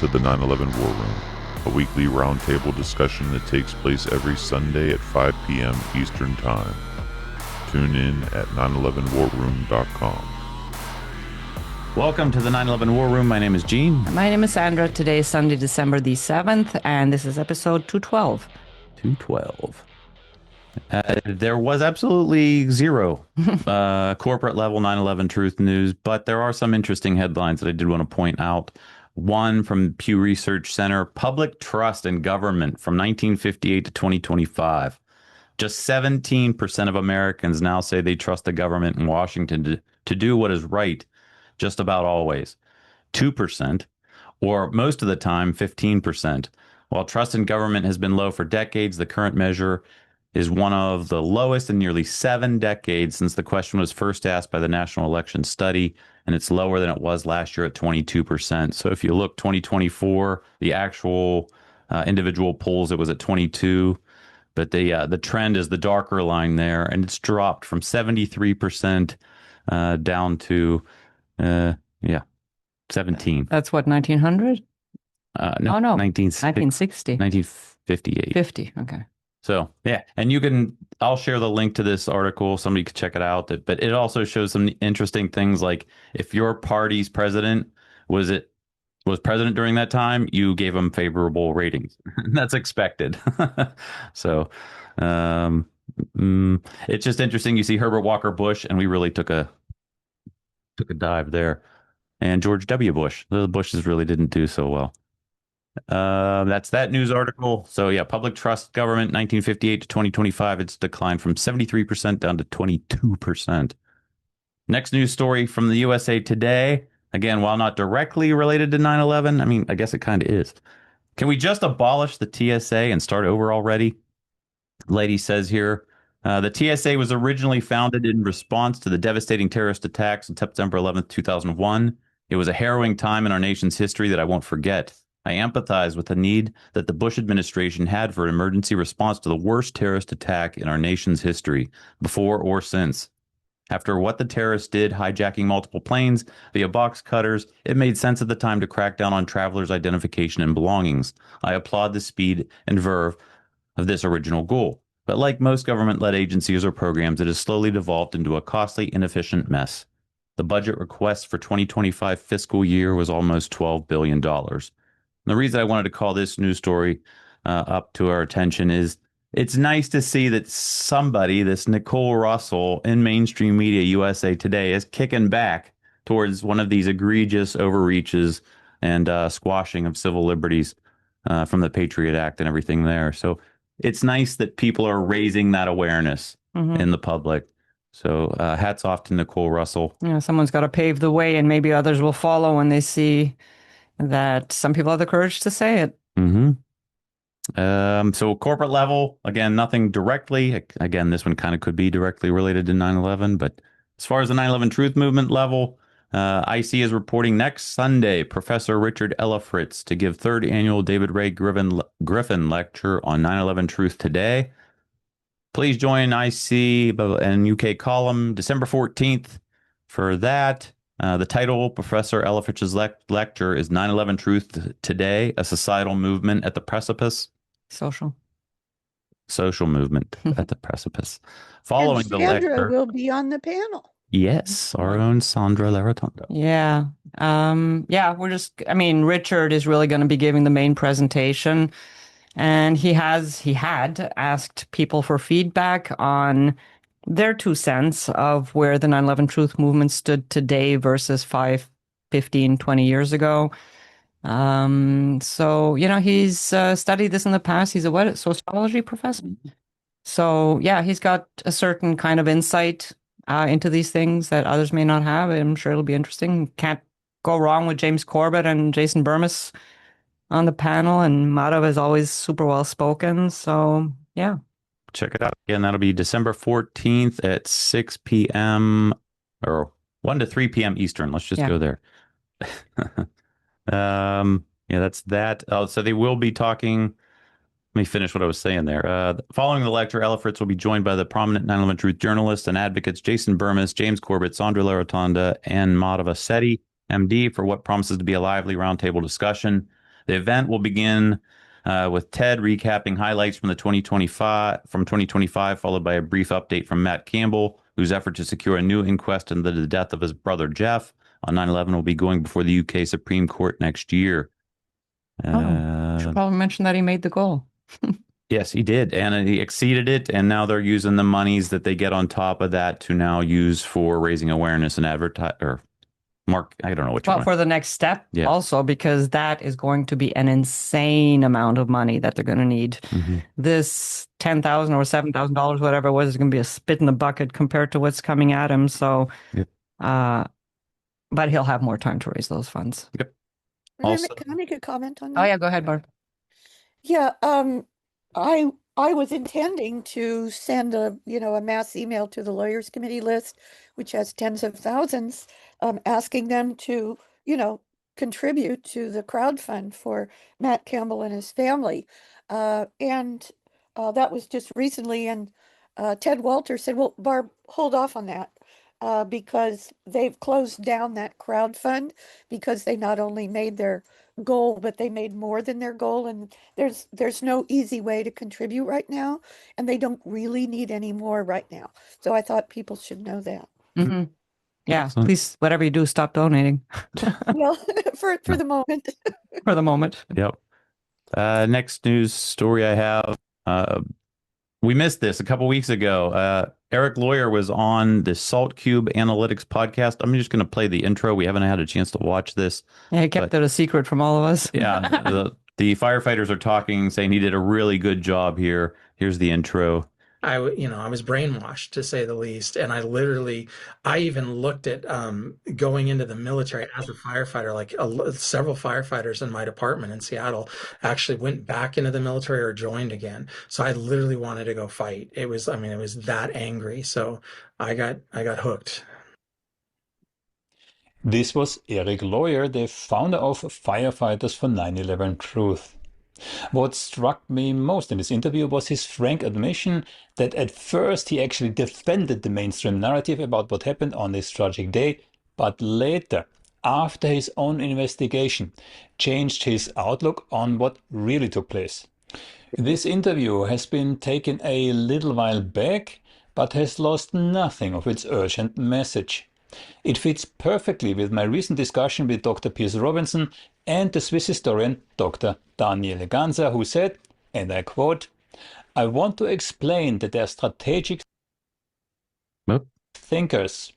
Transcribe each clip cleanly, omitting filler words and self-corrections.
to the 9/11 War Room, a weekly roundtable discussion that takes place every Sunday at 5 p.m. Eastern Time. Tune in at 911warroom.com. Welcome to the 9/11 War Room. My name is Gene. My name is Sandra. Today is Sunday, December the 7th, and this is episode 212. 212. There was absolutely zero corporate level 9/11 truth news, but there are some interesting headlines that I did want to point out. One from Pew Research Center, Public Trust in Government from 1958 to 2025. Just 17% of Americans now say they trust the government in Washington to do what is right, just about always. 2%, or most of the time, 15%. While trust in government has been low for decades, the current measure is one of the lowest in nearly 7 decades since the question was first asked by the National Election Study, and it's lower than it was last year at 22%. So if you look 2024, the actual individual polls, it was at 22, but the trend is the darker line there, and it's dropped from 73% down to 17. That's what, 1900? No, oh, no. 1960. 1958. 50, okay. So, yeah, and I'll share the link to this article. Somebody could check it out. But it also shows some interesting things, like if your party's president was president during that time, you gave them favorable ratings. That's expected. So, it's just interesting. You see Herbert Walker Bush, and we really took a dive there. And George W. Bush. The Bushes really didn't do so well. That's that news article. So yeah, public trust government 1958 to 2025, it's declined from 73% down to 22%. Next news story from the USA Today. Again, while not directly related to 9/11, I mean, I guess it kind of is. Can we just abolish the TSA and start over already? Lady says here, the TSA was originally founded in response to the devastating terrorist attacks on September 11th, 2001. It was a harrowing time in our nation's history that I won't forget. I empathize with the need that the Bush administration had for an emergency response to the worst terrorist attack in our nation's history, before or since. After what the terrorists did, hijacking multiple planes via box cutters, it made sense at the time to crack down on travelers' identification and belongings. I applaud the speed and verve of this original goal. But like most government-led agencies or programs, it has slowly devolved into a costly, inefficient mess. The budget request for 2025 fiscal year was almost $12 billion. The reason I wanted to call this news story up to our attention is it's nice to see that somebody, this Nicole Russell in mainstream media USA Today, is kicking back towards one of these egregious overreaches and squashing of civil liberties from the Patriot Act and everything there. So it's nice that people are raising that awareness in the public. So hats off to Nicole Russell. Yeah, someone's got to pave the way, and maybe others will follow when they see that some people have the courage to say it. So corporate level, again, nothing directly. Again, this one kind of could be directly related to 9/11. But as far as the 9/11 truth movement level, IC is reporting next Sunday, Professor Richard Ellefritz to give 3rd annual David Ray Griffin lecture on 9/11 Truth Today. Please join IC and UK column December 14th for that. The title, Professor Ellefritz's lecture, is 9/11 Truth Today, a Societal Movement at the Precipice. Social movement at the precipice. Following the Sandra lecture will be on the panel. Yes, our own Sandra Laratonda. Yeah. Richard is really going to be giving the main presentation. And he had asked people for feedback on their 2 cents of where the 9/11 truth movement stood today versus 5, 15, 20 years ago. He's studied this in the past. He's a sociology professor. So yeah, he's got a certain kind of insight into these things that others may not have. I'm sure it'll be interesting. Can't go wrong with James Corbett and Jason Bermas on the panel, and Madhava is always super well spoken. So yeah. Check it out. Again, that'll be December 14th at 6 p.m. or 1 to 3 p.m. Eastern. Let's just go there. That's that. So they will be talking. Let me finish what I was saying there. Following the lecture, Ellefritz will be joined by the prominent 9/11 Truth journalists and advocates Jason Bermas, James Corbett, Sandra Laratonda, and Madhava Setty, MD, for what promises to be a lively roundtable discussion. The event will begin with Ted recapping highlights from 2025, followed by a brief update from Matt Campbell, whose effort to secure a new inquest into the death of his brother Jeff on 9/11 will be going before the UK Supreme Court next year. Should probably mention that he made the goal. Yes, he did, and he exceeded it, and now they're using the monies that they get on top of that to now use for raising awareness and advertise or mark. I don't know what you want. For the next step, Yeah. also because that is going to be an insane amount of money that they're going to need. This $10,000 or $7,000, whatever it was, is going to be a spit in the bucket compared to what's coming at him. So, but he'll have more time to raise those funds. Yep. Also, can I make a comment on that? Oh yeah, go ahead, Barb. Yeah, I was intending to send a mass email to the lawyers committee list, which has tens of thousands, asking them to contribute to the crowdfund for Matt Campbell and his family, and that was just recently. And Ted Walter said, "Well, Barb, hold off on that." Because they've closed down that crowdfund because they not only made their goal, but they made more than their goal. And there's no easy way to contribute right now. And they don't really need any more right now. So I thought people should know that. Yeah, please, whatever you do, stop donating. Well, for the moment. For the moment. Yep. Next news story I have. We missed this a couple weeks ago. Erik Lawyer was on the Salt Cube Analytics podcast. I'm just going to play the intro. We haven't had a chance to watch this. Yeah, he kept it a secret from all of us. Yeah, the firefighters are talking, saying he did a really good job here. Here's the intro. I was brainwashed, to say the least. And I even looked at going into the military as a firefighter. Like several firefighters in my department in Seattle actually went back into the military or joined again. So I literally wanted to go fight. It was that angry. So I got hooked. This was Erik Lawyer, the founder of Firefighters for 9/11 Truth. What struck me most in this interview was his frank admission that at first he actually defended the mainstream narrative about what happened on this tragic day, but later, after his own investigation, changed his outlook on what really took place. This interview has been taken a little while back, but has lost nothing of its urgent message. It fits perfectly with my recent discussion with Dr. Piers Robinson and the Swiss historian Dr. Daniele Ganser, who said, and I quote, "I want to explain that there are strategic thinkers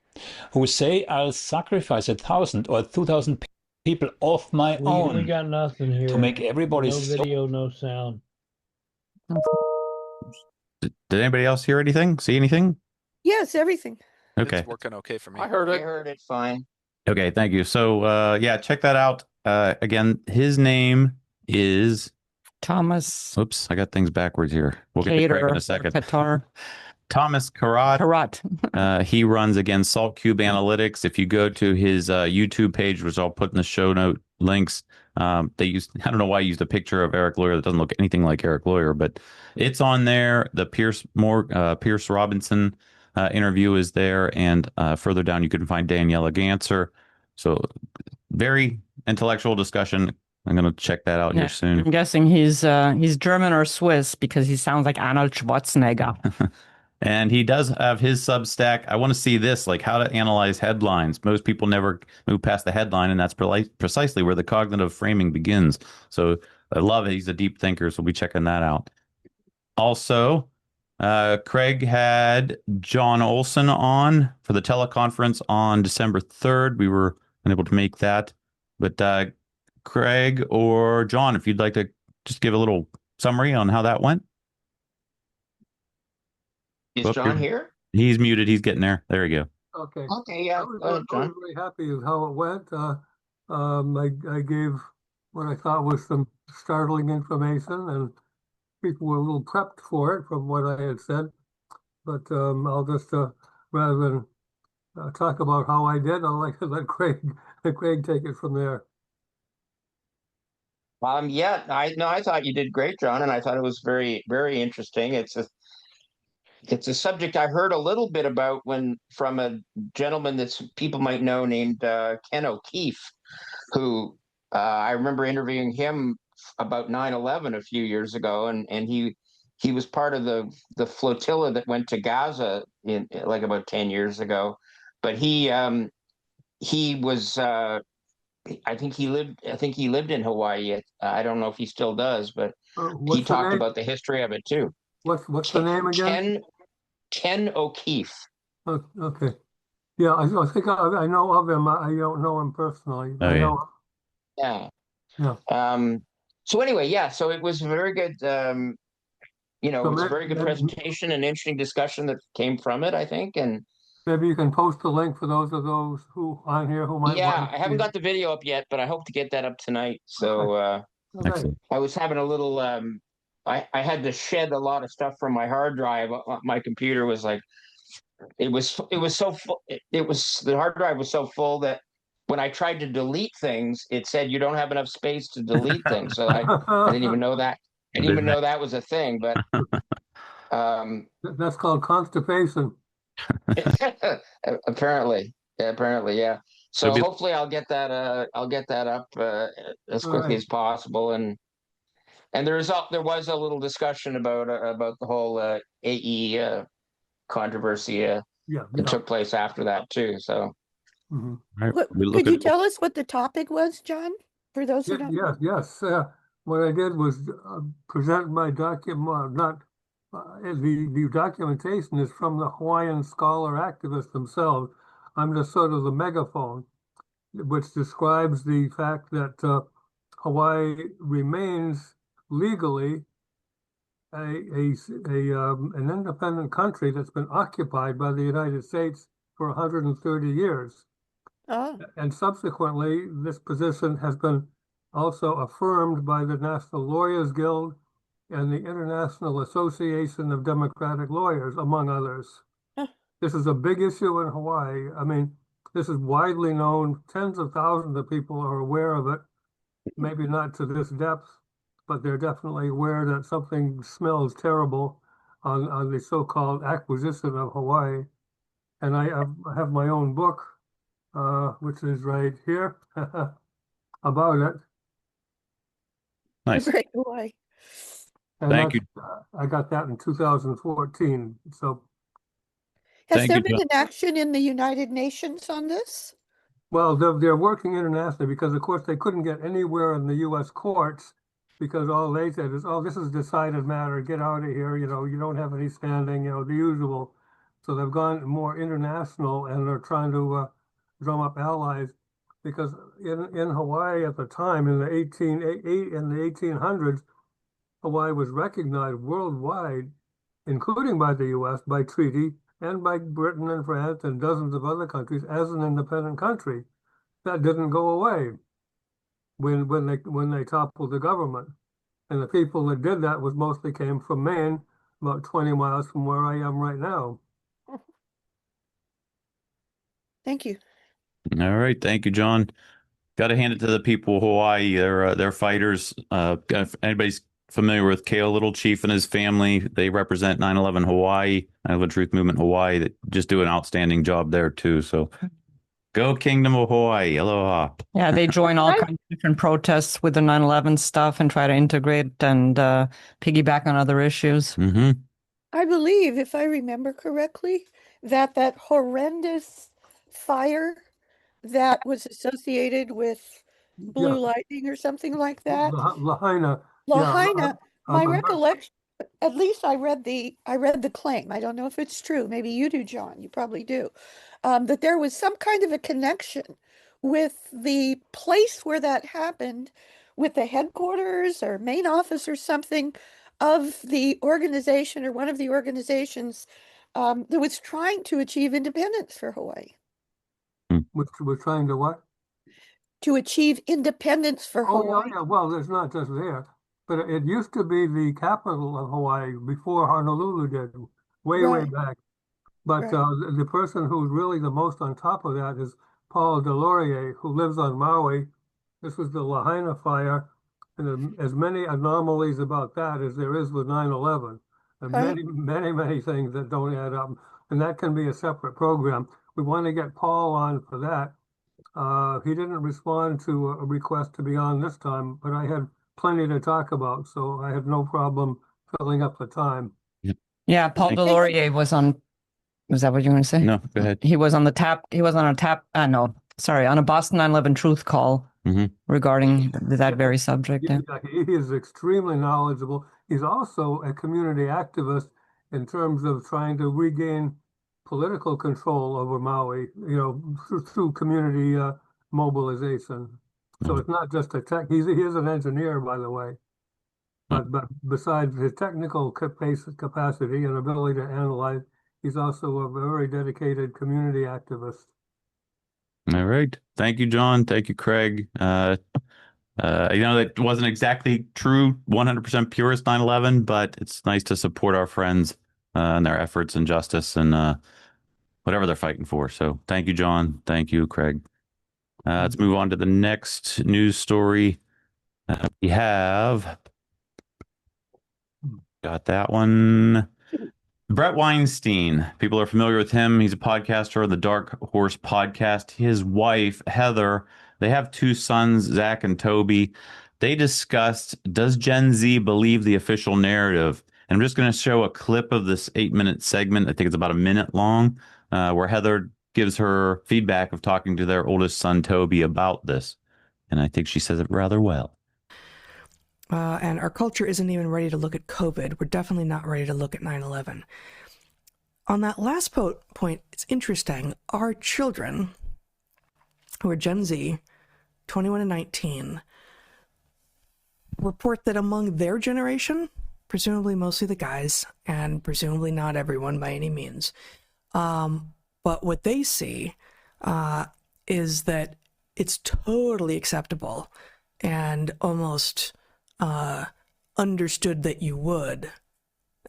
who say I'll sacrifice 1,000 or 2,000 people of my own we got nothing here. to make everybody no video, no sound." Did anybody else hear anything? See anything? Yes, everything. Okay. It's working okay for me. I heard it fine. Okay, thank you. So, yeah, check that out. Again, his name is Thomas. Oops, I got things backwards here. We'll get to Craig in a second. Qatar. Thomas Karat. He runs, again, Salt Cube Analytics. If you go to his YouTube page, which I'll put in the show note links, they use, I don't know why I used a picture of Erik Lawyer that doesn't look anything like Erik Lawyer, but it's on there. The Piers Robinson interview is there, and further down you can find Daniela Ganser. So very intellectual discussion. I'm going to check that out here soon. I'm guessing he's German or Swiss because he sounds like Arnold Schwarzenegger. And he does have his Substack. I want to see this, like how to analyze headlines. Most people never move past the headline, and that's precisely where the cognitive framing begins. So I love it. He's a deep thinker, so we'll be checking that out. Also, Craig had John Olson on for the teleconference on December 3rd. We were unable to make that. But Craig or John, if you'd like to just give a little summary on how that went. Is John here? He's muted. He's getting there. There you go. Okay. Okay, yeah. Go ahead, I was John. very happy with how it went. I gave what I thought was some startling information, and people were a little prepped for it from what I had said. But I'll just, rather than talk about how I did, I'll let Craig take it from there. Yeah, I thought you did great, John, and I thought it was very, very interesting. It's a subject I heard a little bit about from a gentleman that people might know named Ken O'Keefe, who I remember interviewing him about 9/11 a few years ago, and he was part of the flotilla that went to Gaza in like about 10 years ago. But he was I think he lived in Hawaii. I don't know if he still does, but he What's the talked name? about the history of it too. What's the name again? Ken O'Keefe. Oh, okay. Yeah, I think I know of him. I don't know him personally. Oh, I yeah. know. Yeah. Yeah. So anyway, yeah, so it was a very good it So was a very good maybe, presentation and interesting discussion that came from it, I think. And maybe you can post a link for those who on here who might want yeah, to I see haven't it. got the video up yet, but I hope to get that up tonight. Okay. So Okay. Excellent. I was having a little I had to shed a lot of stuff from my hard drive. My computer was like it was so full. It was the hard drive was so full that when I tried to delete things, it said you don't have enough space to delete things. So I didn't even know that. I didn't even know that was a thing. But That's called constipation. apparently, yeah. So There'll be hopefully I'll get that up as All quickly right. as possible. And there was a little discussion about the whole AE controversy Yeah. that Yeah. took place after that too. So Mhm. All right. We look Could you at tell us what the topic was, John? For those who don't know. Yes. What I did was present my document, not the documentation is from the Hawaiian scholar activists themselves. I'm just sort of the megaphone, which describes the fact that Hawaii remains legally an independent country that's been occupied by the United States for 130 years. Oh, And subsequently, this position has been also affirmed by the National Lawyers Guild and the International Association of Democratic Lawyers, among others. Huh. This is a big issue in Hawaii. I mean, this is widely known. Tens of thousands of people are aware of it, maybe not to this depth, but they're definitely aware that something smells terrible on the so-called acquisition of Hawaii. And I have my own book, which is right here, about it. nice. right away. And Thank you. I got that in 2014. So, Has Thank there you, been John. an action in the United Nations on this? well, they're working internationally because, of course, they couldn't get anywhere in the U.S. courts because all they said is, "Oh, this is a decided matter. Get out of here. You know, you don't have any standing. You know, the usual." So they've gone more international and they're trying to drum up allies because in Hawaii at the time in the 1800s, Hawaii was recognized worldwide, including by the U.S. by treaty and by Britain and France and dozens of other countries as an independent country. That didn't go away when they toppled the government. And the people that did that was mostly came from Maine, about 20 miles from where I am right now. Thank you. All right. Thank you, John. Got to hand it to the people of Hawaii. They're fighters. If anybody's familiar with Kale Little Chief and his family, they represent 9/11 Hawaii, 9/11 Truth Movement Hawaii. That just do an outstanding job there too. So go Kingdom of Hawaii. Aloha. Yeah, they join all Right. kinds of different protests with the 9/11 stuff and try to integrate and piggyback on other issues. Mm-hmm. I believe, if I remember correctly, that horrendous fire that was associated with blue Yeah, lightning or something like that. Lahaina. Lahaina, my I'm not- recollection, at least I read the claim. I don't know if it's true. Maybe you do, John. You probably do. That there was some kind of a connection with the place where that happened, with the headquarters or main office or something of the organization or one of the organizations that was trying to achieve independence for Hawaii. which we're trying to what? To achieve independence for Oh, Hawaii. yeah. Well, it's not just there, but it used to be the capital of Hawaii before Honolulu did, way Right. back. But Right. the person who's really the most on top of that is Paul Delorier, who lives on Maui. This was the Lahaina fire, and as many anomalies about that as there is with 9/11. And Right. many things that don't add up. And that can be a separate program. We want to get Paul on for that. He didn't respond to a request to be on this time, but I had plenty to talk about, so I had no problem filling up the time. Yeah, Paul Delorier was on. Was that what you were going to say? No, go ahead. He was on the tap. He was on a tap. No, sorry, on a Boston 9/11 Truth call regarding that very subject. Yeah. He is extremely knowledgeable. He's also a community activist in terms of trying to regain political control over Maui, through community mobilization. So it's not just a tech. He is an engineer, by the way. But besides his technical capacity and ability to analyze, he's also a very dedicated community activist. All right. Thank you, John. Thank you, Craig. That wasn't exactly true, 100% purist 9/11, but it's nice to support our friends and their efforts and justice and whatever they're fighting for. So thank you, John. Thank you, Craig. Let's move on to the next news story. We have got that one. Bret Weinstein. People are familiar with him. He's a podcaster of the Dark Horse podcast. His wife, Heather, they have two sons, Zach and Toby. They discussed, does Gen Z believe the official narrative? And I'm just going to show a clip of this 8-minute segment. I think it's about a minute long, where Heather gives her feedback of talking to their oldest son, Toby, about this. And I think she says it rather well. And our culture isn't even ready to look at COVID. We're definitely not ready to look at 9/11. On that last point, it's interesting. Our children, who are Gen Z, 21 and 19, report that among their generation, presumably mostly the guys, and presumably not everyone by any means, but what they see is that it's totally acceptable and almost understood that you would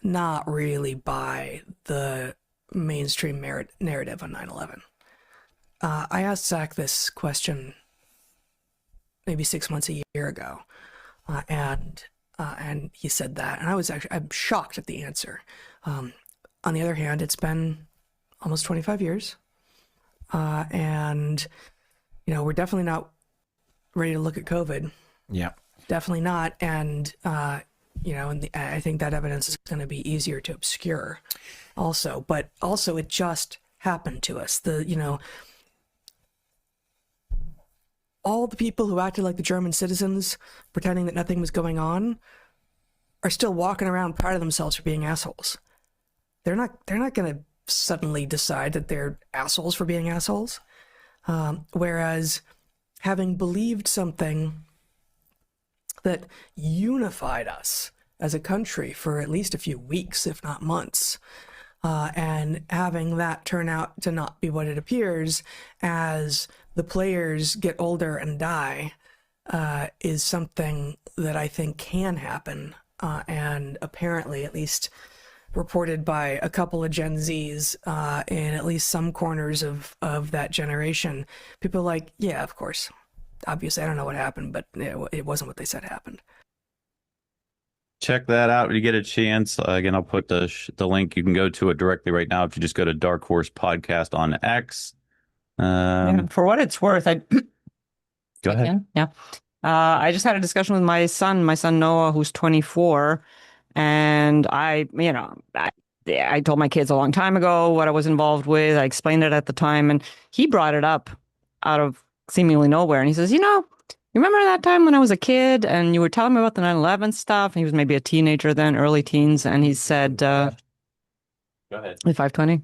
not really buy the mainstream narrative on 9/11. I asked Zach this question maybe 6 months, a year ago, and he said that, and I'm shocked at the answer. On the other hand, it's been almost 25 years, and we're definitely not ready to look at COVID. Yeah. Definitely not. And, I think that evidence is going to be easier to obscure also. But also, it just happened to us. All the people who acted like the German citizens, pretending that nothing was going on, are still walking around proud of themselves for being assholes. They're not going to suddenly decide that they're assholes for being assholes. Whereas having believed something that unified us as a country for at least a few weeks, if not months, and having that turn out to not be what it appears as the players get older and die is something that I think can happen, and apparently at least reported by a couple of Gen Zs in at least some corners of that generation. People are like, yeah, of course. Obviously, I don't know what happened, but it wasn't what they said happened. Check that out when you get a chance. Again, I'll put the link. You can go to it directly right now if you just go to Dark Horse Podcast on X. For what it's worth, go ahead. Yeah. I just had a discussion with my son Noah, who's 24, and I told my kids a long time ago what I was involved with. I explained it at the time, and he brought it up out of seemingly nowhere. And he says, you remember that time when I was a kid and you were telling me about the 9/11 stuff? And he was maybe a teenager then, early teens. And he said, go ahead. 5:20.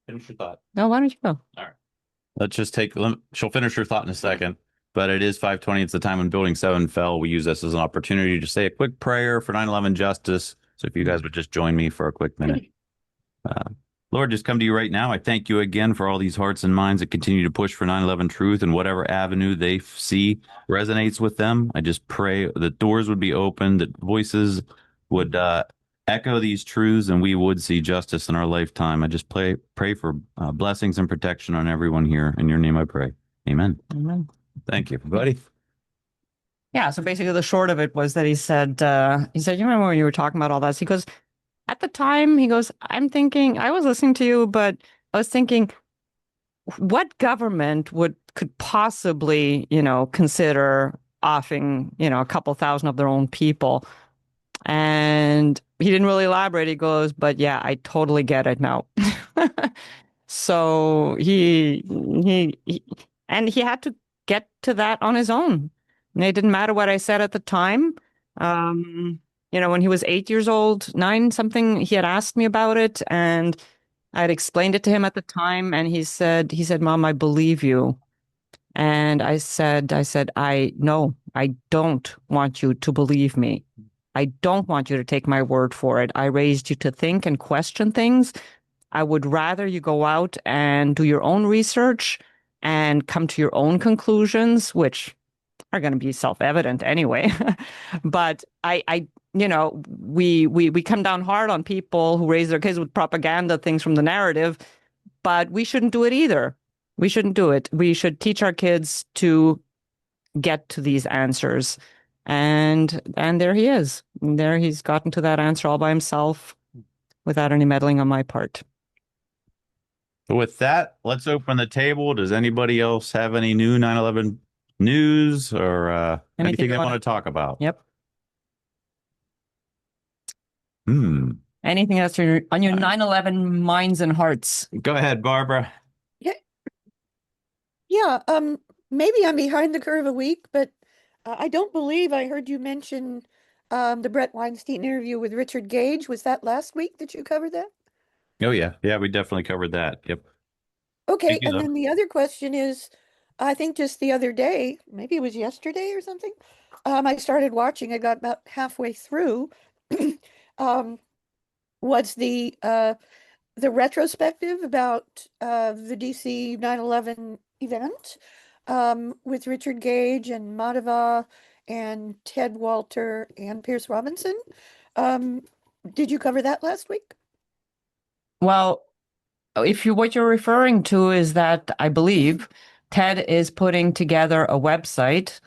Finish your thought. No, why don't you go? All right. Let's just she'll finish her thought in a second. But it is 5:20. It's the time when Building 7 fell. We use this as an opportunity to say a quick prayer for 9/11 justice. So if you guys would just join me for a quick minute. Lord, just come to you right now. I thank you again for all these hearts and minds that continue to push for 9/11 truth and whatever avenue they see resonates with them. I just pray that doors would be opened, that voices would echo these truths, and we would see justice in our lifetime. I just pray for blessings and protection on everyone here. In your name I pray. Amen. Amen. Thank you, everybody. Yeah, so basically the short of it was that he said, you remember when you were talking about all this? He goes, at the time, he goes, I'm thinking, I was listening to you, but I was thinking, what government could possibly, consider offing, a couple thousand of their own people? And he didn't really elaborate. He goes, but yeah, I totally get it now. So and he had to get to that on his own. And it didn't matter what I said at the time. When he was 8 years old, 9 something, he had asked me about it, and I had explained it to him at the time, and he said, Mom, I believe you. And I said, no, I don't want you to believe me. I don't want you to take my word for it. I raised you to think and question things. I would rather you go out and do your own research and come to your own conclusions, which are going to be self-evident anyway. But we come down hard on people who raise their kids with propaganda, things from the narrative, but we shouldn't do it either. We shouldn't do it. We should teach our kids to get to these answers. And there he is. There he's gotten to that answer all by himself without any meddling on my part. So with that, let's open the table. Does anybody else have any new 9/11 news or anything they want to talk about? Yep. Anything else on your 9/11 minds and hearts? Go ahead, Barbara. Yeah. Maybe I'm behind the curve a week, but I don't believe I heard you mention the Bret Weinstein interview with Richard Gage. Was that last week that you covered that? Oh, yeah. Yeah, we definitely covered that. Yep. Okay. And then the other question is, I think just the other day, maybe it was yesterday or something, I started watching. I got about halfway through. Was the retrospective about the DC 9/11 event with Richard Gage and Madhava and Ted Walter and Pierce Robinson. Did you cover that last week? Well, what you're referring to is that I believe Ted is putting together a website,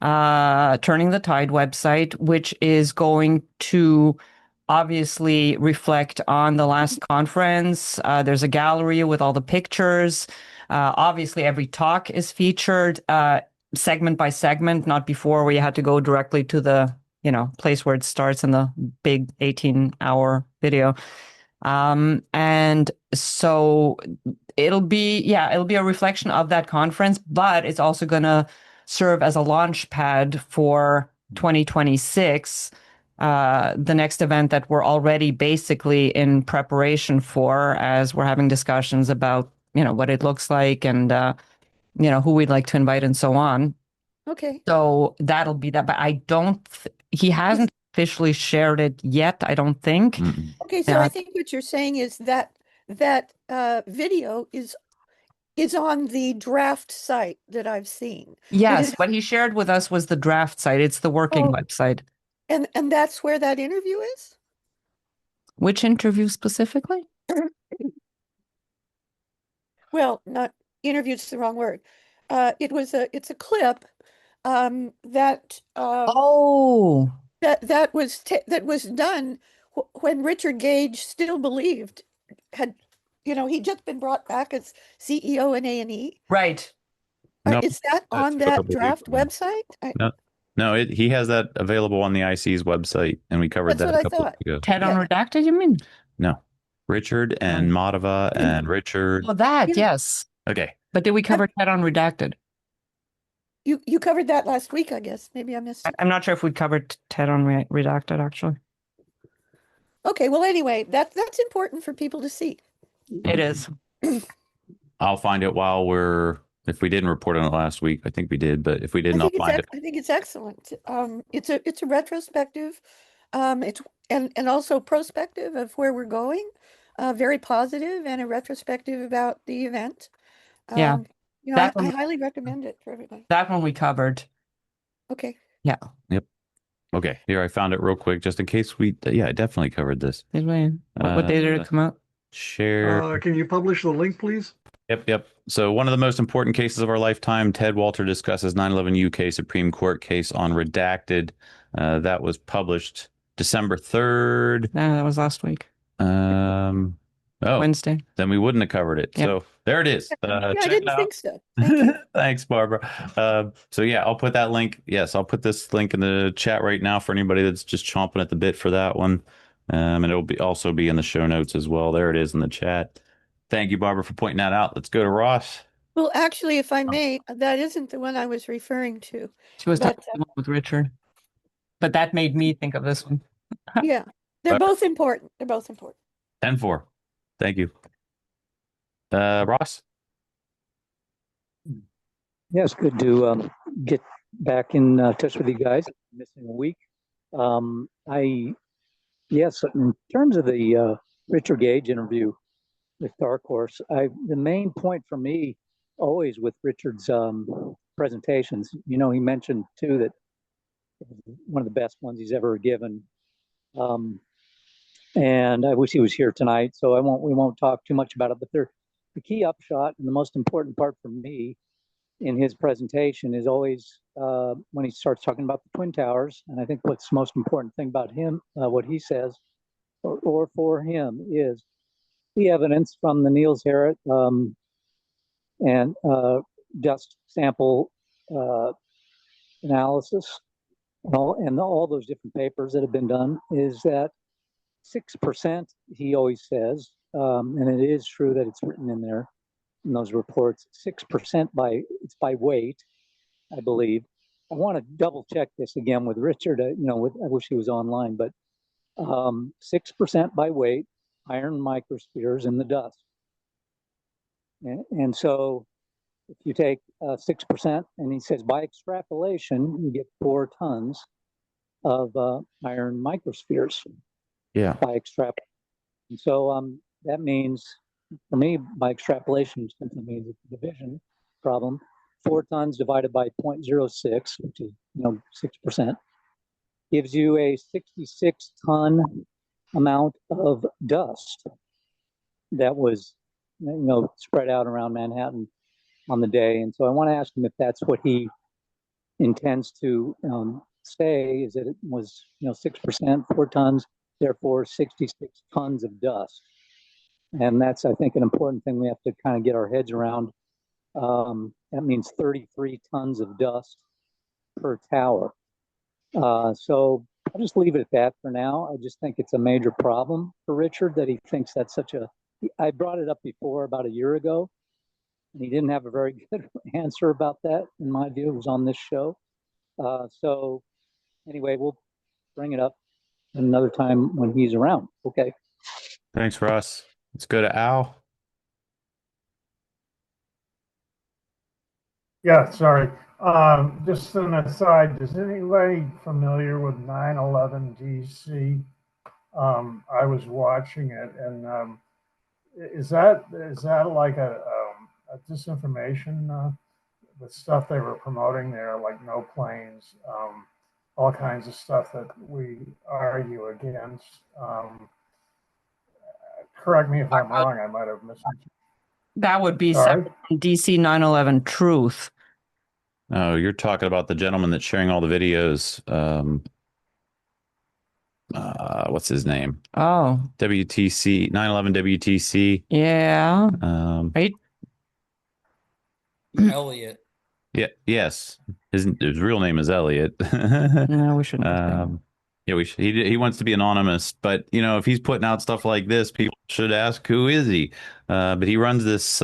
Turning the Tide website, which is going to obviously reflect on the last conference. There's a gallery with all the pictures. Obviously, every talk is featured segment by segment, not before where you had to go directly to the place where it starts in the big 18-hour video. And so it'll be a reflection of that conference, but it's also going to serve as a launch pad for 2026, the next event that we're already basically in preparation for, as we're having discussions about, what it looks like and, who we'd like to invite and so on. Okay. So that'll be that, but he hasn't officially shared it yet, I don't think. Okay, so I think what you're saying is that video is on the draft site that I've seen. Yes, what he shared with us was the draft site. It's the working website. And that's where that interview is? Which interview specifically? Well, not interview, it's the wrong word. It's a clip that that was done when Richard Gage still believed he'd just been brought back as CEO in A&E. Right. Is that on that draft website? No, he has that available on the IC's website, and we covered that a couple weeks ago. Ted on Redacted, you mean? No. Richard and Madhava and Richard. Oh, that, yes. Okay. But did we cover Ted on Redacted? You covered that last week, I guess. Maybe I missed it. I'm not sure if we covered Ted on Redacted, actually. Okay, well, anyway, that's important for people to see. It is. I'll find it if we didn't report on it last week. I think we did, but if we didn't, I'll find it. I think it's excellent. It's a retrospective, it's and also prospective of where we're going, very positive, and a retrospective about the event. Yeah. I highly recommend it for everybody. That one we covered. Okay. Yeah. Yep. Okay. Here, I found it real quick, just in case I definitely covered this. Did we? What day did it come out? Share. Can you publish the link, please? Yep. So one of the most important cases of our lifetime, Ted Walter discusses 9/11 UK Supreme Court case on Redacted. That was published December 3rd. No, that was last week. Oh, Wednesday. then we wouldn't have covered it. Yeah. So there it is. Yeah, I Check it didn't out. think so. Thank you. Thanks, Barbara. So yeah, I'll put that link. Yes, I'll put this link in the chat right now for anybody that's just chomping at the bit for that one. And it'll also be in the show notes as well. There it is in the chat. Thank you, Barbara, for pointing that out. Let's go to Ross. Well, actually, if I may, that isn't the one I was referring to. She was But, talking with Richard, but that made me think of this one. Yeah, they're both important. They're both important. 10-4. Thank you. Ross? Yes, good to get back in touch with you guys. Missing a week. Yes, in terms of the Richard Gage interview with Dark Horse, the main point for me always with Richard's presentations, he mentioned too that it was one of the best ones he's ever given. And I wish he was here tonight, so we won't talk too much about it. But the key upshot and the most important part for me in his presentation is always when he starts talking about the Twin Towers. And I think what's the most important thing about him, what he says, or for him, is the evidence from the Niels Harrit and dust sample analysis and all those different papers that have been done is that 6%, he always says, and it is true that it's written in there in those reports, 6% it's by weight, I believe. I want to double check this again with Richard. I wish he was online, but 6% by weight, iron microspheres in the dust. And so if you take 6%, and he says by extrapolation, you get 4 tons of iron microspheres. Yeah. By extrapolation. And so that means, for me, by extrapolation, simply means it's a division problem. 4 tons divided by 0.06, which is 6%, gives you a 66-ton amount of dust that was spread out around Manhattan on the day. And so I want to ask him if that's what he intends to say, is that it was 6%, 4 tons, therefore 66 tons of dust. And that's, I think, an important thing we have to kind of get our heads around. That means 33 tons of dust per tower. So I'll just leave it at that for now. I just think it's a major problem for Richard that he thinks that's I brought it up before about a year ago, and he didn't have a very good answer about that, in my view. It was on this show. So anyway, we'll bring it up another time when he's around. Okay. Thanks, Ross. Let's go to Al. Yeah, sorry. Just an aside, is anybody familiar with 9/11 DC? I was watching it, and is that like a disinformation, the stuff they were promoting there, like no planes, all kinds of stuff that we argue against. Correct me if I'm wrong, I might have missed it. That would be DC 9/11 Truth. Oh, you're talking about the gentleman that's sharing all the videos. What's his name? Oh, WTC 9/11 WTC. Yeah. Right. Elliot. Yeah. Yes. His real name is Elliot. No, we shouldn't. Yeah, we should. He wants to be anonymous, but if he's putting out stuff like this, people should ask, who is he? But he runs this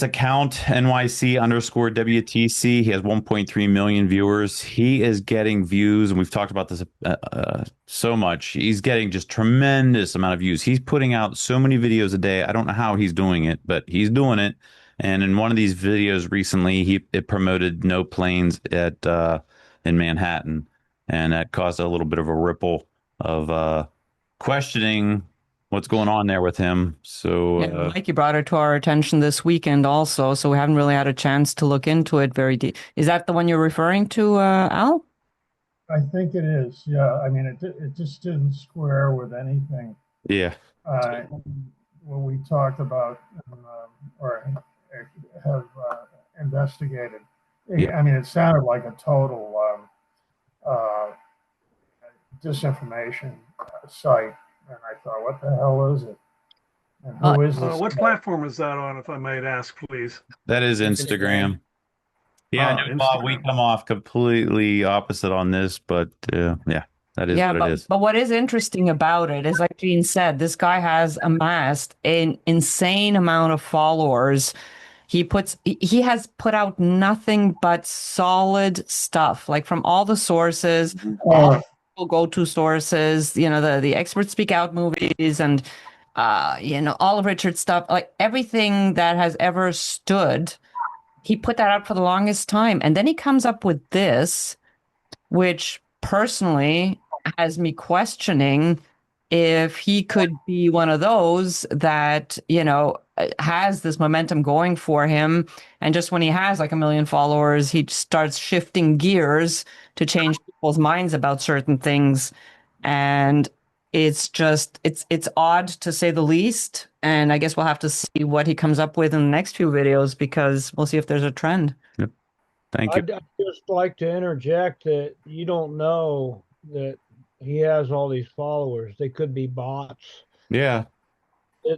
account, NYC_WTC. He has 1.3 million viewers. He is getting views, and we've talked about this so much. He's getting just tremendous amount of views. He's putting out so many videos a day. I don't know how he's doing it, but he's doing it. And in one of these videos recently, it promoted no planes in Manhattan, and that caused a little bit of a ripple of questioning what's going on there with him. So Mikey brought it to our attention this weekend also, so we haven't really had a chance to look into it very deep. Is that the one you're referring to, Al? I think it is. Yeah. I mean, it just didn't square with anything. Yeah. What we talked about or have investigated. Yeah. I mean, it sounded like a total disinformation site and I thought, what the hell is it? And Well, who is this? What platform is that on, if I might ask, please? That is Instagram. Yeah, I know, Bob, we Instagram. come off completely opposite on this, but yeah, that is what it is. But what is interesting about it is, like Gene said, this guy has amassed an insane amount of followers. He has put out nothing but solid stuff, like from all the sources, all go-to sources, the experts speak out movies and all of Richard's stuff, like everything that has ever stood. He put that out for the longest time. And then he comes up with this, which personally has me questioning if he could be one of those that, has this momentum going for him. And just when he has like 1 million followers, he starts shifting gears to change people's minds about certain things. And it's odd to say the least. And I guess we'll have to see what he comes up with in the next few videos, because we'll see if there's a trend. Yep. Thank you. I'd just like to interject that you don't know that he has all these followers. They could be bots. Yeah.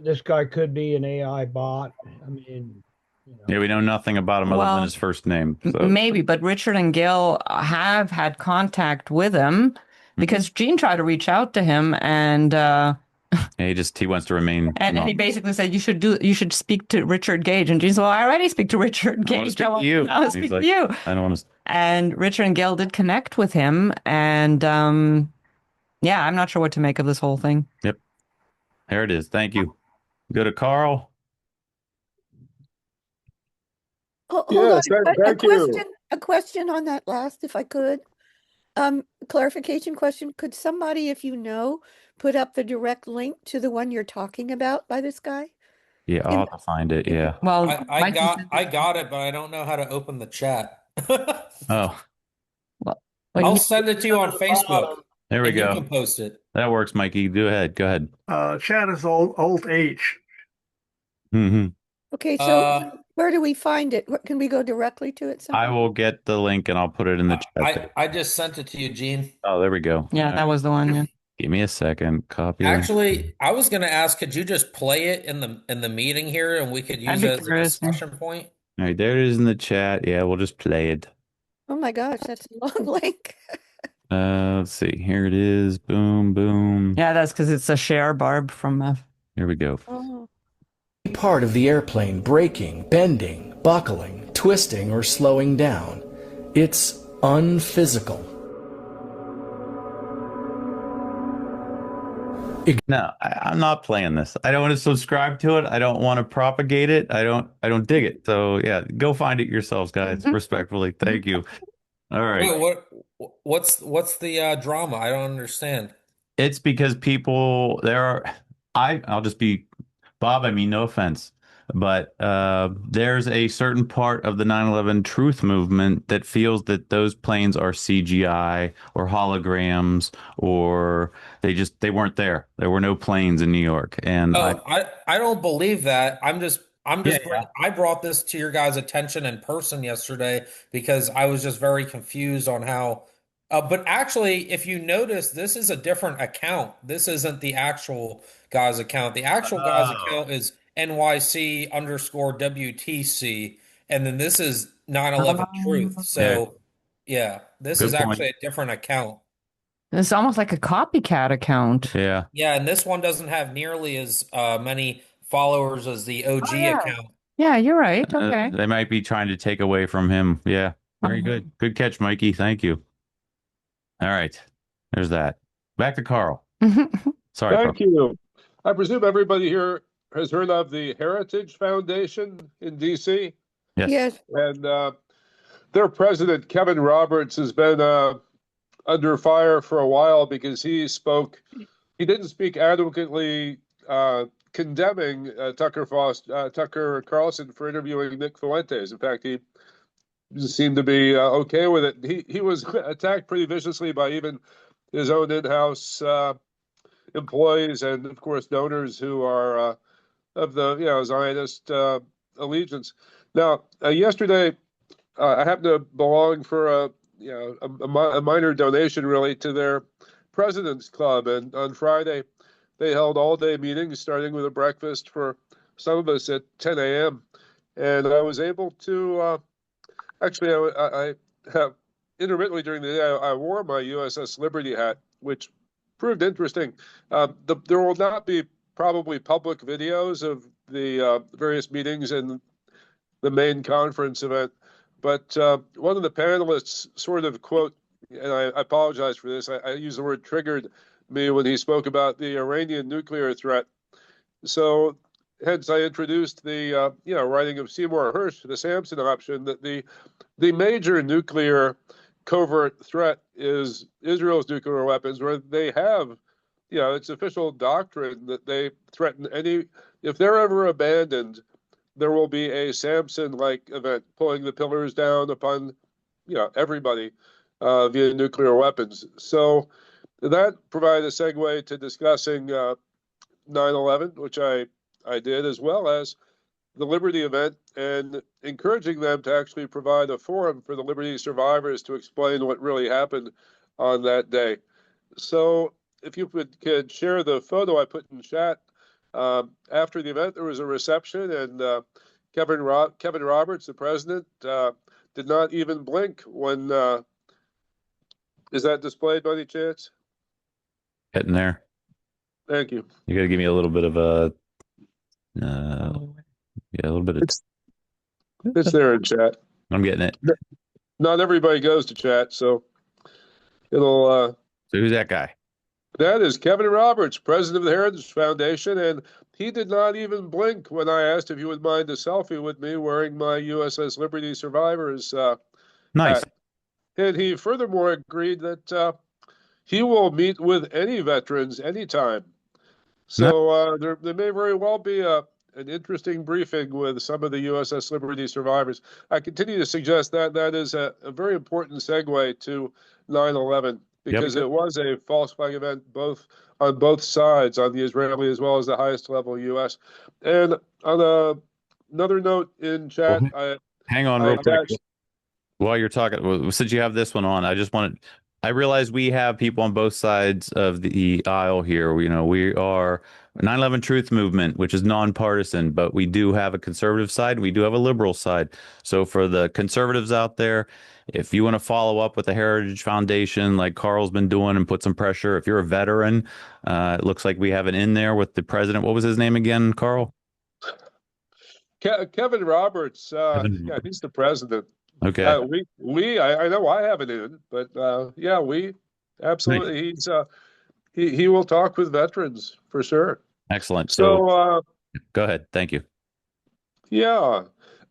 This guy could be an AI bot. I mean, Yeah, we know nothing about him other than his first name. So. Maybe, but Richard and Gil have had contact with him because Gene tried to reach out to him, and yeah, he wants to remain. And he basically said you should speak to Richard Gage, and Gene said, "Well, I already speak to Richard Gage. I want to speak to you." I don't want to. And Richard and Gil did connect with him, and yeah, I'm not sure what to make of this whole thing. Yep, there it is. Thank you. Go to Carl. Oh, hold on. A question on that last, if I could. Clarification question. Could somebody, if you know, put up the direct link to the one you're talking about by this guy? Yeah, I'll have to find it. Yeah. Well, I got it, but I don't know how to open the chat. Oh. Well, I'll send it to you on Facebook. There we and go. You can post it. That works, Mikey. Go ahead. Chat is Alt H. Mm-hmm. Okay, so where do we find it? Can we go directly to it somehow? I will get the link and I'll put it in the chat. I just sent it to you, Gene. Oh, there we go. Yeah, that was the one. Yeah. Give me a second. Copy. Actually, I was going to ask, could you just play it in the meeting here, and we could use it as a discussion point? All right, there it is in the chat. Yeah, we'll just play it. Oh my gosh, that's a long link. Let's see. Here it is. Boom, boom. Yeah, that's because it's a share, Barb, from. Here we go. Oh. Part of the airplane breaking, bending, buckling, twisting, or slowing down. It's unphysical. No, I'm not playing this. I don't want to subscribe to it. I don't want to propagate it. I don't dig it. So yeah, go find it yourselves, guys. Respectfully, thank you. All right. Wait, what's the drama? I don't understand. It's because I'll just be Bob. I mean, no offense, but there's a certain part of the 9/11 truth movement that feels that those planes are CGI or holograms, or they weren't there. There were no planes in New York, and I don't believe that. I brought this to your guys' attention in person yesterday because I was just very confused on how. But actually, if you notice, this is a different account. This isn't the actual guy's account. The actual guy's account is NYC_WTC, and then this is 9/11 Truth. So, yeah, this is actually a different account. It's almost like a copycat account. Yeah. Yeah, and this one doesn't have nearly as many followers as the OG account. Yeah, you're right. Okay. They might be trying to take away from him. Yeah. Very good. Good catch, Mikey. Thank you. All right. There's that. Back to Carl. Sorry. Thank you. I presume everybody here has heard of the Heritage Foundation in D.C.? Yes. And their president, Kevin Roberts, has been under fire for a while because he didn't speak adequately condemning Tucker Carlson for interviewing Nick Fuentes. In fact, he seemed to be okay with it. He was attacked pretty viciously by even his own in-house employees and, of course, donors who are of the Zionist allegiance. Now, yesterday, I happened to belong for a minor donation, really, to their President's Club, and on Friday, they held all-day meetings, starting with a breakfast for some of us at 10 a.m. And I was able to, actually, I have intermittently during the day, I wore my USS Liberty hat, which proved interesting. There will not be probably public videos of the various meetings and the main conference event, but one of the panelists sort of quote, and I apologize for this, I use the word triggered me when he spoke about the Iranian nuclear threat. So hence I introduced the writing of Seymour Hersh, the Samson option, that the major nuclear covert threat is Israel's nuclear weapons, where they have, it's official doctrine that they threaten if they're ever abandoned, there will be a Samson-like event, pulling the pillars down upon, everybody via nuclear weapons. So that provided a segue to discussing 9/11, which I did, as well as the Liberty event, and encouraging them to actually provide a forum for the Liberty survivors to explain what really happened on that day. So if you could share the photo I put in chat. After the event, there was a reception, and Kevin Roberts, the president, did not even blink when. Is that displayed by any chance? Getting there. Thank you. You got to give me a little bit of a. A little bit of. It's there in chat. I'm getting it. Not everybody goes to chat, so it'll. So who's that guy? That is Kevin Roberts, president of the Heritage Foundation, and he did not even blink when I asked if he would mind a selfie with me wearing my USS Liberty Survivors nice hat. And he furthermore agreed that he will meet with any veterans anytime. So there may very well be an interesting briefing with some of the USS Liberty survivors. I continue to suggest that that is a very important segue to 9/11. Because it was a false flag event on both sides, on the Israeli as well as the highest level U.S. And on another note in chat, hang on real quick while you're talking. Since you have this one on, I realize we have people on both sides of the aisle here. We are 9/11 Truth Movement, which is nonpartisan, but we do have a conservative side. We do have a liberal side. So for the conservatives out there, if you want to follow up with the Heritage Foundation like Carl's been doing and put some pressure, if you're a veteran, it looks like we have it in there with the president. What was his name again, Carl? Kevin Roberts. Yeah, he's the president. Okay. I know I have it in, but yeah, we absolutely. He will talk with veterans for sure. Excellent. So go ahead. Thank you. Yeah.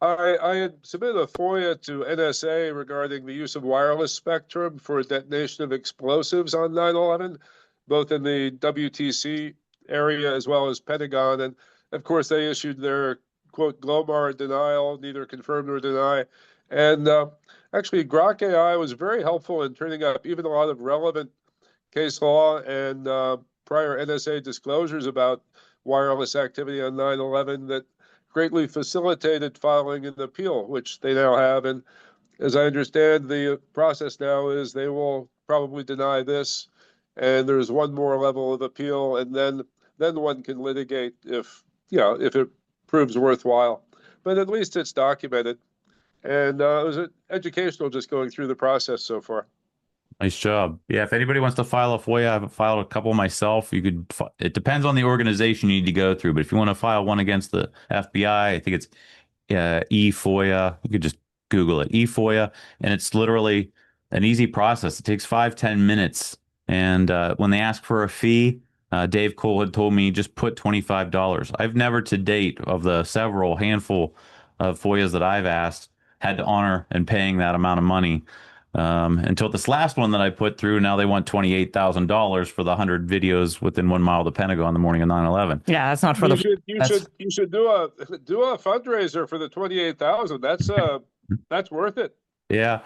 I had submitted a FOIA to NSA regarding the use of wireless spectrum for detonation of explosives on 9/11, both in the WTC area as well as Pentagon. And of course, they issued their quote Glomar denial, neither confirm nor deny. And actually, Grok AI was very helpful in turning up even a lot of relevant case law and prior NSA disclosures about wireless activity on 9/11 that greatly facilitated filing an appeal, which they now have. And as I understand, the process now is they will probably deny this, and there's one more level of appeal, and then one can litigate if it proves worthwhile. But at least it's documented, and it was educational just going through the process so far. Nice job. Yeah, if anybody wants to file a FOIA, I have filed a couple myself. You could. It depends on the organization you need to go through, but if you want to file one against the FBI, I think it's eFOIA. You could just Google it, eFOIA, and it's literally an easy process. It takes 5-10 minutes, and when they ask for a fee, Dave Cole had told me just put $25. I've never to date of the several handful of FOIAs that I've asked had to honor and paying that amount of money. Until this last one that I put through, now they want $28,000 for the 100 videos within 1 mile of the Pentagon the morning of 9/11. Yeah, that's not for you should do a fundraiser for the 28,000. That's worth it. Yeah,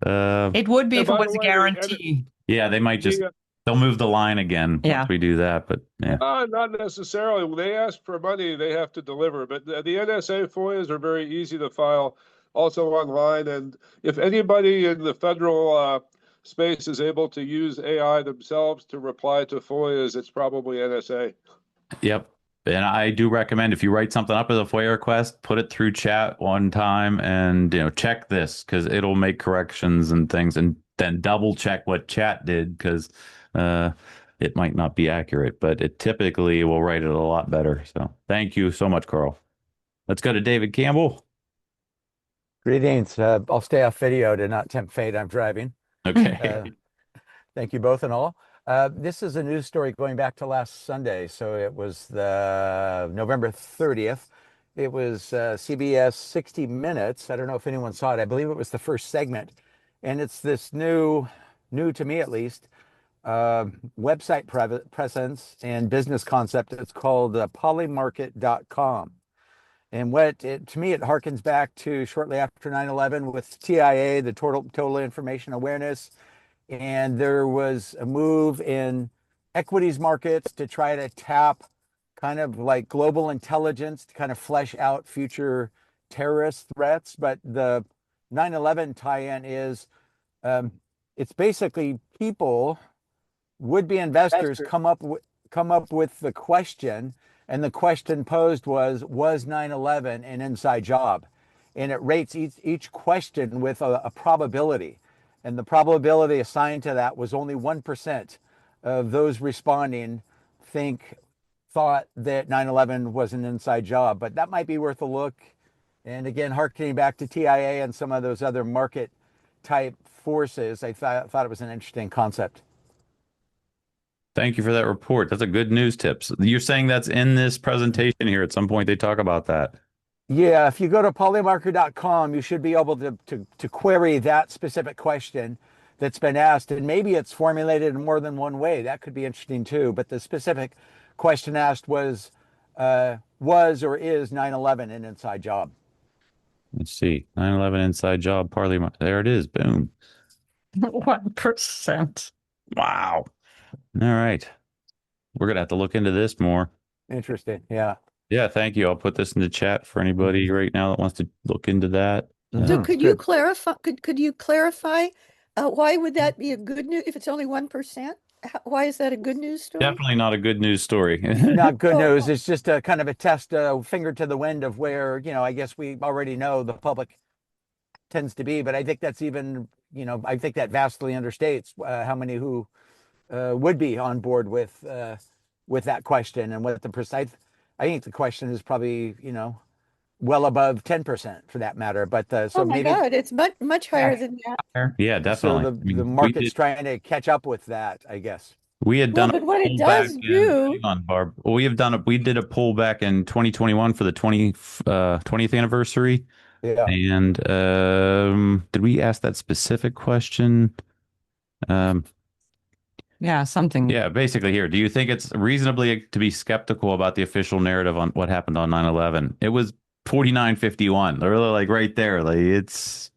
it would be if it was a guarantee. Yeah, they might just they'll move the line again once we do that. But yeah, not necessarily. When they ask for money, they have to deliver. But the NSA FOIAs are very easy to file. Also online, and if anybody in the federal space is able to use AI themselves to reply to FOIAs, it's probably NSA. Yep. And I do recommend if you write something up as a FOIA request, put it through chat one time and check this because it'll make corrections and things, and then double check what chat did because it might not be accurate, but it typically will write it a lot better. So thank you so much, Carl. Let's go to David Campbell. Greetings. I'll stay off video to not tempt fate. I'm driving. Okay. Thank you both and all. This is a news story going back to last Sunday. So it was the November 30th. It was CBS 60 Minutes. I don't know if anyone saw it. I believe it was the first segment. And it's this new to me at least, website presence and business concept. It's called polymarket.com. And to me, it harkens back to shortly after 9/11 with TIA, the Total Information Awareness. And there was a move in equities markets to try to tap kind of like global intelligence to kind of flesh out future terrorist threats. But the 9/11 tie-in is, it's basically people, would-be investors come up with the question. And the question posed was 9/11 an inside job? And it rates each question with a probability. And the probability assigned to that was only 1% of those responding thought that 9/11 was an inside job. But that might be worth a look. And again, harkening back to TIA and some of those other market type forces, I thought it was an interesting concept. Thank you for that report. That's a good news tip. So you're saying that's in this presentation here. At some point, they talk about that. Yeah, if you go to polymarket.com, you should be able to query that specific question that's been asked. And maybe it's formulated in more than one way. That could be interesting too. But the specific question asked was or is 9/11 an inside job? Let's see. 9/11 inside job, Parliament. There it is. Boom. 1%. Wow. All right. We're going to have to look into this more. Interesting. Yeah. Yeah, thank you. I'll put this in the chat for anybody right now that wants to look into that. So could you clarify? Could you clarify why would that be a good news if it's only 1%? Why is that a good news story? Definitely not a good news story. Not good news. It's just a kind of a test, finger to the wind of where, I guess we already know the public tends to be. But I think that's even, I think that vastly understates how many who would be on board with that question and what the precise. I think the question is probably, well above 10% for that matter. But so oh my maybe God, it's much higher than that. Yeah, definitely. So the market's trying to catch up with that, I guess. We had done but what it does do. Hang on, Barb. Well, we did a poll back in 2021 for the 20th anniversary. Yeah. And did we ask that specific question? Yeah, something. Yeah, basically here. Do you think it's reasonably to be skeptical about the official narrative on what happened on 9/11? It was 49-51. They're really like right there. Like it's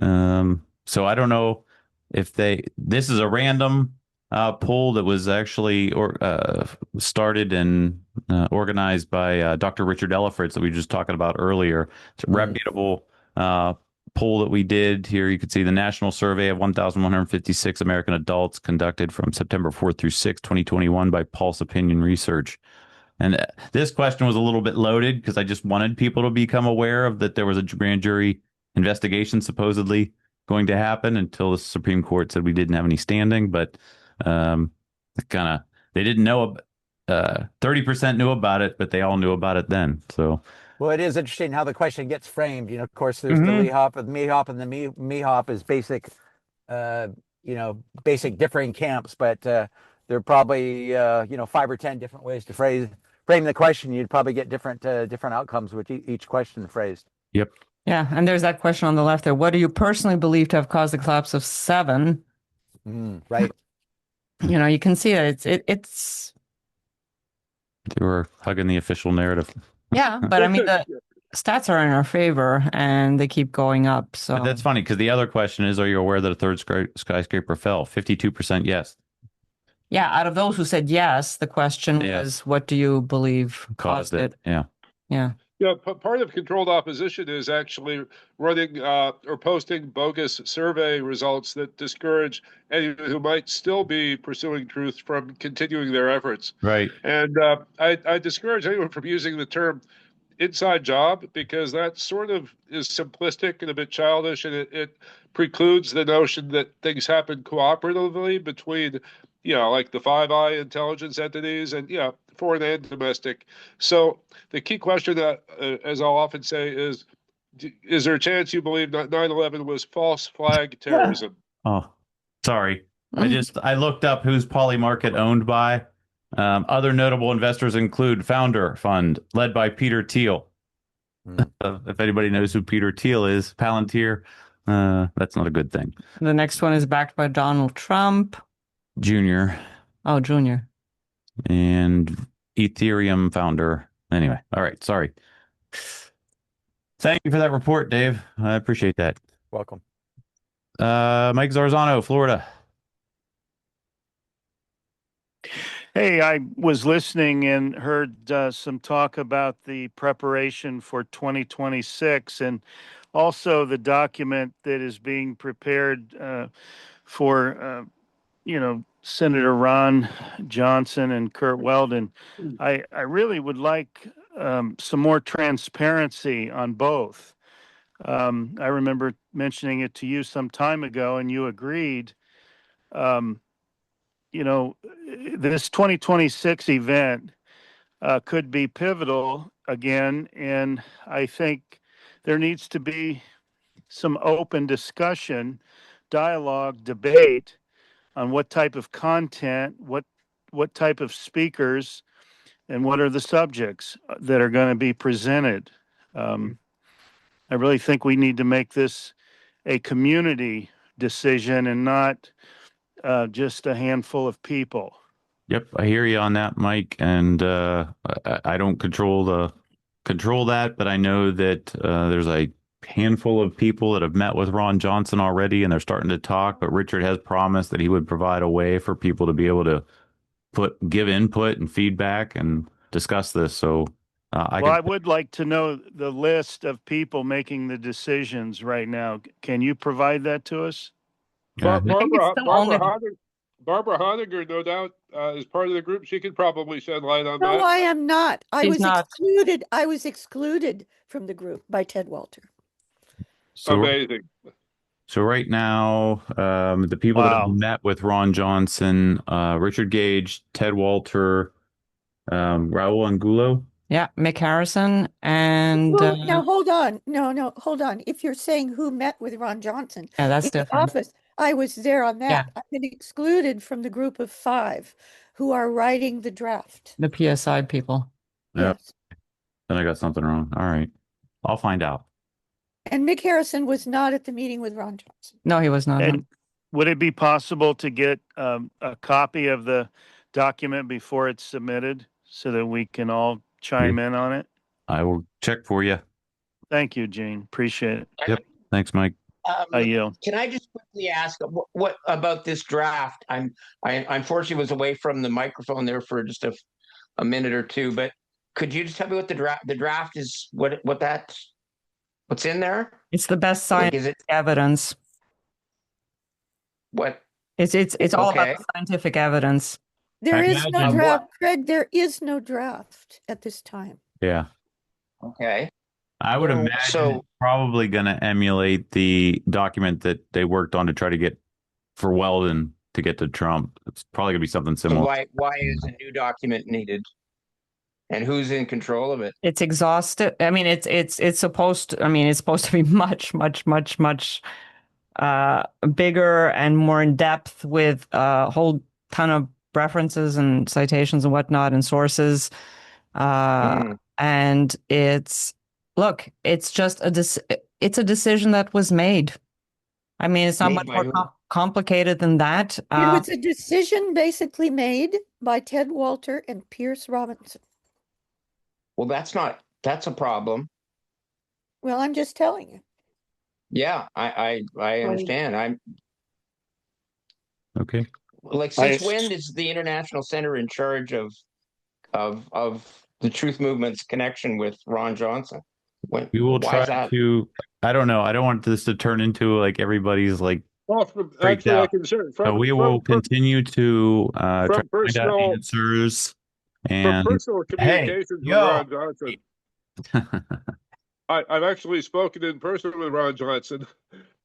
so I don't know if this is a random poll that was actually started and organized by Dr. Richard Ellefritz that we were just talking about earlier. It's a reputable poll that we did here. You can see the national survey of 1,156 American adults conducted from September 4th through 6th, 2021 by Pulse Opinion Research. And this question was a little bit loaded because I just wanted people to become aware of that there was a grand jury investigation supposedly going to happen until the Supreme Court said we didn't have any standing. But they didn't know. 30% knew about it, but they all knew about it then. So. Well, it is interesting how the question gets framed. Of course, there's the LEHOP and MEHOP, and the MEHOP is basic, basic differing camps. But there are probably 5 or 10 different ways to frame the question. You'd probably get different outcomes with each question phrased. Yep. Yeah, and there's that question on the left there. What do you personally believe to have caused the collapse of 7? Right. You can see that it's. They were hugging the official narrative. Yeah, but I mean the stats are in our favor, and they keep going up. So but that's funny because the other question is: are you aware that a third skyscraper fell? 52% yes. Yeah, out of those who said yes, the question was, "What do you believe caused it?" Yeah. Yeah. Yeah, part of controlled opposition is actually running or posting bogus survey results that discourage anyone who might still be pursuing truth from continuing their efforts. Right. And I discourage anyone from using the term inside job, because that sort of is simplistic and a bit childish, and it precludes the notion that things happen cooperatively between, like the Five Eye intelligence entities and, foreign and domestic. So the key question that, as I'll often say, is there a chance you believe that 9/11 was false flag terrorism? Oh, sorry. I looked up who's Polymarket owned by. Other notable investors include Founder Fund, led by Peter Thiel. If anybody knows who Peter Thiel is, Palantir, that's not a good thing. The next one is backed by Donald Trump. Junior. Oh, Junior. And Ethereum founder. Anyway, all right, sorry. Thank you for that report, Dave. I appreciate that. Welcome. Mike Zarzano, Florida. Hey, I was listening and heard some talk about the preparation for 2026 and also the document that is being prepared for, Senator Ron Johnson and Kurt Weldon. I really would like some more transparency on both. I remember mentioning it to you some time ago, and you agreed. This 2026 event could be pivotal again, and I think there needs to be some open discussion, dialogue, debate on what type of content, what type of speakers, and what are the subjects that are going to be presented. I really think we need to make this a community decision and not just a handful of people. Yep, I hear you on that, Mike. And I don't control that, but I know that there's a handful of people that have met with Ron Johnson already, and they're starting to talk. But Richard has promised that he would provide a way for people to be able to give input and feedback and discuss this. So I would like to know the list of people making the decisions right now. Can you provide that to us? Barbara Honegger, no doubt, is part of the group. She could probably shed light on that. No, I am not. She's not. Excluded. I was excluded from the group by Ted Walter. Amazing. So right now, the people that have met with Ron Johnson, Richard Gage, Ted Walter, Raul Angulo. Yeah, Mick Harrison, and now hold on. No, hold on. If you're saying who met with Ron Johnson, yeah, that's in the different. office, I was there on that. Yeah. I've been excluded from the group of 5 who are writing the draft. The PSI people. Yes. Then I got something wrong. All right, I'll find out. And Mick Harrison was not at the meeting with Ron Johnson. No, he was not. And would it be possible to get a copy of the document before it's submitted so that we can all chime in on it? I will check for you. Thank you, Gene. Appreciate it. Yep. Thanks, Mike. I yield. Can I just quickly ask what about this draft? I unfortunately was away from the microphone there for just a minute or two, but could you just tell me what the draft is? What's in there? It's the best scientific evidence. What? It's all about the scientific evidence. There is no draft, Craig. There is no draft at this time. Yeah. Okay. I would imagine it's probably going to emulate the document that they worked on to try to get for Weldon to get to Trump. It's probably going to be something similar. So why is a new document needed? And who's in control of it? It's exhaustive. I mean, it's supposed to. I mean, it's supposed to be much bigger and more in depth with a whole ton of references and citations and whatnot and sources. And it's just it's a decision that was made. I mean, it's not much more complicated than that. It was a decision basically made by Ted Walter and Pierce Robinson. Well, that's a problem. Well, I'm just telling you. Yeah, I understand. I'm okay. Like, since when is the International Center in charge of the Truth Movement's connection with Ron Johnson? We will Why try is that? to. I don't know. I don't want this to turn into like everybody's like Well, freaked actually, I out. can share So we will continue to try from to find out personal answers. from And personal hey, communications with yo, Ron Johnson. I've actually spoken in person with Ron Johnson.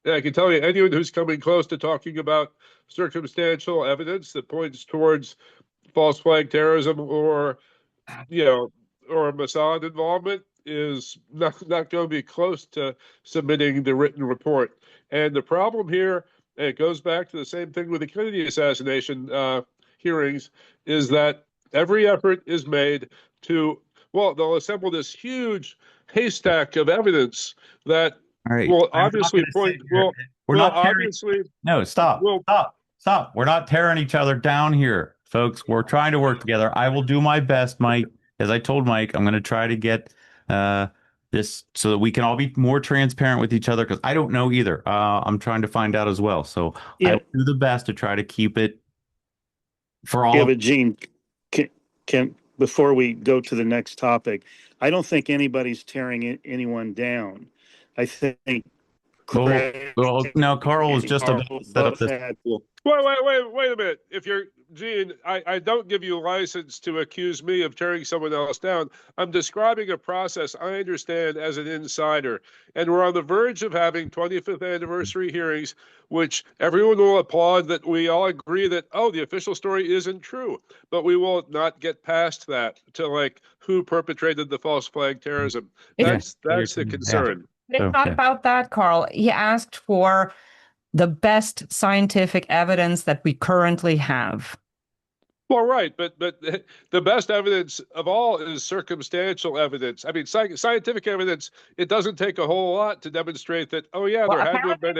And I can tell you, anyone who's coming close to talking about circumstantial evidence that points towards false flag terrorism or, or Mossad involvement is not going to be close to submitting the written report. And the problem here, and it goes back to the same thing with the Kennedy assassination hearings, is that every effort is made to, well, they'll assemble this huge haystack of evidence that all right. will I'm not obviously gonna point, sit here. We're will not tearing. obviously, No, stop. will, Stop. We're not tearing each other down here, folks. We're trying to work together. I will do my best, Mike. As I told Mike, I'm going to try to get this so that we can all be more transparent with each other because I don't know either. I'm trying to find out as well. So I will do the best to try to keep it for all. Yeah, but Gene, can before we go to the next topic, I don't think anybody's tearing anyone down. I think. Well, no, Carl was just about to set up this. Wait a minute. If you're Gene, I don't give you license to accuse me of tearing someone else down. I'm describing a process I understand as an insider. And we're on the verge of having 25th anniversary hearings, which everyone will applaud that we all agree that, oh, the official story isn't true. But we will not get past that to like who perpetrated the false flag terrorism. That's the concern. It's not about that, Carl. He asked for the best scientific evidence that we currently have. Well, right, but the best evidence of all is circumstantial evidence. I mean, scientific evidence, it doesn't take a whole lot to demonstrate that, oh yeah, there had to have been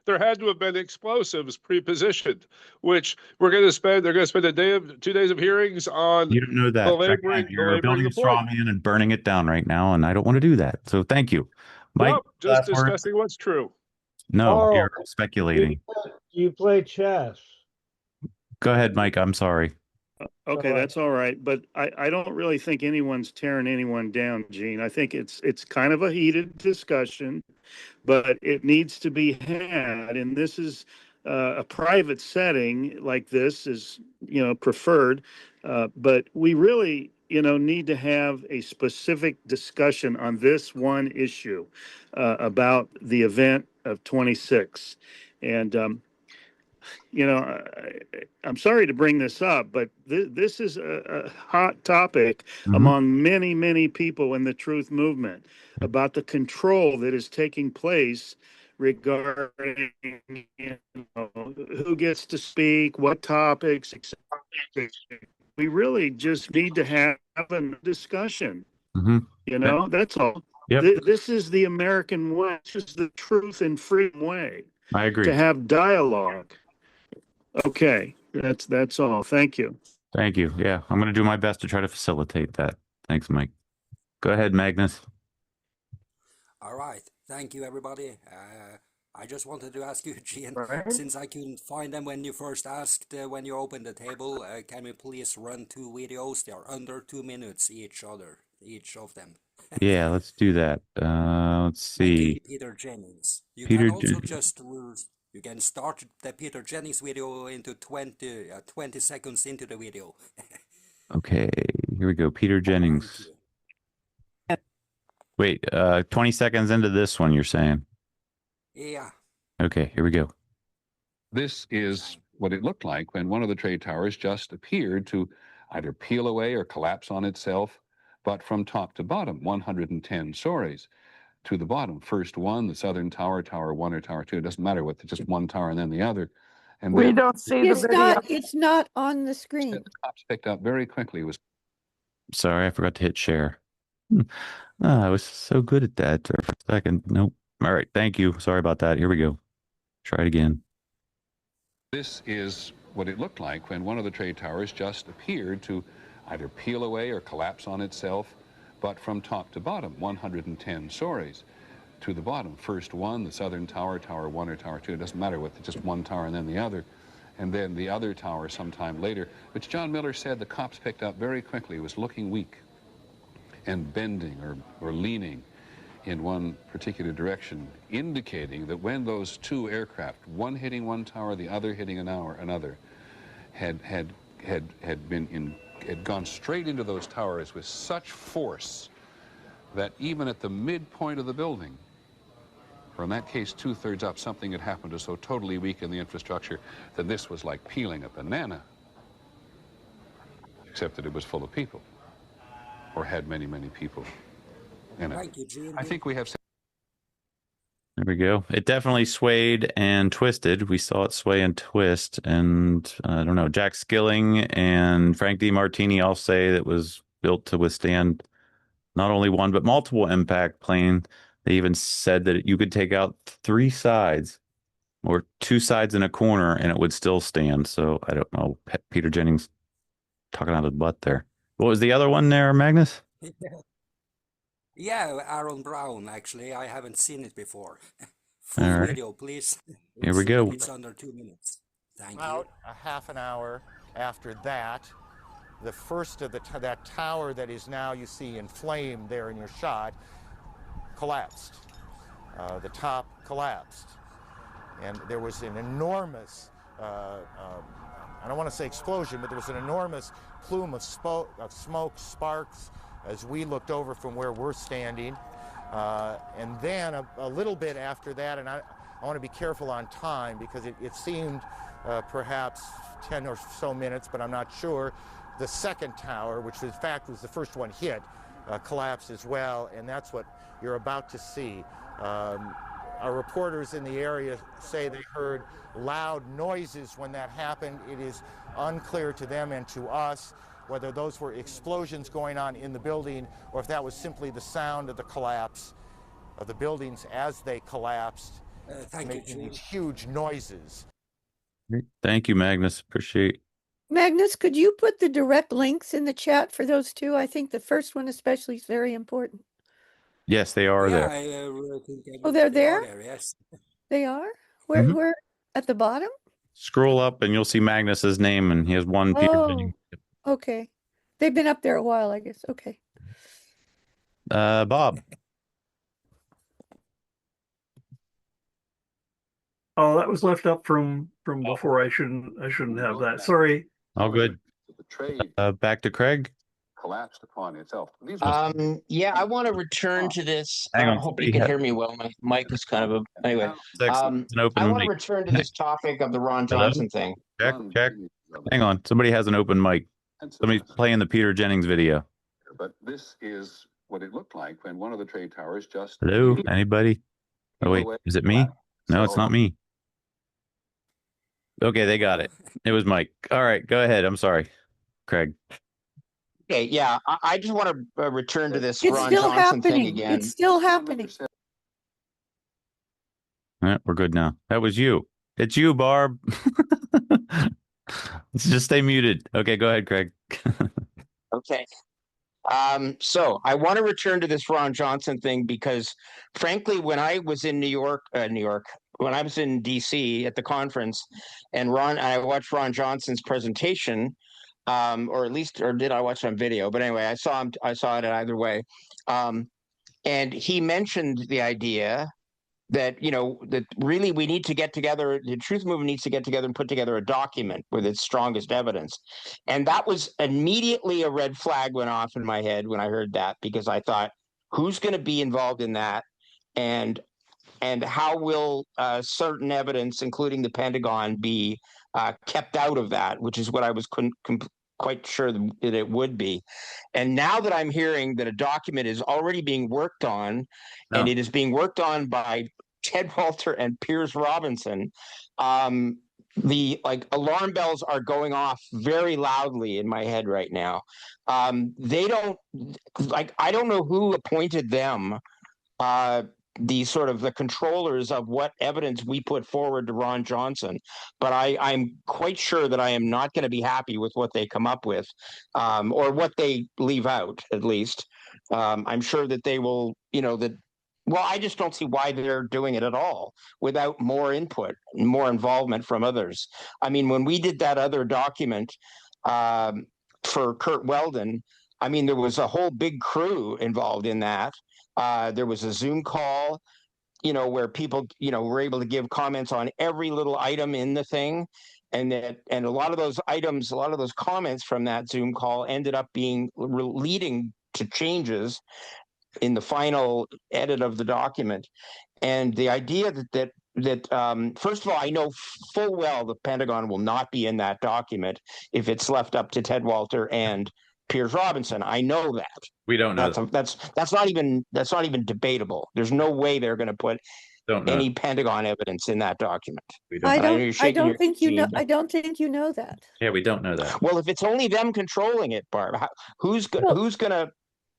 there had to have been explosives pre-positioned, which they're going to spend 2 days of hearings on. You don't know that. You're building a straw man and burning it down right now, and I don't want to do that. So thank you. Mike, nope, just discussing what's true. No, you're speculating. You play chess. Go ahead, Mike. I'm sorry. Okay, that's all right. But I don't really think anyone's tearing anyone down, Gene. I think it's kind of a heated discussion, but it needs to be had. And this is a private setting like this is, preferred. But we really, need to have a specific discussion on this one issue about the event of 26. And, I'm sorry to bring this up, but this is a hot topic among many, many people in the truth movement about the control that is taking place regarding who gets to speak, what topics, etc. We really just need to have a discussion. That's all. Yep. This is the American way. This is the truth and freedom way. I agree. To have dialogue. Okay, that's all. Thank you. Thank you. Yeah, I'm going to do my best to try to facilitate that. Thanks, Mike. Go ahead, Magnus. All right. Thank you, everybody. I just wanted to ask you, Gene, since I couldn't find them when you first asked, when you opened the table, can we please run 2 videos? They are under 2 minutes each of them. Yeah, let's do that. Let's see. Peter Jennings. You Peter can also Jennings. just you can start the Peter Jennings video into 20 seconds into the video. Okay, here we go. Peter Jennings. Wait, 20 seconds into this one, you're saying? Yeah. Okay, here we go. This is what it looked like when one of the trade towers just appeared to either peel away or collapse on itself, but from top to bottom, 110 stories. To the bottom, first one, the southern tower, tower 1 or tower 2, it doesn't matter what, just one tower and then the other. And we don't see the video. It's not on the screen. The cops picked up very quickly. Sorry, I forgot to hit share. I was so good at that for a second. Nope. All right, thank you. Sorry about that. Here we go. Try it again. This is what it looked like when one of the trade towers just appeared to either peel away or collapse on itself, but from top to bottom, 110 stories. To the bottom, first one, the southern tower, tower 1 or tower 2, it doesn't matter what, just one tower and then the other. and then the other tower sometime later, which John Miller said the cops picked up very quickly was looking weak and bending or leaning in one particular direction, indicating that when those two aircraft, one hitting one tower, the other hitting another, had gone straight into those towers with such force that even at the midpoint of the building, or in that case 2/3 up, something had happened to so totally weaken the infrastructure that this was like peeling a banana, except that it was full of people, or had many, many people in it. Thank you, Gene. I think we have. There we go. It definitely swayed and twisted. We saw it sway and twist. And I don't know, Jack Skilling and Frank DiMartini all say that it was built to withstand not only one, but multiple impact plane. They even said that you could take out 3 sides or 2 sides in a corner and it would still stand. So I don't know. Peter Jennings talking out of his butt there. What was the other one there, Magnus? Yeah, Aaron Brown, actually. I haven't seen it before. Full All right. video, please. Here we go. It's under 2 minutes. Thank you. About a half an hour after that, the first of that tower that is now you see in flame there in your shot collapsed. The top collapsed. And there was an enormous, I don't want to say explosion, but there was an enormous plume of smoke, sparks, as we looked over from where we're standing. And then a little bit after that, and I want to be careful on time because it seemed perhaps 10 or so minutes, but I'm not sure. The second tower, which in fact was the first one hit, collapsed as well, and that's what you're about to see. Our reporters in the area say they heard loud noises when that happened. It is unclear to them and to us whether those were explosions going on in the building or if that was simply the sound of the collapse of the buildings as they collapsed, making these huge noises. Thank you, Magnus. Appreciate. Magnus, could you put the direct links in the chat for those two? I think the first one especially is very important. Yes, they are there. Oh, they're there? Yes. They are? Where at the bottom? Scroll up and you'll see Magnus's name, and he has one Peter Jennings. Okay. They've been up there a while, I guess. Okay. Bob. Oh, that was left up from before. I shouldn't have that. Sorry. All good. Back to Craig. Collapsed upon itself. Yeah, I want to return to this. Hang I on, hope you can hear me well. My mic is kind of a anyway. It's an open I want to mic. return to this topic of the Ron Hello? Johnson thing. Check. Hang on. Somebody has an open mic. Somebody's playing the Peter Jennings video. But this is what it looked like when one of the trade towers just. Hello? Anybody? Oh, wait. Is it me? No, it's not me. Okay, they got it. It was Mike. All right, go ahead. I'm sorry, Craig. Okay, yeah, I just want to return to this It's Ron still Johnson thing happening. again. It's still happening. All right, we're good now. That was you. It's you, Barb. Let's just stay muted. Okay, go ahead, Craig. Okay. So I want to return to this Ron Johnson thing because, frankly, when I was in New York, when I was in DC at the conference, and I watched Ron Johnson's presentation, or did I watch it on video? But anyway, I saw it either way, and he mentioned the idea that that really we need to get together. The Truth Movement needs to get together and put together a document with its strongest evidence, and that was immediately a red flag went off in my head when I heard that, because I thought, who's going to be involved in that, and how will certain evidence, including the Pentagon, be kept out of that, which is what I was quite sure that it would be. And now that I'm hearing that a document is already being worked on, and it is being worked on by Ted Walter and Piers Robinson, the alarm bells are going off very loudly in my head right now. They don't I don't know who appointed them, the controllers of what evidence we put forward to Ron Johnson, but I'm quite sure that I am not going to be happy with what they come up with, or what they leave out, at least. I'm sure that they will, that Well, I just don't see why they're doing it at all without more input, more involvement from others. I mean, when we did that other document for Kurt Weldon, I mean, there was a whole big crew involved in that. There was a Zoom call, where people, were able to give comments on every little item in the thing. And a lot of those items, a lot of those comments from that Zoom call ended up leading to changes in the final edit of the document. And the idea that first of all, I know full well the Pentagon will not be in that document if it's left up to Ted Walter and Piers Robinson. I know that. We don't know that's not even debatable. There's no way they're going to put any Pentagon evidence in that document. I don't think you know that. Yeah, we don't know that. Well, if it's only them controlling it, Barb, who's gonna?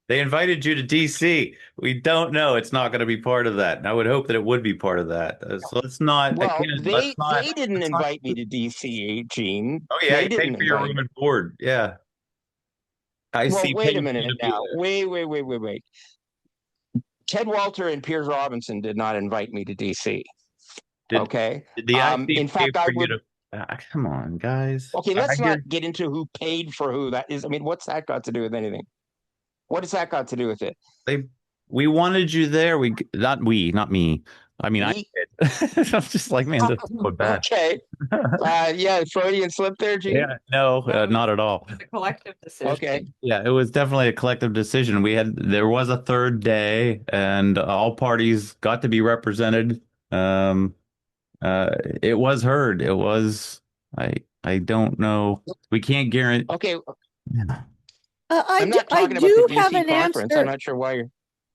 They invited you to DC. We don't know. It's not going to be part of that. And I would hope that it would be part of that. So let's not. Well, they didn't invite me to DC, Gene. Oh yeah, they paid for your room and board. Yeah. Wait a minute now. Wait. Ted Walter and Piers Robinson did not invite me to DC. Okay. In fact, I would. Come on, guys. Okay, let's not get into who paid for who. That is. I mean, what's that got to do with anything? What has that got to do with it? We wanted you there. Not me. I mean, I did. I'm just like, man, that's so bad. Okay. Yeah, Freudian slip there, Gene? Yeah, no, not at all. It's a collective decision. Okay. Yeah, it was definitely a collective decision. There was a third day, and all parties got to be represented. It was heard. It was. I don't know. We can't guarantee. Okay. Yeah. I'm not talking about the DC conference. I'm not sure why you're.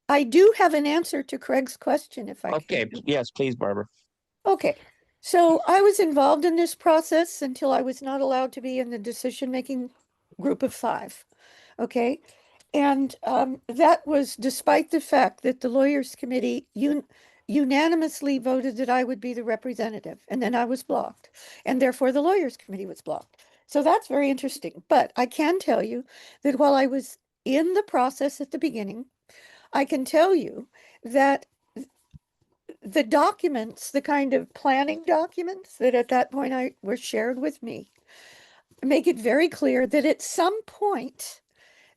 I do have an answer to Craig's question, if I can. Okay, yes, please, Barbara. Okay, so I was involved in this process until I was not allowed to be in the decision-making group of 5. Okay, and that was despite the fact that the Lawyers Committee unanimously voted that I would be the representative, and then I was blocked, and therefore the Lawyers Committee was blocked. So that's very interesting. But I can tell you that while I was in the process at the beginning, I can tell you that the documents, the kind of planning documents that at that point were shared with me, make it very clear that at some point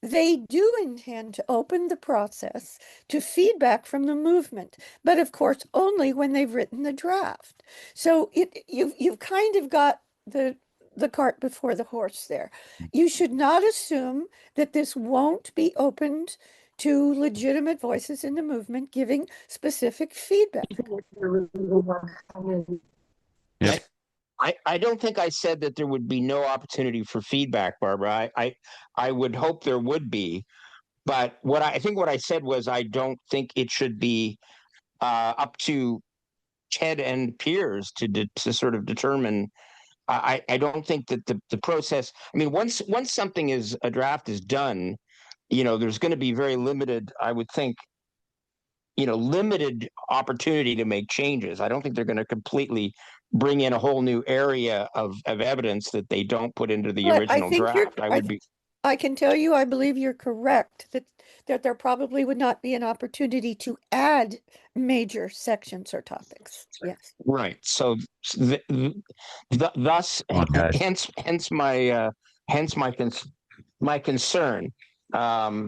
they do intend to open the process to feedback from the movement, but of course only when they've written the draft. So you've kind of got the cart before the horse there. You should not assume that this won't be opened to legitimate voices in the movement giving specific feedback. Yeah. I don't think I said that there would be no opportunity for feedback, Barbara. I would hope there would be, but what I said was I don't think it should be up to Ted and Piers to sort of determine. I don't think that the process. I mean, once a draft is done, there's going to be very limited, I would think, limited opportunity to make changes. I don't think they're going to completely bring in a whole new area of evidence that they don't put into the original draft. I can tell you, I believe you're correct that there probably would not be an opportunity to add major sections or topics. Yes. Right. So thus, hence my concern. Yeah.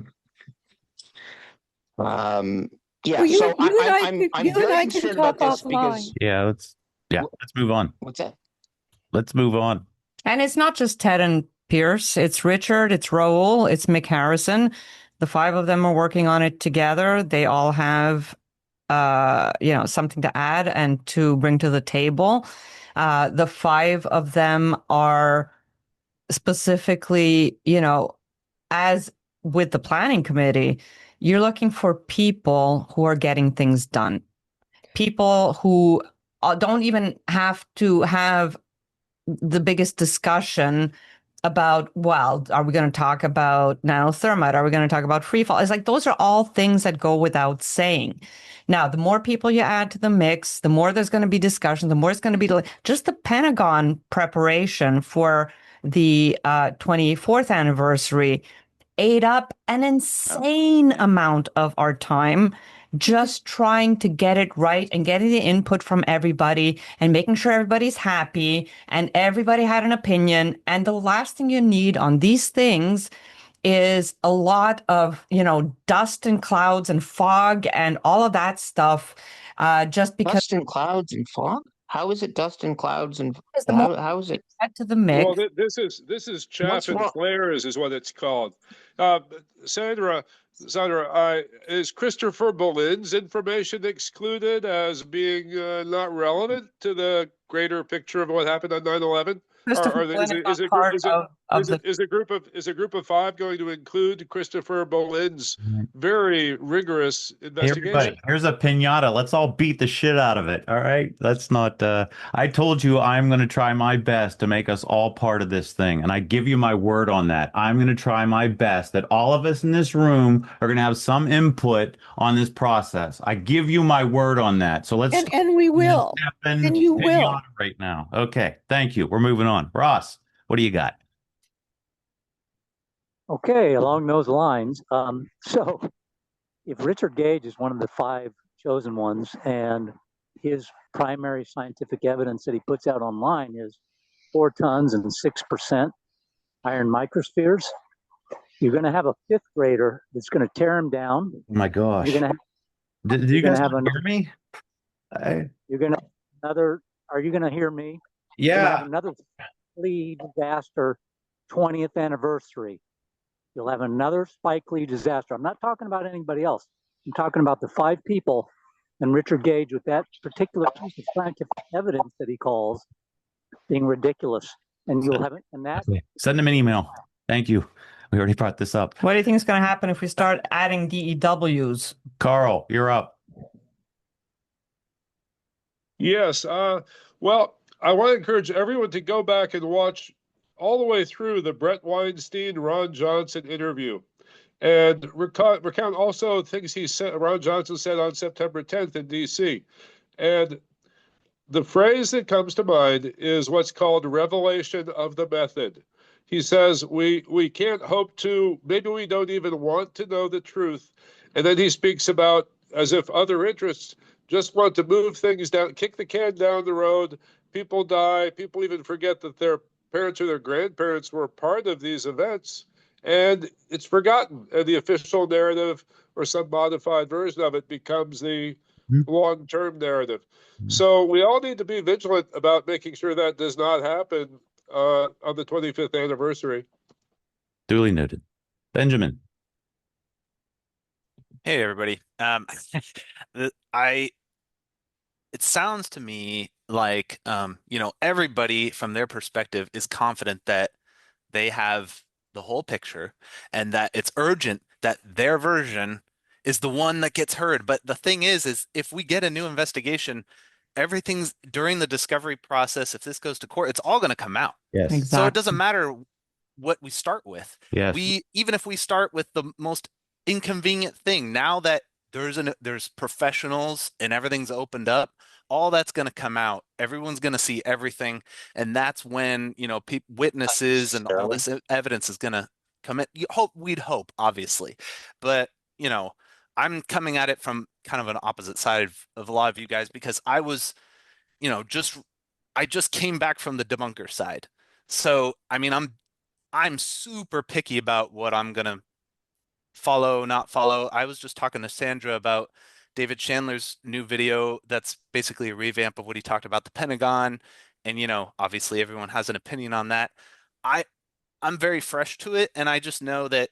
Well, so I'm very concerned about this because. Yeah. Let's move on. What's that? Let's move on. And it's not just Ted and Pierce. It's Richard, it's Raoul, it's Mick Harrison. The 5 of them are working on it together. They all have, something to add and to bring to the table. The 5 of them are specifically, as with the planning committee, you're looking for people who are getting things done. People who don't even have to have the biggest discussion about, well, are we going to talk about nanothermite? Are we going to talk about free fall? It's like those are all things that go without saying. Now, the more people you add to the mix, the more there's going to be discussion, the more it's going to be just the Pentagon preparation for the 24th anniversary ate up an insane amount of our time. just trying to get it right and getting the input from everybody and making sure everybody's happy and everybody had an opinion. And the last thing you need on these things is a lot of, dust and clouds and fog and all of that stuff, just because Dust and clouds and fog? How is it dust and clouds and how is it? add to the mix. Well, this is chaff and flares, is what it's called. Sandra, is Christopher Bolin's information excluded as being not relevant to the greater picture of what happened on 9/11? Is a group of five going to include Christopher Bolin's very rigorous Hey, investigation? everybody, here's a pinata. Let's all beat the shit out of it. All right. Let's not. I told you I'm going to try my best to make us all part of this thing. And I give you my word on that. I'm going to try my best that all of us in this room are going to have some input on this process. I give you my word on that. So let's. And we will. And you will. Right now. Okay. Thank you. We're moving on. Ross, what do you got? Okay, along those lines, so if Richard Gage is one of the five chosen ones and his primary scientific evidence that he puts out online is 4 tons and 6% iron microspheres, you're going to have a fifth grader that's going to tear him down. Oh my gosh. You're going to Did you guys hear me? You're going to another. Are you going to hear me? Yeah. Have another Lee disaster 20th anniversary. You'll have another Spike Lee disaster. I'm not talking about anybody else. I'm talking about the 5 people and Richard Gage with that particular piece of scientific evidence that he calls being ridiculous. And you'll have it. And that. Send them an email. Thank you. We already brought this up. What do you think is going to happen if we start adding DEWs? Carl, you're up. Yes. Well, I want to encourage everyone to go back and watch all the way through the Brett Weinstein, Ron Johnson interview and recount also things Ron Johnson said on September 10th in D.C. And the phrase that comes to mind is what's called revelation of the method. He says, we can't hope to, maybe we don't even want to know the truth. And then he speaks about as if other interests just want to move things down, kick the can down the road. People die. People even forget that their parents or their grandparents were part of these events. And it's forgotten. And the official narrative or some modified version of it becomes the long-term narrative. So we all need to be vigilant about making sure that does not happen on the 25th anniversary. Duly noted. Benjamin. Hey, everybody. It sounds to me like, everybody from their perspective is confident that they have the whole picture and that it's urgent that their version is the one that gets heard. But the thing is if we get a new investigation, everything's during the discovery process. If this goes to court, it's all going to come out. Yes. Exactly. So it doesn't matter what we start with. Yes. Even if we start with the most inconvenient thing, now that there's professionals and everything's opened up, all that's going to come out. Everyone's going to see everything, and that's when witnesses and all this evidence is going to come in. We'd hope, obviously, but I'm coming at it from kind of an opposite side of a lot of you guys, because I was, I just came back from the debunker side. So I mean, I'm super picky about what I'm gonna follow, not follow. I was just talking to Sandra about David Chandler's new video that's basically a revamp of what he talked about the Pentagon. And, obviously everyone has an opinion on that. I'm very fresh to it. And I just know that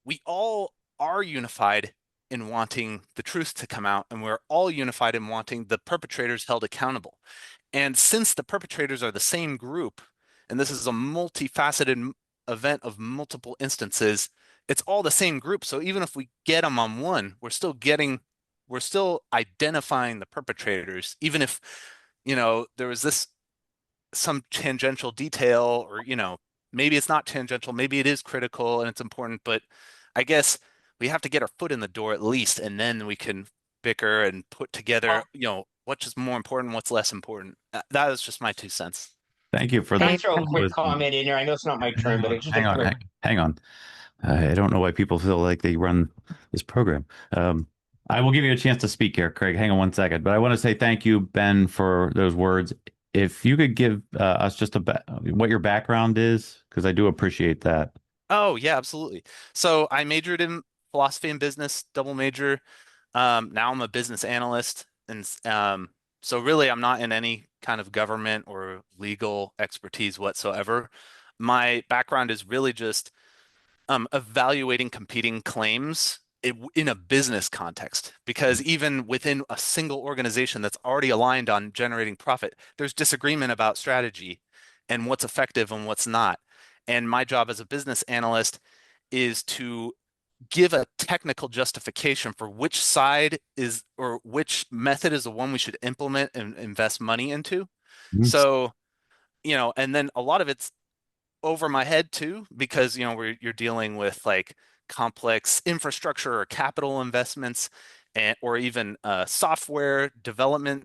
we all are unified in wanting the truth to come out. And we're all unified in wanting the perpetrators held accountable. And since the perpetrators are the same group, and this is a multifaceted event of multiple instances, it's all the same group. So even if we get them on one, we're still identifying the perpetrators, even if, there was some tangential detail, or, maybe it's not tangential, maybe it is critical and it's important, but I guess we have to get our foot in the door at least, and then we can bicker and put together, what's just more important, what's less important. That was just my 2 cents. Thank you for Can that. I throw a quick comment in here? I know it's not my turn, but it's just hang on. I don't know why people feel like they run this program. I will give you a chance to speak here, Craig. Hang on one second. But I want to say thank you, Ben, for those words. If you could give us just what your background is, because I do appreciate that. Oh, yeah, absolutely. So I majored in philosophy and business, double major. Now I'm a business analyst. And so really, I'm not in any kind of government or legal expertise whatsoever. My background is really just evaluating competing claims in a business context, because even within a single organization that's already aligned on generating profit, there's disagreement about strategy and what's effective and what's not. And my job as a business analyst is to give a technical justification for which side is, or which method is the one we should implement and invest money into. So, and then a lot of it's over my head too, because you're dealing with like complex infrastructure or capital investments, or even software development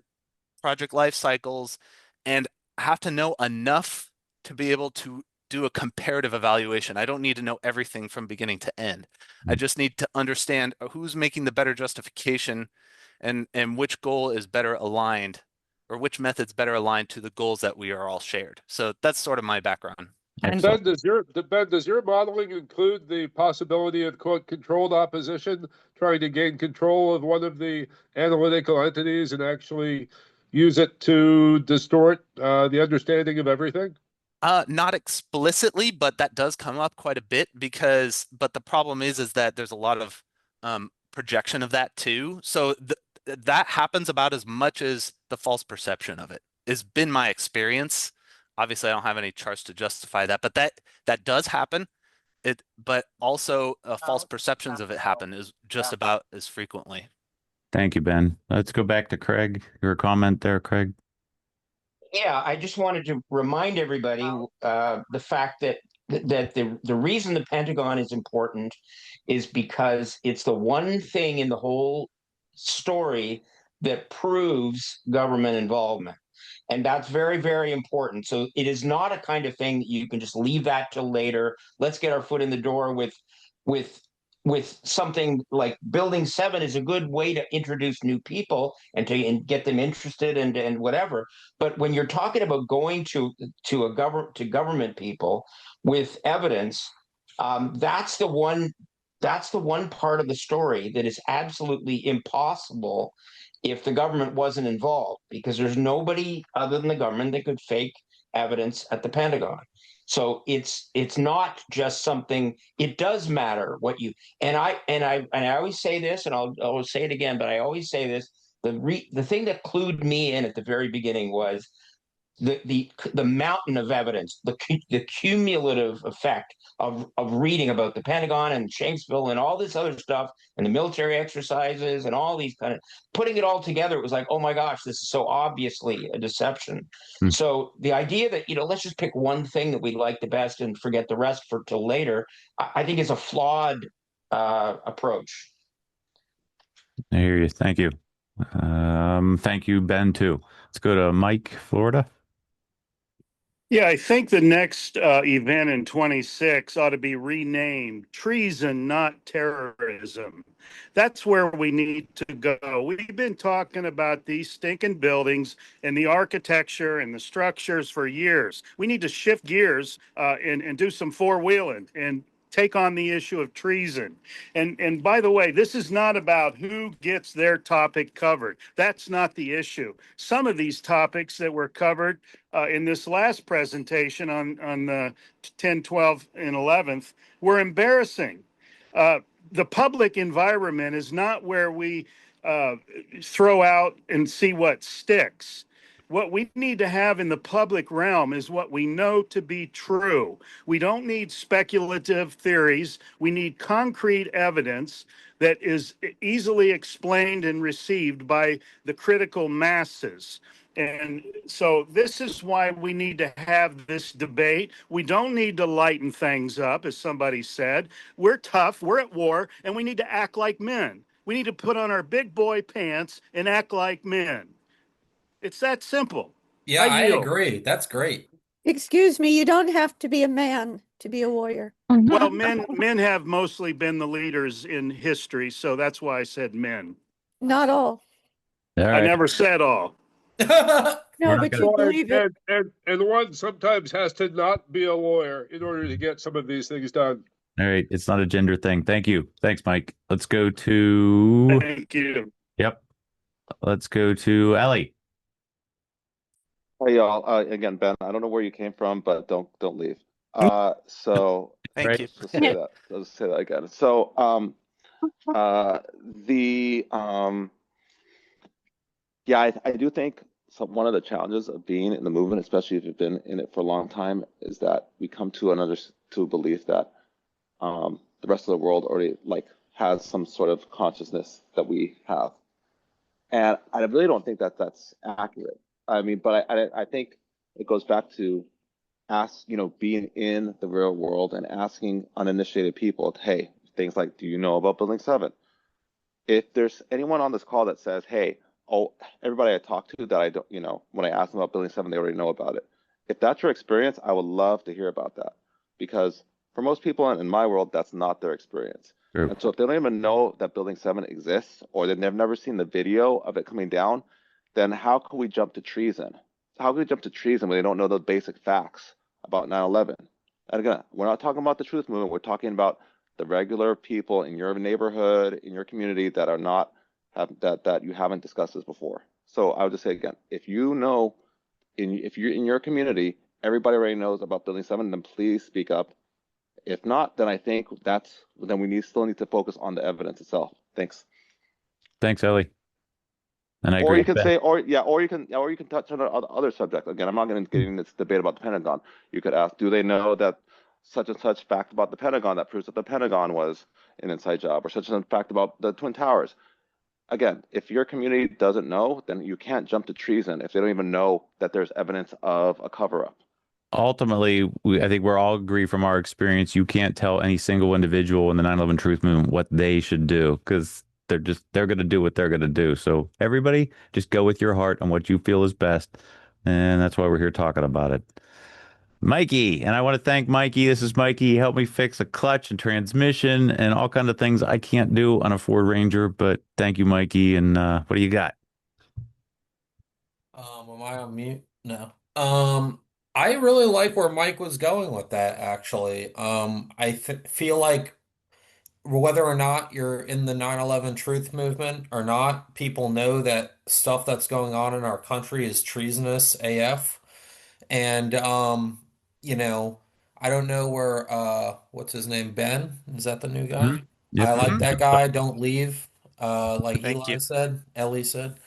project life cycles, and I have to know enough to be able to do a comparative evaluation. I don't need to know everything from beginning to end. I just need to understand who's making the better justification, and which goal is better aligned, or which method's better aligned to the goals that we are all shared. So that's sort of my background. Ben, does your modeling include the possibility of quote controlled opposition, trying to gain control of one of the analytical entities and actually use it to distort the understanding of everything? Not explicitly, but that does come up quite a bit, but the problem is that there's a lot of projection of that too. So that happens about as much as the false perception of it has been my experience. Obviously, I don't have any charts to justify that, but that does happen. But also false perceptions of it happen is just about as frequently. Thank you, Ben. Let's go back to Craig. Your comment there, Craig. Yeah, I just wanted to remind everybody the fact that the reason the Pentagon is important is because it's the one thing in the whole story that proves government involvement. And that's very, very important. So it is not a kind of thing that you can just leave that till later. Let's get our foot in the door with something like Building 7 is a good way to introduce new people and to get them interested and whatever. But when you're talking about going to government people with evidence, that's the one part of the story that is absolutely impossible if the government wasn't involved, because there's nobody other than the government that could fake evidence at the Pentagon. So it's not just something. It does matter what you and I always say this, and I'll say it again, but I always say this. The thing that clued me in at the very beginning was the mountain of evidence, the cumulative effect of reading about the Pentagon and Shanksville and all this other stuff and the military exercises and all these kind of putting it all together. It was like, oh my gosh, this is so obviously a deception. So the idea that let's just pick one thing that we like the best and forget the rest for till later, I think is a flawed approach. I hear you. Thank you. Thank you, Ben, too. Let's go to Mike, Florida. Yeah, I think the next event in 26 ought to be renamed Treason, Not Terrorism. That's where we need to go. We've been talking about these stinking buildings and the architecture and the structures for years. We need to shift gears and do some four-wheeling and take on the issue of treason. And by the way, this is not about who gets their topic covered. That's not the issue. Some of these topics that were covered in this last presentation on the 10, 12, and 11th were embarrassing. The public environment is not where we throw out and see what sticks. What we need to have in the public realm is what we know to be true. We don't need speculative theories. We need concrete evidence that is easily explained and received by the critical masses. And so this is why we need to have this debate. We don't need to lighten things up, as somebody said. We're tough, we're at war, and we need to act like men. We need to put on our big boy pants and act like men. It's that simple. Yeah, I agree. That's great. Excuse me, you don't have to be a man to be a warrior. Well, men have mostly been the leaders in history, so that's why I said men. Not all. All I right. never said all. No, but you believe it. And one sometimes has to not be a lawyer in order to get some of these things done. All right. It's not a gender thing. Thank you. Thanks, Mike. Let's go to. Thank you. Yep. Let's go to Ellie. Hey y'all. Again, Ben, I don't know where you came from, but don't leave. So Thank you. Let's say that. Let's say that again. So yeah, I do think one of the challenges of being in the movement, especially if you've been in it for a long time, is that we come to a belief that the rest of the world already has some sort of consciousness that we have, and I really don't think that that's accurate. I mean, but I think it goes back to being in the real world and asking uninitiated people, hey, things like, do you know about Building 7? If there's anyone on this call that says, hey, everybody I talk to that I don't, when I ask them about Building 7, they already know about it. If that's your experience, I would love to hear about that, because for most people in my world, that's not their experience. True. And so if they don't even know that Building 7 exists, or they've never seen the video of it coming down, then how can we jump to treason? How can we jump to treason when they don't know the basic facts about 9/11? And again, we're not talking about the truth movement. We're talking about the regular people in your neighborhood, in your community that are not that you haven't discussed this before. So I would just say again, if you know, if you're in your community, everybody already knows about Building 7, then please speak up. If not, then I think then we still need to focus on the evidence itself. Thanks. Thanks, Ellie. And I agree. Or you can say, or you can touch on other subject. Again, I'm not going to get into this debate about the Pentagon. You could ask, do they know that such and such fact about the Pentagon that proves that the Pentagon was an inside job, or such and such fact about the Twin Towers? Again, if your community doesn't know, then you can't jump to treason if they don't even know that there's evidence of a cover-up. Ultimately, I think we're all agree from our experience, you can't tell any single individual in the 9/11 Truth Movement what they should do, because they're going to do what they're going to do. So everybody just go with your heart on what you feel is best. And that's why we're here talking about it. Mikey, and I want to thank Mikey. This is Mikey. He helped me fix a clutch and transmission and all kinds of things I can't do on a Ford Ranger. But thank you, Mikey. And what do you got? Am I on mute? No. I really like where Mike was going with that, actually. I feel like whether or not you're in the 9/11 truth movement or not, people know that stuff that's going on in our country is treasonous AF. And I don't know where what's his name? Ben? Is that the new guy? Yep. I like that guy. Don't leave. Like Thank you. Ellie said.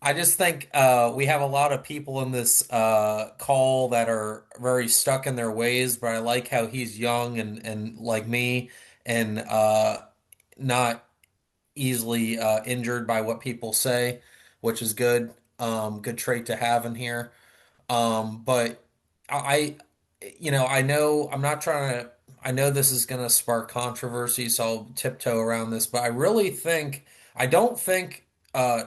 I just think we have a lot of people in this call that are very stuck in their ways, but I like how he's young and like me and not easily injured by what people say, which is good. Good trait to have in here. But I, I know I'm not trying to, I know this is going to spark controversy, so I'll tiptoe around this, but I don't think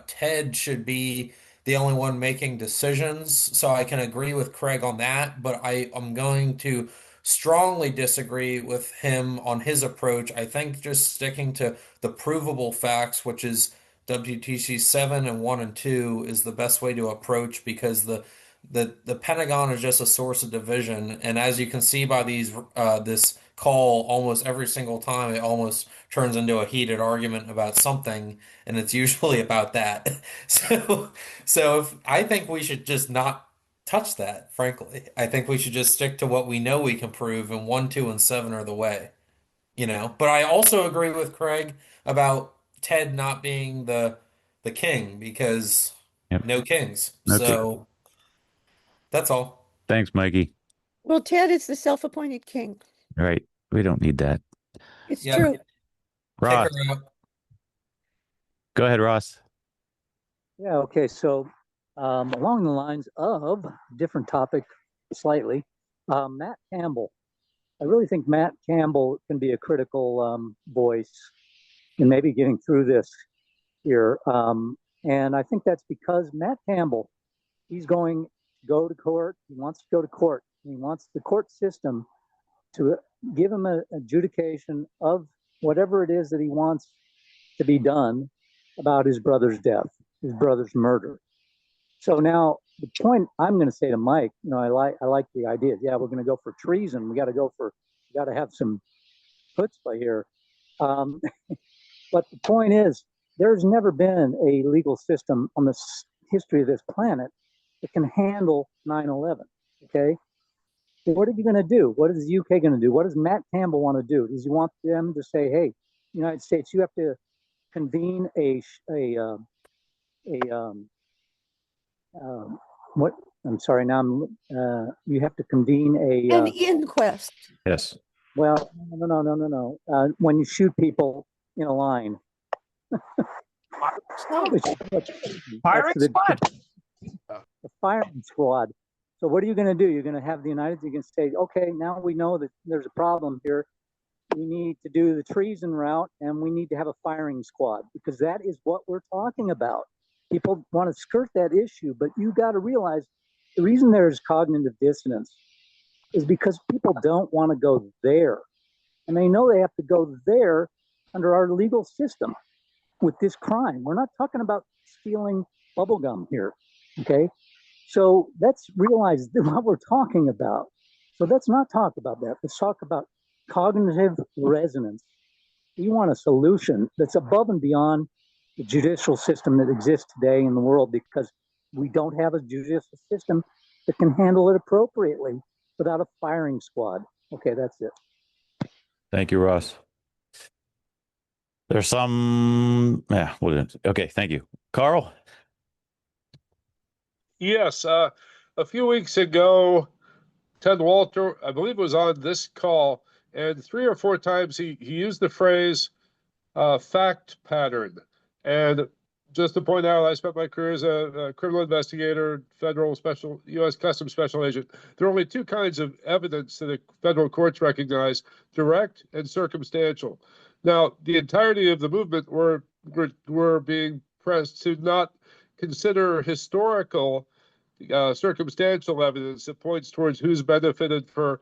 Ted should be the only one making decisions. So I can agree with Craig on that, but I'm going to strongly disagree with him on his approach. I think just sticking to the provable facts, which is WTC 7 and 1 and 2, is the best way to approach, because the Pentagon is just a source of division, and as you can see by this call, almost every single time it almost turns into a heated argument about something, and it's usually about that. So I think we should just not touch that, frankly. I think we should just stick to what we know we can prove, and 1, 2, and 7 are the way. But I also agree with Craig about Ted not being the king, because no kings. Okay. So that's all. Thanks, Mikey. Well, Ted is the self-appointed king. All right. We don't need that. It's true. Ross. Go ahead, Ross. Yeah, okay. So along the lines of different topic slightly, Matt Campbell. I really think Matt Campbell can be a critical voice in maybe getting through this here. And I think that's because Matt Campbell, he's going to go to court. He wants to go to court. He wants the court system to give him an adjudication of whatever it is that he wants to be done. about his brother's death, his brother's murder. So now the point I'm going to say to Mike, I like the idea. Yeah, we're going to go for treason. We got to have some chutzpah here. But the point is, there's never been a legal system on the history of this planet that can handle 9/11. Okay, so what are you going to do? What is the UK going to do? What does Matt Campbell want to do? Does he want them to say, "Hey, United States, you have to convene what? I'm sorry. Now you have to convene an inquest." Yes. Well, no. When you shoot people in a line. Firing squad. The firing squad. So what are you going to do? You're going to have the United States. You can say, okay, now we know that there's a problem here. We need to do the treason route, and we need to have a firing squad, because that is what we're talking about. People want to skirt that issue, but you got to realize the reason there's cognitive dissonance is because people don't want to go there, and they know they have to go there under our legal system with this crime. We're not talking about stealing bubblegum here, okay? So let's realize what we're talking about. So let's not talk about that. Let's talk about cognitive resonance. We want a solution that's above and beyond the judicial system that exists today in the world, because we don't have a judicial system that can handle it appropriately without a firing squad. Okay, that's it. Thank you, Ross. There's some, okay, thank you. Carl? Yes, a few weeks ago, Ted Walter, I believe, was on this call, and 3 or 4 times he used the phrase fact pattern. And just to point out, I spent my career as a criminal investigator, federal special, U.S. Customs special agent. There are only 2 kinds of evidence that the federal courts recognize: direct and circumstantial. Now, the entirety of the movement were being pressed to not consider historical circumstantial evidence that points towards who's benefited from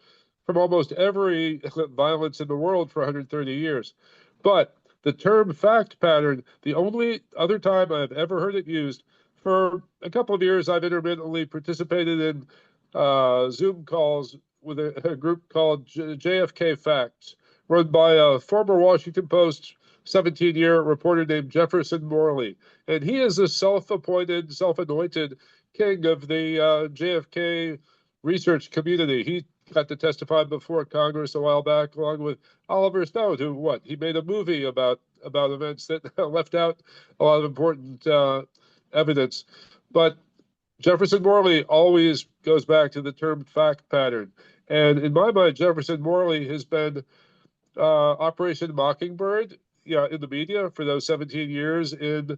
almost every violence in the world for 130 years. But the term fact pattern, the only other time I've ever heard it used, for a couple of years I've intermittently participated in Zoom calls with a group called JFK Facts, run by a former Washington Post 17-year reporter named Jefferson Morley. And he is a self-appointed, self-anointed king of the JFK research community. He got to testify before Congress a while back, along with Oliver Stone, who he made a movie about events that left out a lot of important evidence. But Jefferson Morley always goes back to the term fact pattern. And in my mind, Jefferson Morley has been Operation Mockingbird, in the media for those 17 years in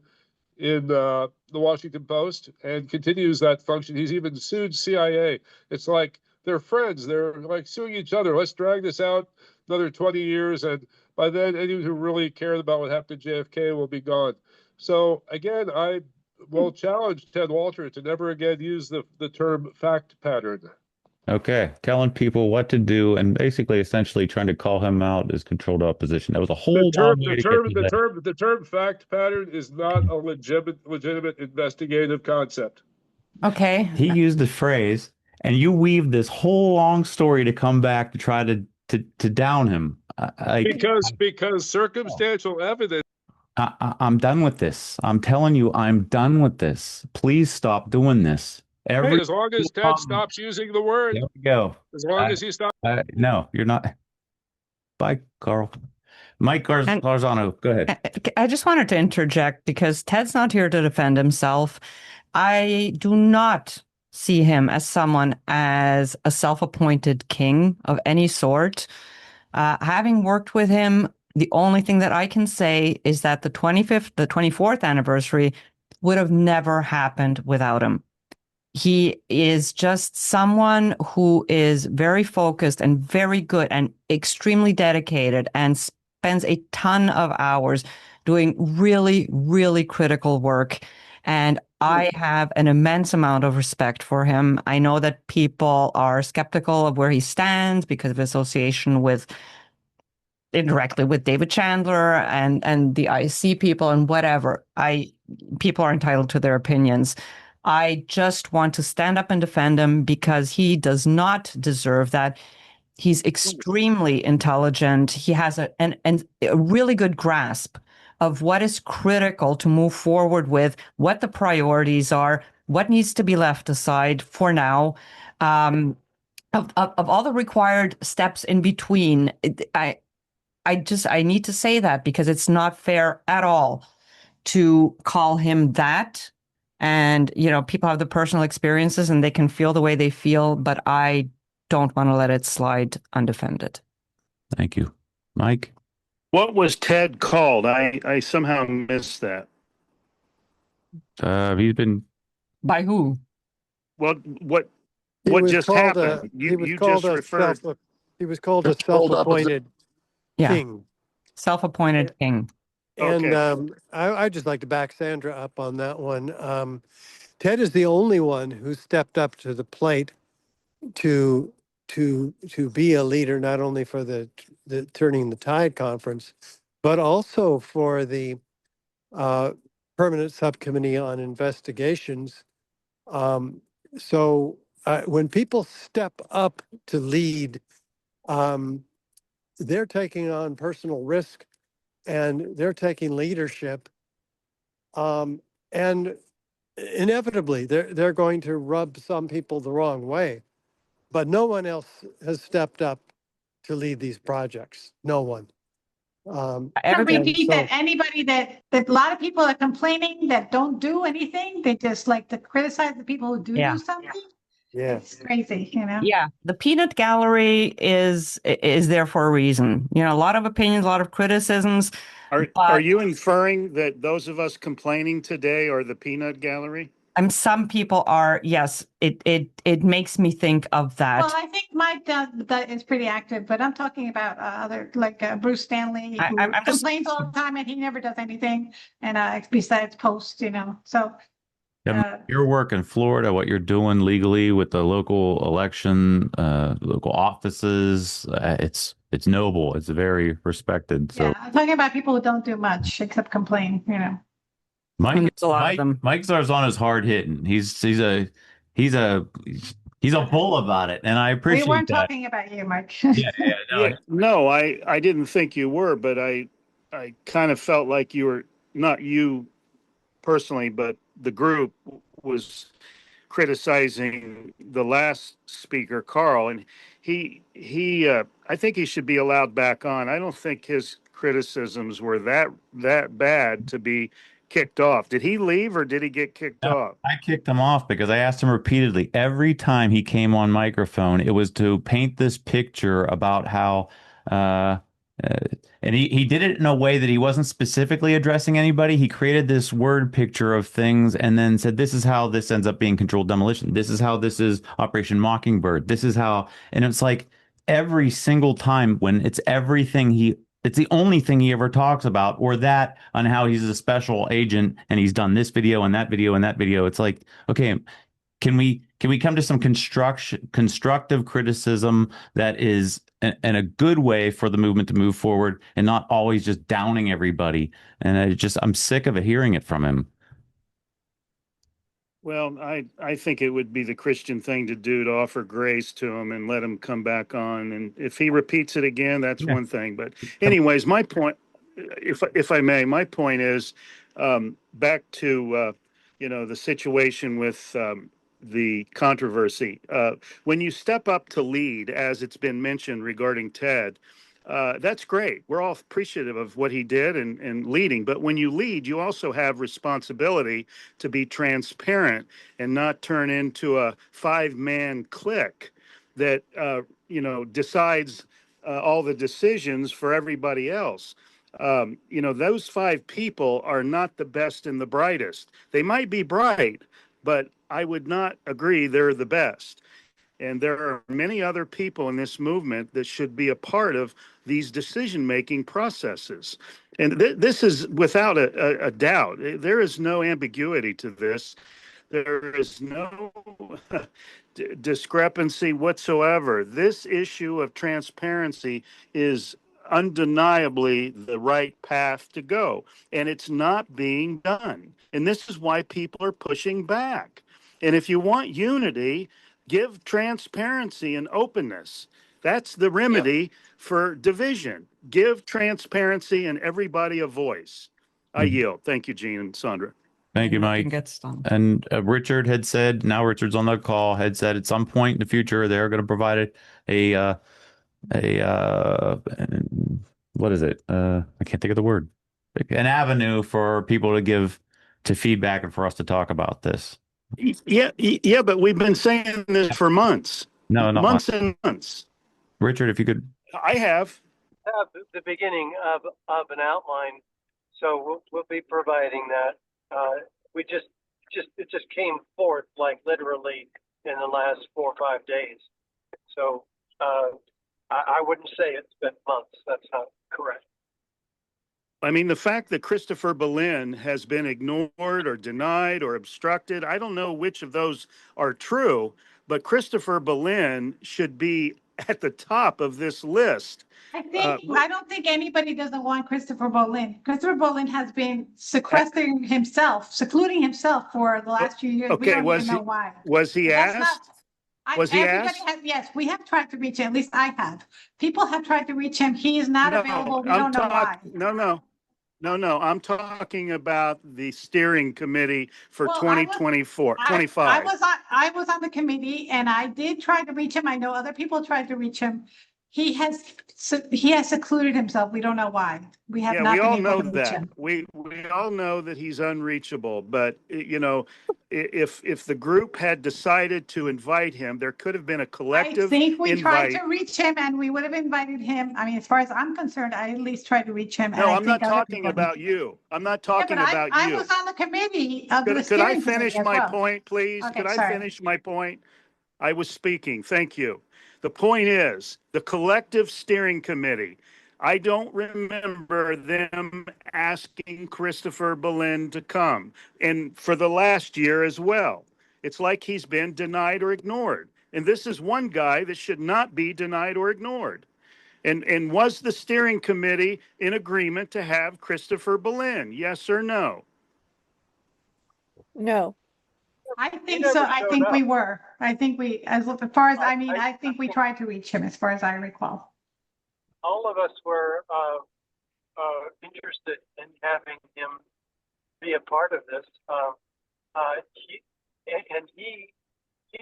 the Washington Post, and continues that function. He's even sued CIA. It's like they're friends. They're like suing each other. Let's drag this out another 20 years, and by then, anyone who really cared about what happened to JFK will be gone. So again, I will challenge Ted Walter to never again use the term fact pattern. Okay, telling people what to do and basically essentially trying to call him out as controlled opposition. That was a whole The term fact pattern is not a legitimate investigative concept. Okay. He used the phrase, and you weave this whole long story to come back to try to down him. Because circumstantial evidence. I'm done with this. I'm telling you, I'm done with this. Please stop doing this. As long as Ted stops using the word. There we go. As long as he stops. No, you're not. Bye, Carl. Mike Garzano, go ahead. I just wanted to interject because Ted's not here to defend himself. I do not see him as someone as a self-appointed king of any sort. Having worked with him, the only thing that I can say is that the 24th anniversary would have never happened without him. He is just someone who is very focused and very good and extremely dedicated and spends a ton of hours doing really, really critical work. And I have an immense amount of respect for him. I know that people are skeptical of where he stands because of association with indirectly with David Chandler and the IC people and whatever. People are entitled to their opinions. I just want to stand up and defend him because he does not deserve that. He's extremely intelligent. He has a really good grasp of what is critical to move forward with, what the priorities are, what needs to be left aside for now. Of all the required steps in between, I need to say that because it's not fair at all to call him that. And, people have the personal experiences and they can feel the way they feel, but I don't want to let it slide undefended. Thank you. Mike? What was Ted called? I somehow missed that. He's been... By who? Well, what just happened? You just referred... He was called a self-appointed king. Self-appointed king. And I'd just like to back Sandra up on that one. Ted is the only one who stepped up to the plate to be a leader, not only for the Turning the Tide conference, but also for the permanent subcommittee on investigations. So when people step up to lead, they're taking on personal risk and they're taking leadership. And inevitably, they're going to rub some people the wrong way. But no one else has stepped up to lead these projects. No one. Repeat that anybody that a lot of people are complaining that don't do anything. They just like to criticize the people who do something. Yeah, it's crazy, Yeah, the peanut gallery is there for a reason. A lot of opinions, a lot of criticisms. Are you inferring that those of us complaining today are the peanut gallery? Some people are, yes. It makes me think of that. Well, I think Mike is pretty active, but I'm talking about other like Bruce Stanley, who complains all the time and he never does anything, and besides post, So your work in Florida, what you're doing legally with the local election, local offices, it's noble. It's very respected. So yeah, I'm talking about people who don't do much except complain. Mike Zarzona's hard hitting. He's a bull about it, and I appreciate that. We weren't talking about you, Mike. No, I didn't think you were, but I kind of felt like you were, not you personally, but the group was criticizing the last speaker, Carl, and he I think he should be allowed back on. I don't think his criticisms were that bad to be kicked off. Did he leave or did he get kicked off? I kicked him off because I asked him repeatedly. Every time he came on microphone, it was to paint this picture about how, and he did it in a way that he wasn't specifically addressing anybody. He created this word picture of things and then said, this is how this ends up being controlled demolition. This is how this is Operation Mockingbird. This is how, and it's like every single time when it's everything it's the only thing he ever talks about, or that on how he's a special agent and he's done this video and that video and that video. It's like, okay, can we come to some constructive criticism that is in a good way for the movement to move forward and not always just downing everybody? And I'm sick of hearing it from him. Well, I think it would be the Christian thing to do, to offer grace to him and let him come back on. And if he repeats it again, that's one thing. But anyways, my point, if I may, my point is back to, the situation with the controversy. When you step up to lead, as it's been mentioned regarding Ted, that's great. We're all appreciative of what he did and leading. But when you lead, you also have responsibility to be transparent and not turn into a 5-man clique that, decides all the decisions for everybody else. Those 5 people are not the best and the brightest. They might be bright, but I would not agree they're the best. And there are many other people in this movement that should be a part of these decision-making processes. And this is without a doubt. There is no ambiguity to this. There is no discrepancy whatsoever. This issue of transparency is undeniably the right path to go. And it's not being done. And this is why people are pushing back. And if you want unity, give transparency and openness. That's the remedy for division. Give transparency and everybody a voice. I yield. Thank you, Gene and Sandra. Thank you, Nothing Mike. gets done. And Richard had said, now Richard's on the call, had said at some point in the future they're going to provide what is it? I can't think of the word. An avenue for people to give to feedback and for us to talk about this. Yeah, but we've been saying this for months. No, not months and months. Richard, if you could. I have the beginning of an outline, so we'll be providing that. We just it just came forth like literally in the last 4 or 5 days. So I wouldn't say it's been months. That's not correct. I mean, the fact that Christopher Berlin has been ignored or denied or obstructed, I don't know which of those are true, but Christopher Berlin should be at the top of this list. I don't think anybody doesn't want Christopher Berlin. Christopher Berlin has been secluding himself for the last few years. Okay, we don't even know why. Was he asked? Yes, we have tried to reach him. At least I have. People have tried to reach him. He is not available. We don't know why. No. I'm talking about the steering committee for 2024, 25. I was on the committee and I did try to reach him. I know other people tried to reach him. He has secluded himself. We don't know why. We have not been able to reach him. We all know that he's unreachable, but you know, if the group had decided to invite him, there could have been a collective I think we invite. tried to reach him and we would have invited him. I mean, as far as I'm concerned, I at least tried to reach him. No, I'm not talking about you. I'm not talking about you. I was on the committee of the Could I finish my point, please? Okay, Could I sorry. finish my point? I was speaking. Thank you. The point is, the collective steering committee, I don't remember them asking Christopher Berlin to come, and for the last year as well. It's like he's been denied or ignored. And this is one guy that should not be denied or ignored. And was the steering committee in agreement to have Christopher Berlin? Yes or no? No. I think so. I think we were. I think we, as far as, I think we tried to reach him as far as I recall. All of us were interested in having him be a part of this. He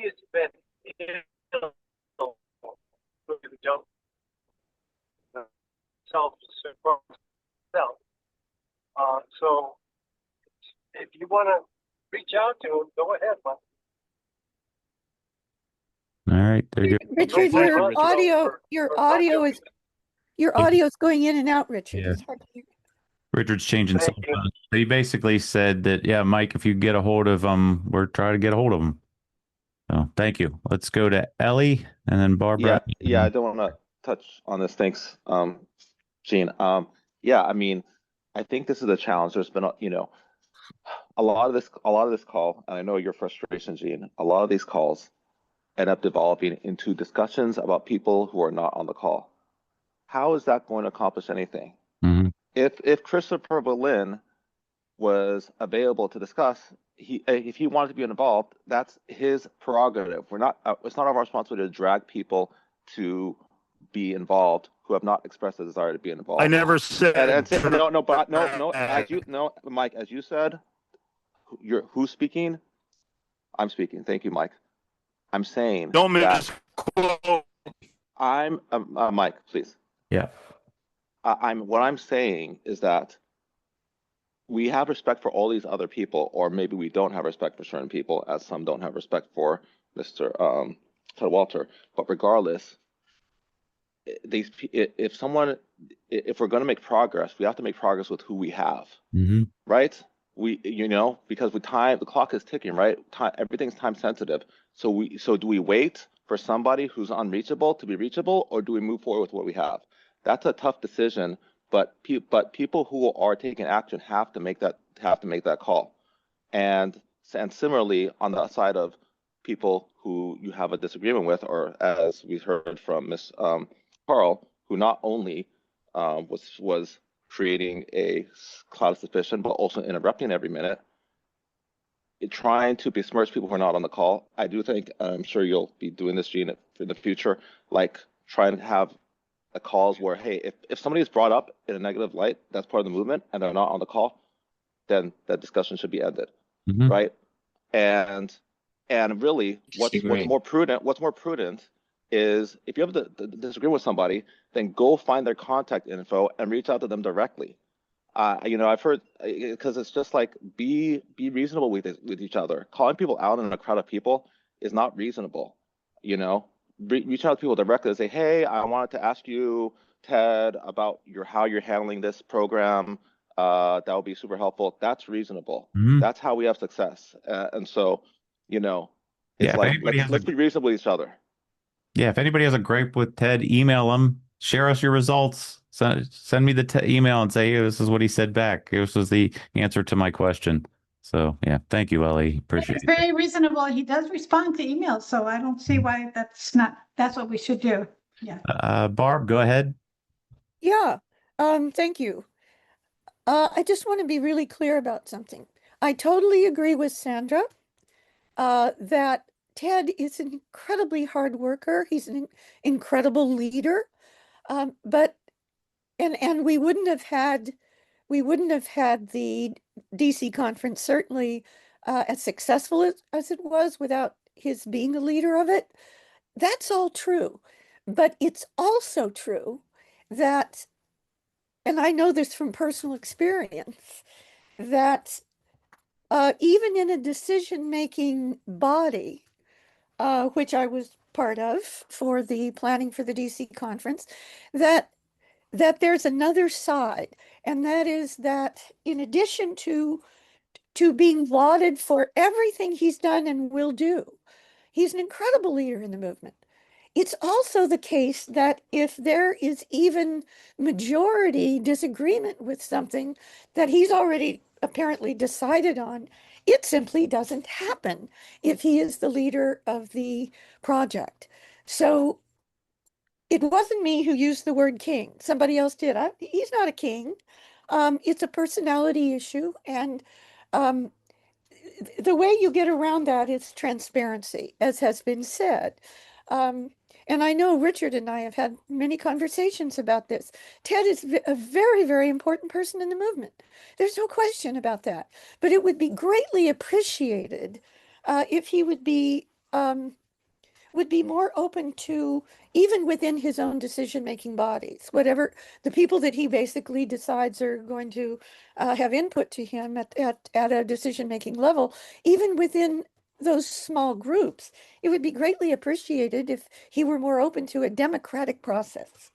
has been self. So if you want to reach out to him, go ahead, Mike. All right. Richard, your audio is going in and out, Richard. Yeah. It's hard to hear. Richard's changing something. He basically said that, yeah, Mike, if you get a hold of him, we're trying to get a hold of him. So thank you. Let's go to Ellie and then Barbara. Yeah, I don't want to touch on this. Thanks, Gene. Yeah, I mean, I think this is a challenge. There's been, a lot of this call, and I know your frustration, Gene. A lot of these calls end up developing into discussions about people who are not on the call. How is that going to accomplish anything? Mm-hmm. If Christopher Berlin was available to discuss, if he wanted to be involved, that's his prerogative. It's not our responsibility to drag people to be involved who have not expressed a desire to be involved. I never said. Mike, as you said, who's speaking? I'm speaking. Thank you, Mike. I'm saying. Don't misquote. Mike, please. Yeah. What I'm saying is that we have respect for all these other people, or maybe we don't have respect for certain people, as some don't have respect for Mr. Ted Walter. But regardless, if we're going to make progress, we have to make progress with who we have, right? Because the clock is ticking, right? Everything's time sensitive. So do we wait for somebody who's unreachable to be reachable, or do we move forward with what we have? That's a tough decision, but people who are taking action have to make that call. And similarly, on the side of people who you have a disagreement with, or as we heard from Ms. Carl, who not only was creating a cloud of suspicion, but also interrupting every minute, trying to besmirch people who are not on the call. I do think, I'm sure you'll be doing this, Gene, in the future, like trying to have calls where, hey, if somebody is brought up in a negative light, that's part of the movement, and they're not on the call, then that discussion should be ended, right? And really, what's more prudent is, if you have the disagreement with somebody, then go find their contact info and reach out to them directly. I've heard, because it's just like, be reasonable with each other. Calling people out in a crowd of people is not reasonable. Reach out to people directly and say, hey, I wanted to ask you, Ted, about how you're handling this program. That would be super helpful. That's reasonable. That's how we have success. And so, it's like, let's be reasonable with each other. Yeah, if anybody has a gripe with Ted, email him, share us your results. Send me the email and say, hey, this is what he said back. This was the answer to my question. So, yeah, thank you, Ellie. Appreciate it. It's very reasonable. He does respond to emails, so I don't see why that's what we should do. Yeah. Barb, go ahead. Yeah, thank you. I just want to be really clear about something. I totally agree with Sandra that Ted is an incredibly hard worker. He's an incredible leader. But we wouldn't have had the DC conference, certainly as successful as it was, without his being a leader of it. That's all true. But it's also true that, and I know this from personal experience, that even in a decision-making body, which I was part of for the planning for the DC conference, that there's another side, and that is that in addition to being lauded for everything he's done and will do, he's an incredible leader in the movement. It's also the case that if there is even majority disagreement with something that he's already apparently decided on, it simply doesn't happen if he is the leader of the project. So it wasn't me who used the word king. Somebody else did. He's not a king. It's a personality issue. And the way you get around that is transparency, as has been said. And I know Richard and I have had many conversations about this. Ted is a very, very important person in the movement. There's no question about that. But it would be greatly appreciated if he would be more open to, even within his own decision-making bodies, whatever the people that he basically decides are going to have input to him at a decision-making level, even within those small groups, it would be greatly appreciated if he were more open to a democratic process.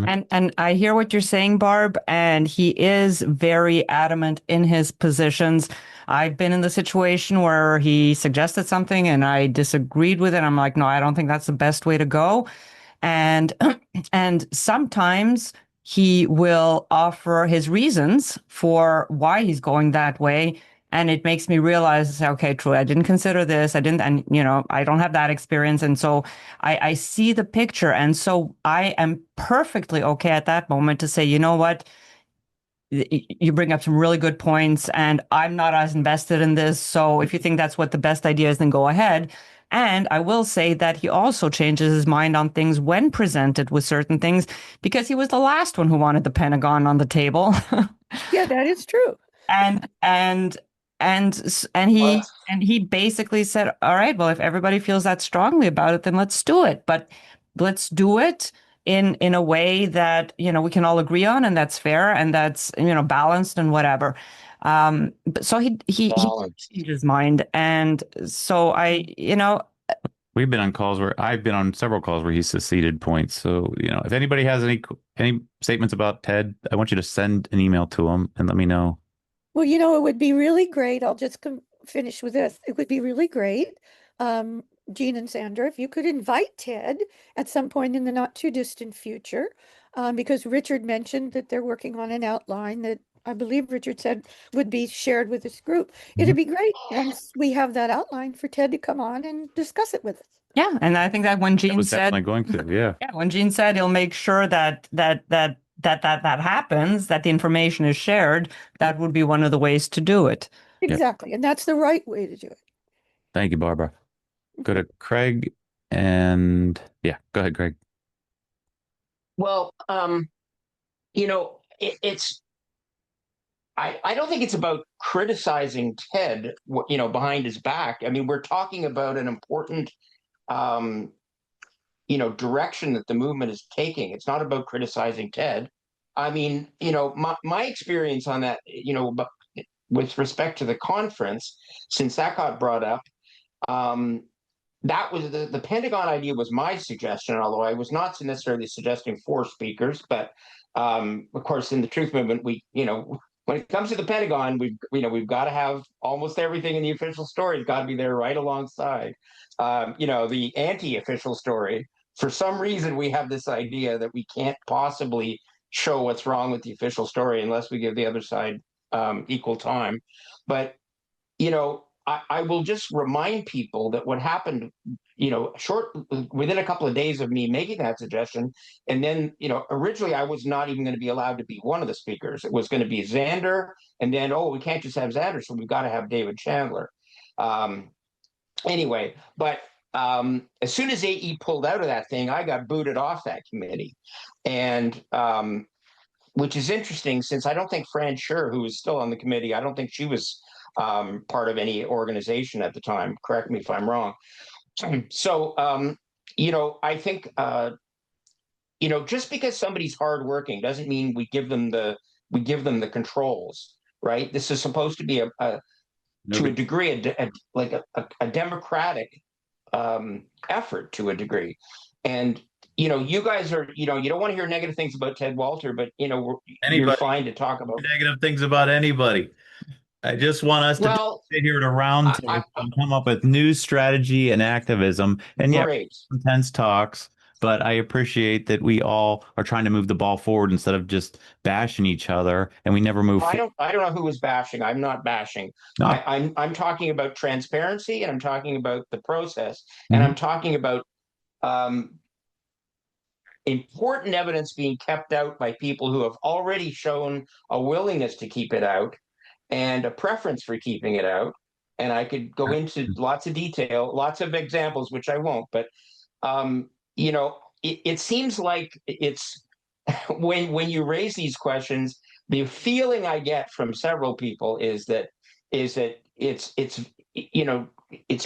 And I hear what you're saying, Barb, and he is very adamant in his positions. I've been in the situation where he suggested something and I disagreed with it. I'm like, no, I don't think that's the best way to go. And sometimes he will offer his reasons for why he's going that way. And it makes me realize, okay, true, I didn't consider this. I don't have that experience. And so I see the picture. And so I am perfectly okay at that moment to say, you know what? You bring up some really good points and I'm not as invested in this. So if you think that's what the best idea is, then go ahead. And I will say that he also changes his mind on things when presented with certain things, because he was the last one who wanted the Pentagon on the table. Yeah, that is true. And he basically said, all right, well, if everybody feels that strongly about it, then let's do it. But let's do it in a way that, we can all agree on, and that's fair, and that's, balanced and whatever. So he changed his mind. And so we've been on calls where I've been on several calls where he's seceded points. So, if anybody has any statements about Ted, I want you to send an email to him and let me know. Well, it would be really great. I'll just finish with this. It would be really great, Gene and Sandra, if you could invite Ted at some point in the not too distant future, because Richard mentioned that they're working on an outline that I believe Richard said would be shared with this group. It'd be great once we have that outline for Ted to come on and discuss it with us. Yeah, and I think that when Gene said, definitely going to, yeah, when Gene said he'll make sure that that happens, that the information is shared, that would be one of the ways to do it. Exactly. And that's the right way to do it. Thank you, Barbara. Go to Craig and yeah, go ahead, Craig. Well, it's I don't think it's about criticizing Ted, behind his back. I mean, we're talking about an important, direction that the movement is taking. It's not about criticizing Ted. I mean, my experience on that, with respect to the conference, since that got brought up, that was the Pentagon idea was my suggestion, although I was not necessarily suggesting 4 speakers. But of course, in the Truth Movement, when it comes to the Pentagon, we've got to have almost everything in the official story has got to be there right alongside, the anti-official story. For some reason, we have this idea that we can't possibly show what's wrong with the official story unless we give the other side equal time. But I will just remind people that what happened, within a couple of days of me making that suggestion, and then, originally I was not even going to be allowed to be one of the speakers. It was going to be Xander, and then, we can't just have Xander, so we've got to have David Chandler. Anyway, but as soon as AE pulled out of that thing, I got booted off that committee. And which is interesting, since I don't think Fran Scher, who was still on the committee, I don't think she was part of any organization at the time. Correct me if I'm wrong. So, I think, just because somebody's hardworking doesn't mean we give them the controls, right? This is supposed to be to a degree, a democratic effort to a degree. And, you guys are, you don't want to hear negative things about Ted Walter, but, you're fine to talk about negative things about anybody. I just want us to sit here at a round table and come up with news strategy and activism. And intense talks, but I appreciate that we all are trying to move the ball forward instead of just bashing each other, and we never move forward. I don't know who was bashing. I'm not bashing. No. I'm talking about transparency, and I'm talking about the process, and I'm talking about important evidence being kept out by people who have already shown a willingness to keep it out and a preference for keeping it out. And I could go into lots of detail, lots of examples, which I won't. But, it seems like it's when you raise these questions, the feeling I get from several people is that it's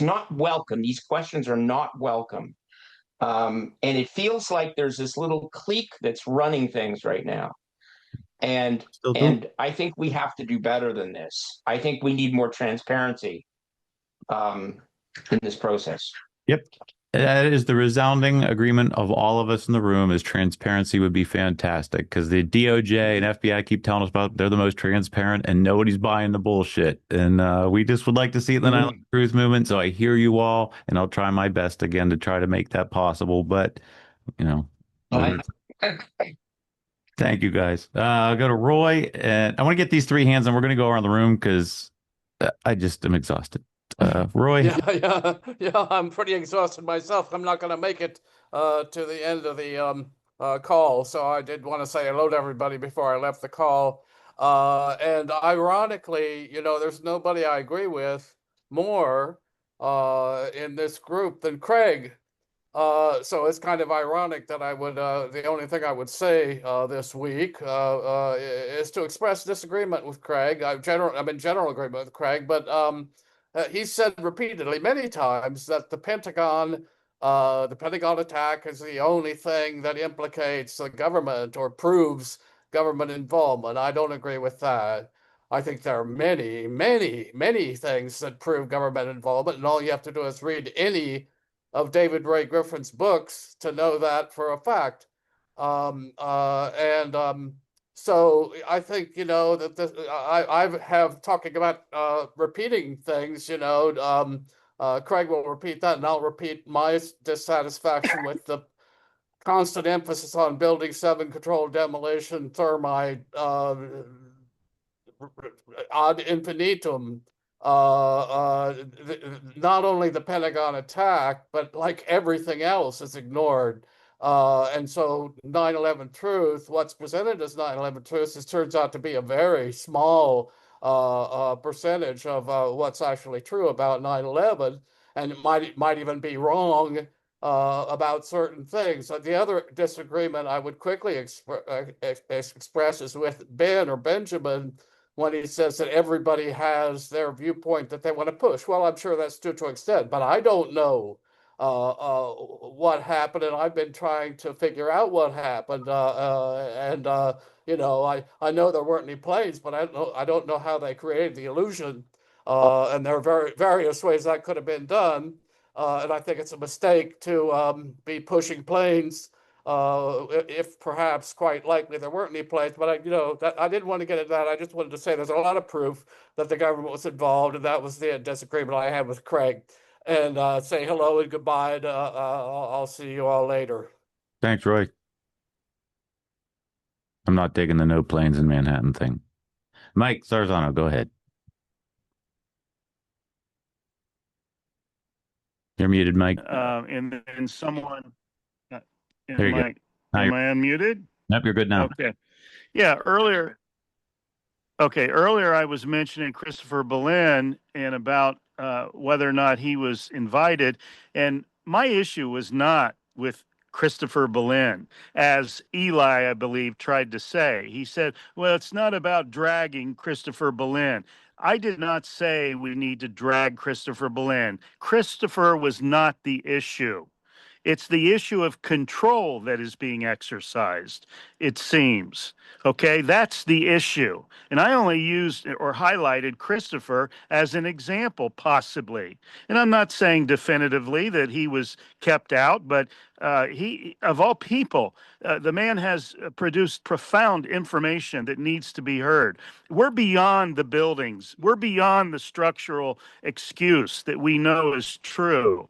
not welcome. These questions are not welcome. And it feels like there's this little clique that's running things right now. And I think we have to do better than this. I think we need more transparency in this process. Yep. That is the resounding agreement of all of us in the room, is transparency would be fantastic, because the DOJ and FBI keep telling us about they're the most transparent and nobody's buying the bullshit. And we just would like to see it in the Nine Truth Movement. So I hear you all, and I'll try my best again to try to make that possible. But, thank you guys. I'll go to Roy, and I want to get these 3 hands, and we're going to go around the room because I just am exhausted. Roy. Yeah, I'm pretty exhausted myself. I'm not going to make it to the end of the call, so I did want to say hello to everybody before I left the call. And ironically, there's nobody I agree with more in this group than Craig. So it's kind of ironic that I would, the only thing I would say this week is to express disagreement with Craig. I'm in general agreement with Craig, but he said repeatedly, many times, that the Pentagon attack is the only thing that implicates the government or proves government involvement. I don't agree with that. I think there are many, many, many things that prove government involvement, and all you have to do is read any of David Ray Griffin's books to know that for a fact. So I think, that this, I have talking about repeating things, Craig will repeat that, and I'll repeat my dissatisfaction with the constant emphasis on Building 7 controlled demolition, thermite, ad infinitum. Not only the Pentagon attack, but like everything else is ignored. And so 9/11 truth, what's presented as 9/11 truth, turns out to be a very small percentage of what's actually true about 9/11, and it might even be wrong about certain things. The other disagreement I would quickly express is with Ben or Benjamin when he says that everybody has their viewpoint that they want to push. Well, I'm sure that's true to an extent, but I don't know what happened, and I've been trying to figure out what happened. You know, I know there weren't any planes, but I don't know how they created the illusion. And there are various ways that could have been done. And I think it's a mistake to be pushing planes if perhaps quite likely there weren't any planes. But I didn't want to get into that. I just wanted to say there's a lot of proof that the government was involved, and that was the disagreement I had with Craig. And say hello and goodbye. And, I'll see you all later. Thanks, Roy. I'm not digging the no planes in Manhattan thing. Mike Sarzano, go ahead. You're muted, Mike. And someone. There you go. Am I unmuted? Nope, you're good now. Okay. Yeah, earlier I was mentioning Christopher Berlin and about whether or not he was invited. And my issue was not with Christopher Berlin, as Eli, I believe, tried to say. He said, well, it's not about dragging Christopher Berlin. I did not say we need to drag Christopher Berlin. Christopher was not the issue. It's the issue of control that is being exercised, it seems. Okay, that's the issue. And I only used or highlighted Christopher as an example, possibly. And I'm not saying definitively that he was kept out, but he, of all people, the man has produced profound information that needs to be heard. We're beyond the buildings. We're beyond the structural excuse that we know is true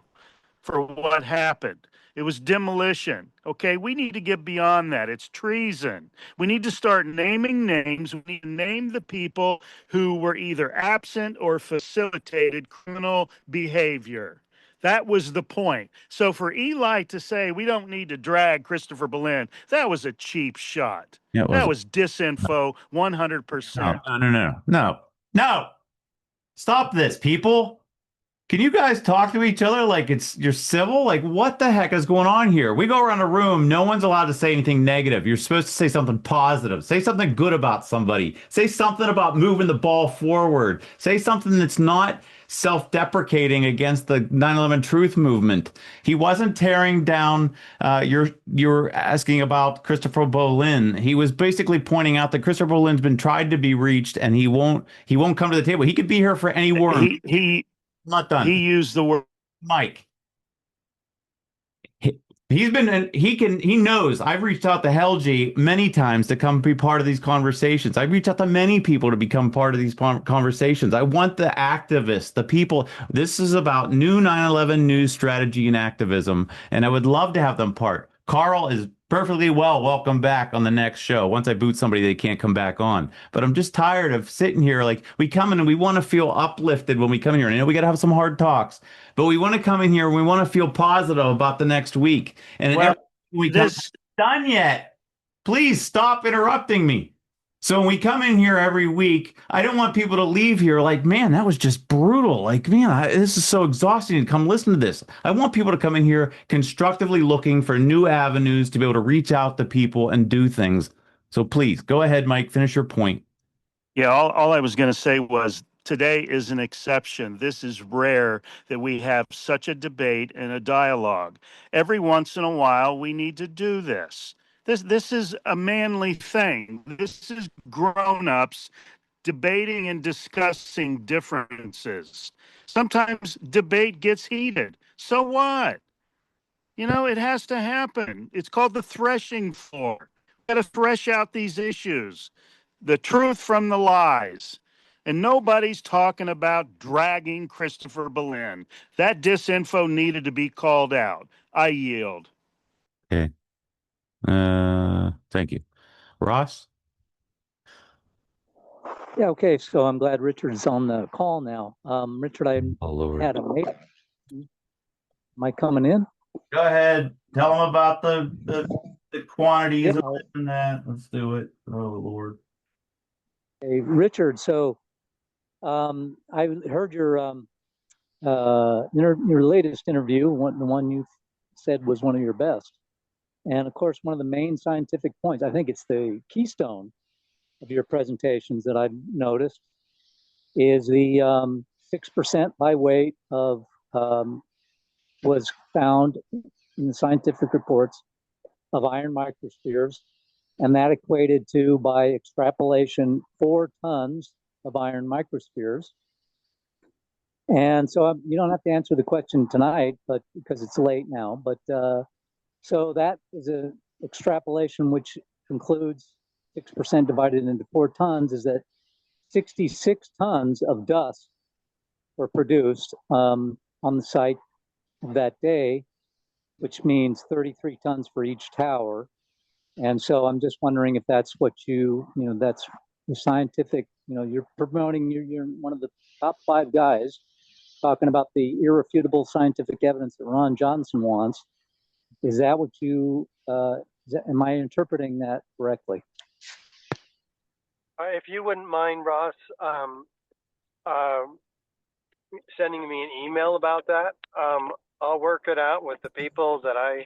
for what happened. It was demolition. Okay, we need to get beyond that. It's treason. We need to start naming names. We need to name the people who were either absent or facilitated criminal behavior. That was the point. So for Eli to say we don't need to drag Christopher Berlin, that was a cheap shot. Yeah, that was disinfo 100%. No. Stop this, people. Can you guys talk to each other like you're civil? Like, what the heck is going on here? We go around a room. No one's allowed to say anything negative. You're supposed to say something positive. Say something good about somebody. Say something about moving the ball forward. Say something that's not self-deprecating against the 9/11 truth movement. He wasn't tearing down. You're asking about Christopher Berlin. He was basically pointing out that Christopher Berlin's been tried to be reached, and he won't come to the table. He could be here for any war. Not done. He used the word Mike. He knows. I've reached out to Helgi many times to come be part of these conversations. I've reached out to many people to become part of these conversations. I want the activists, the people. This is about new 9/11 news strategy and activism, and I would love to have them part. Carl is perfectly welcome back on the next show. Once I boot somebody, they can't come back on. But I'm just tired of sitting here. Like, we come in and we want to feel uplifted when we come in here. And, we got to have some hard talks, but we want to come in here and we want to feel positive about the next week. And done yet. Please stop interrupting me. So when we come in here every week, I don't want people to leave here like, man, that was just brutal. Like, man, this is so exhausting to come listen to this. I want people to come in here constructively looking for new avenues to be able to reach out to people and do things. So please, go ahead, Mike, finish your point. Yeah, all I was going to say was today is an exception. This is rare that we have such a debate and a dialogue. Every once in a while, we need to do this. This is a manly thing. This is grown-ups debating and discussing differences. Sometimes debate gets heated. So what? It has to happen. It's called the threshing floor. We've got to thresh out these issues, the truth from the lies. And nobody's talking about dragging Christopher Berlin. That disinfo needed to be called out. I yield. Okay. Thank you. Ross? Yeah, okay. So I'm glad Richard's on the call now. Richard, I had a mail. Am I coming in? Go ahead. Tell them about the quantities Yep. and that. Let's do it. Oh Lord. Hey, Richard. So I heard your latest interview, the one you said was one of your best. And of course, one of the main scientific points, I think it's the keystone of your presentations that I've noticed, is the 6% by weight of was found in the scientific reports of iron microspheres, and that equated to, by extrapolation, 4 tons of iron microspheres. And so you don't have to answer the question tonight, but because it's late now. But so that is an extrapolation which concludes 6% divided into 4 tons is that 66 tons of dust were produced on the site of that day, which means 33 tons for each tower. And so I'm just wondering if that's what that's the scientific, you're promoting, you're one of the top 5 guys talking about the irrefutable scientific evidence that Ron Johnson wants. Is that what am I interpreting that correctly? If you wouldn't mind, Ross, sending me an email about that, I'll work it out with the people that I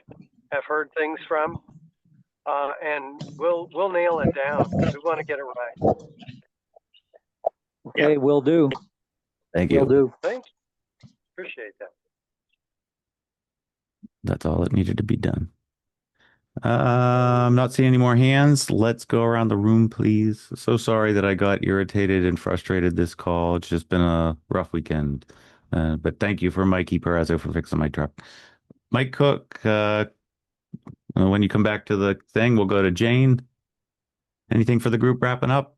have heard things from, and we'll nail it down because we want to get it right. Okay, will do. Thank you. Will do. Thanks. Appreciate that. That's all that needed to be done. I'm not seeing any more hands. Let's go around the room, please. So sorry that I got irritated and frustrated this call. It's just been a rough weekend. But thank you for Mikey Perrazzo for fixing my truck. Mike Cook, when you come back to the thing, we'll go to Jane. Anything for the group wrapping up?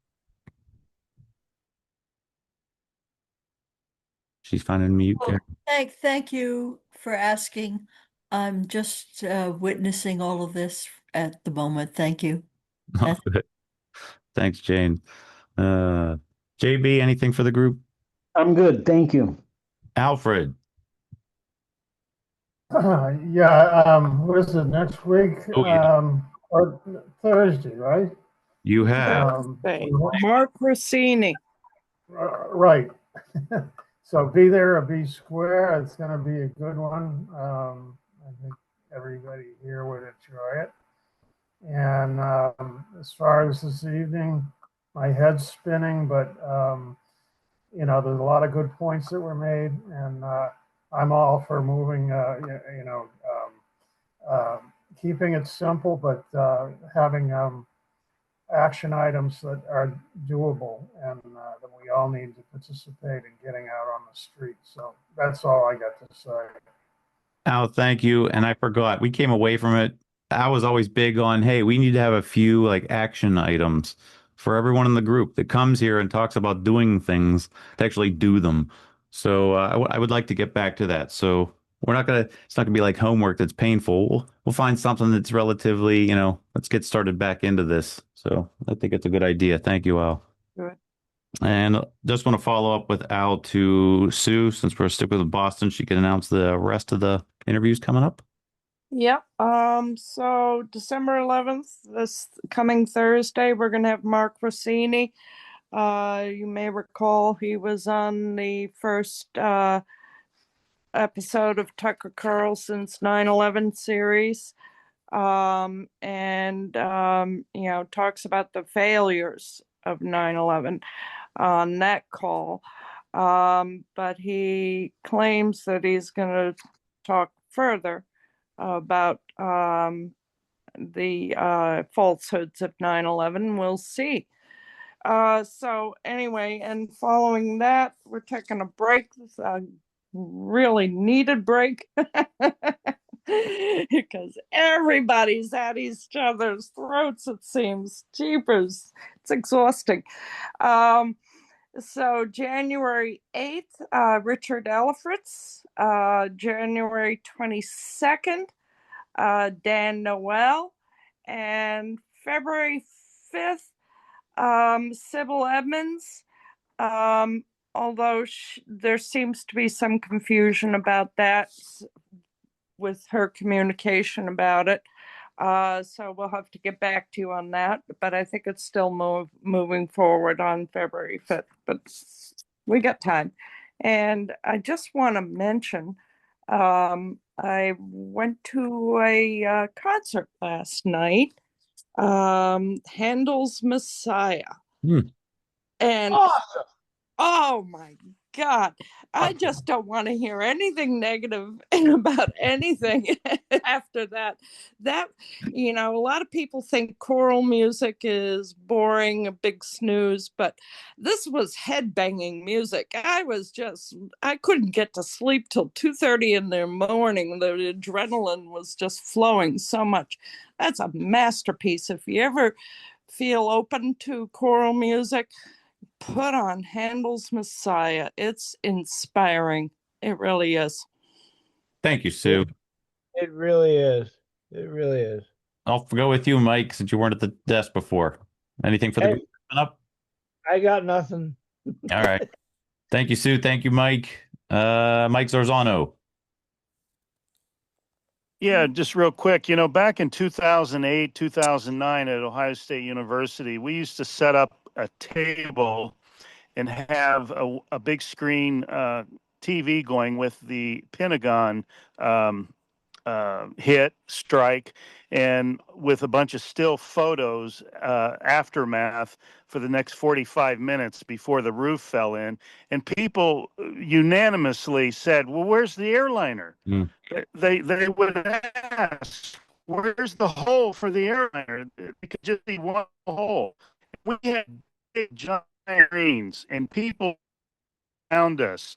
She's finding mute. Well, thank you for asking. I'm just witnessing all of this at the moment. Thank you. Oh, good. Thanks, Jane. JB, anything for the group? I'm good. Thank you. Alfred. What is it, next week? Or Thursday, right? You have. Mark Rossini. Right. So be there or be square. It's going to be a good one. I think everybody here would enjoy it. And as far as this evening, my head's spinning, but there's a lot of good points that were made, and I'm all for moving, keeping it simple, but having action items that are doable and that we all need to participate in getting out on the street. So that's all I got to say. Al, thank you. And I forgot, we came away from it. I was always big on, hey, we need to have a few action items for everyone in the group that comes here and talks about doing things to actually do them. So I would like to get back to that. So it's not gonna be like homework that's painful. We'll find something that's relatively, let's get started back into this. So I think it's a good idea. Thank you, Al. Good. And just want to follow up with Al to Sue, since we're sticking with Boston, she can announce the rest of the interviews coming up. Yep. So December 11th, this coming Thursday, we're gonna have Mark Rossini. You may recall he was on the first episode of Tucker Carlson's 9/11 series, and talks about the failures of 9/11 on that call, but he claims that he's going to talk further about the falsehoods of 9/11. We'll see. So anyway, and following that, we're taking a break. Really needed break because everybody's at each other's throats, it seems. Jeepers, it's exhausting. So January 8th, Richard Ellefritz. January 22nd, Dan Noel. And February 5th, Sybil Edmonds. Although there seems to be some confusion about that. with her communication about it. So we'll have to get back to you on that. But I think it's still moving forward on February 5th. But we got time. And I just want to mention, I went to a concert last night, Handel's Messiah. And Awesome. oh my God, I just don't want to hear anything negative about anything after that. A lot of people think choral music is boring, a big snooze, but this was head-banging music. I couldn't get to sleep till 2:30 in the morning. The adrenaline was just flowing so much. That's a masterpiece. If you ever feel open to choral music, put on Handel's Messiah. It's inspiring. It really is. Thank you, Sue. It really is. It really is. I'll go with you, Mike, since you weren't at the desk before. Anything for the group coming up? I got nothing. All right. Thank you, Sue. Thank you, Mike. Mike Zorzano. Yeah, just real quick, back in 2008, 2009 at Ohio State University, we used to set up a table and have a big screen TV going with the Pentagon hit, strike, and with a bunch of still photos, aftermath for the next 45 minutes before the roof fell in. And people unanimously said, well, where's the airliner? They would ask, where's the hole for the airliner? It could just be one hole. We had big giant screens and people around us.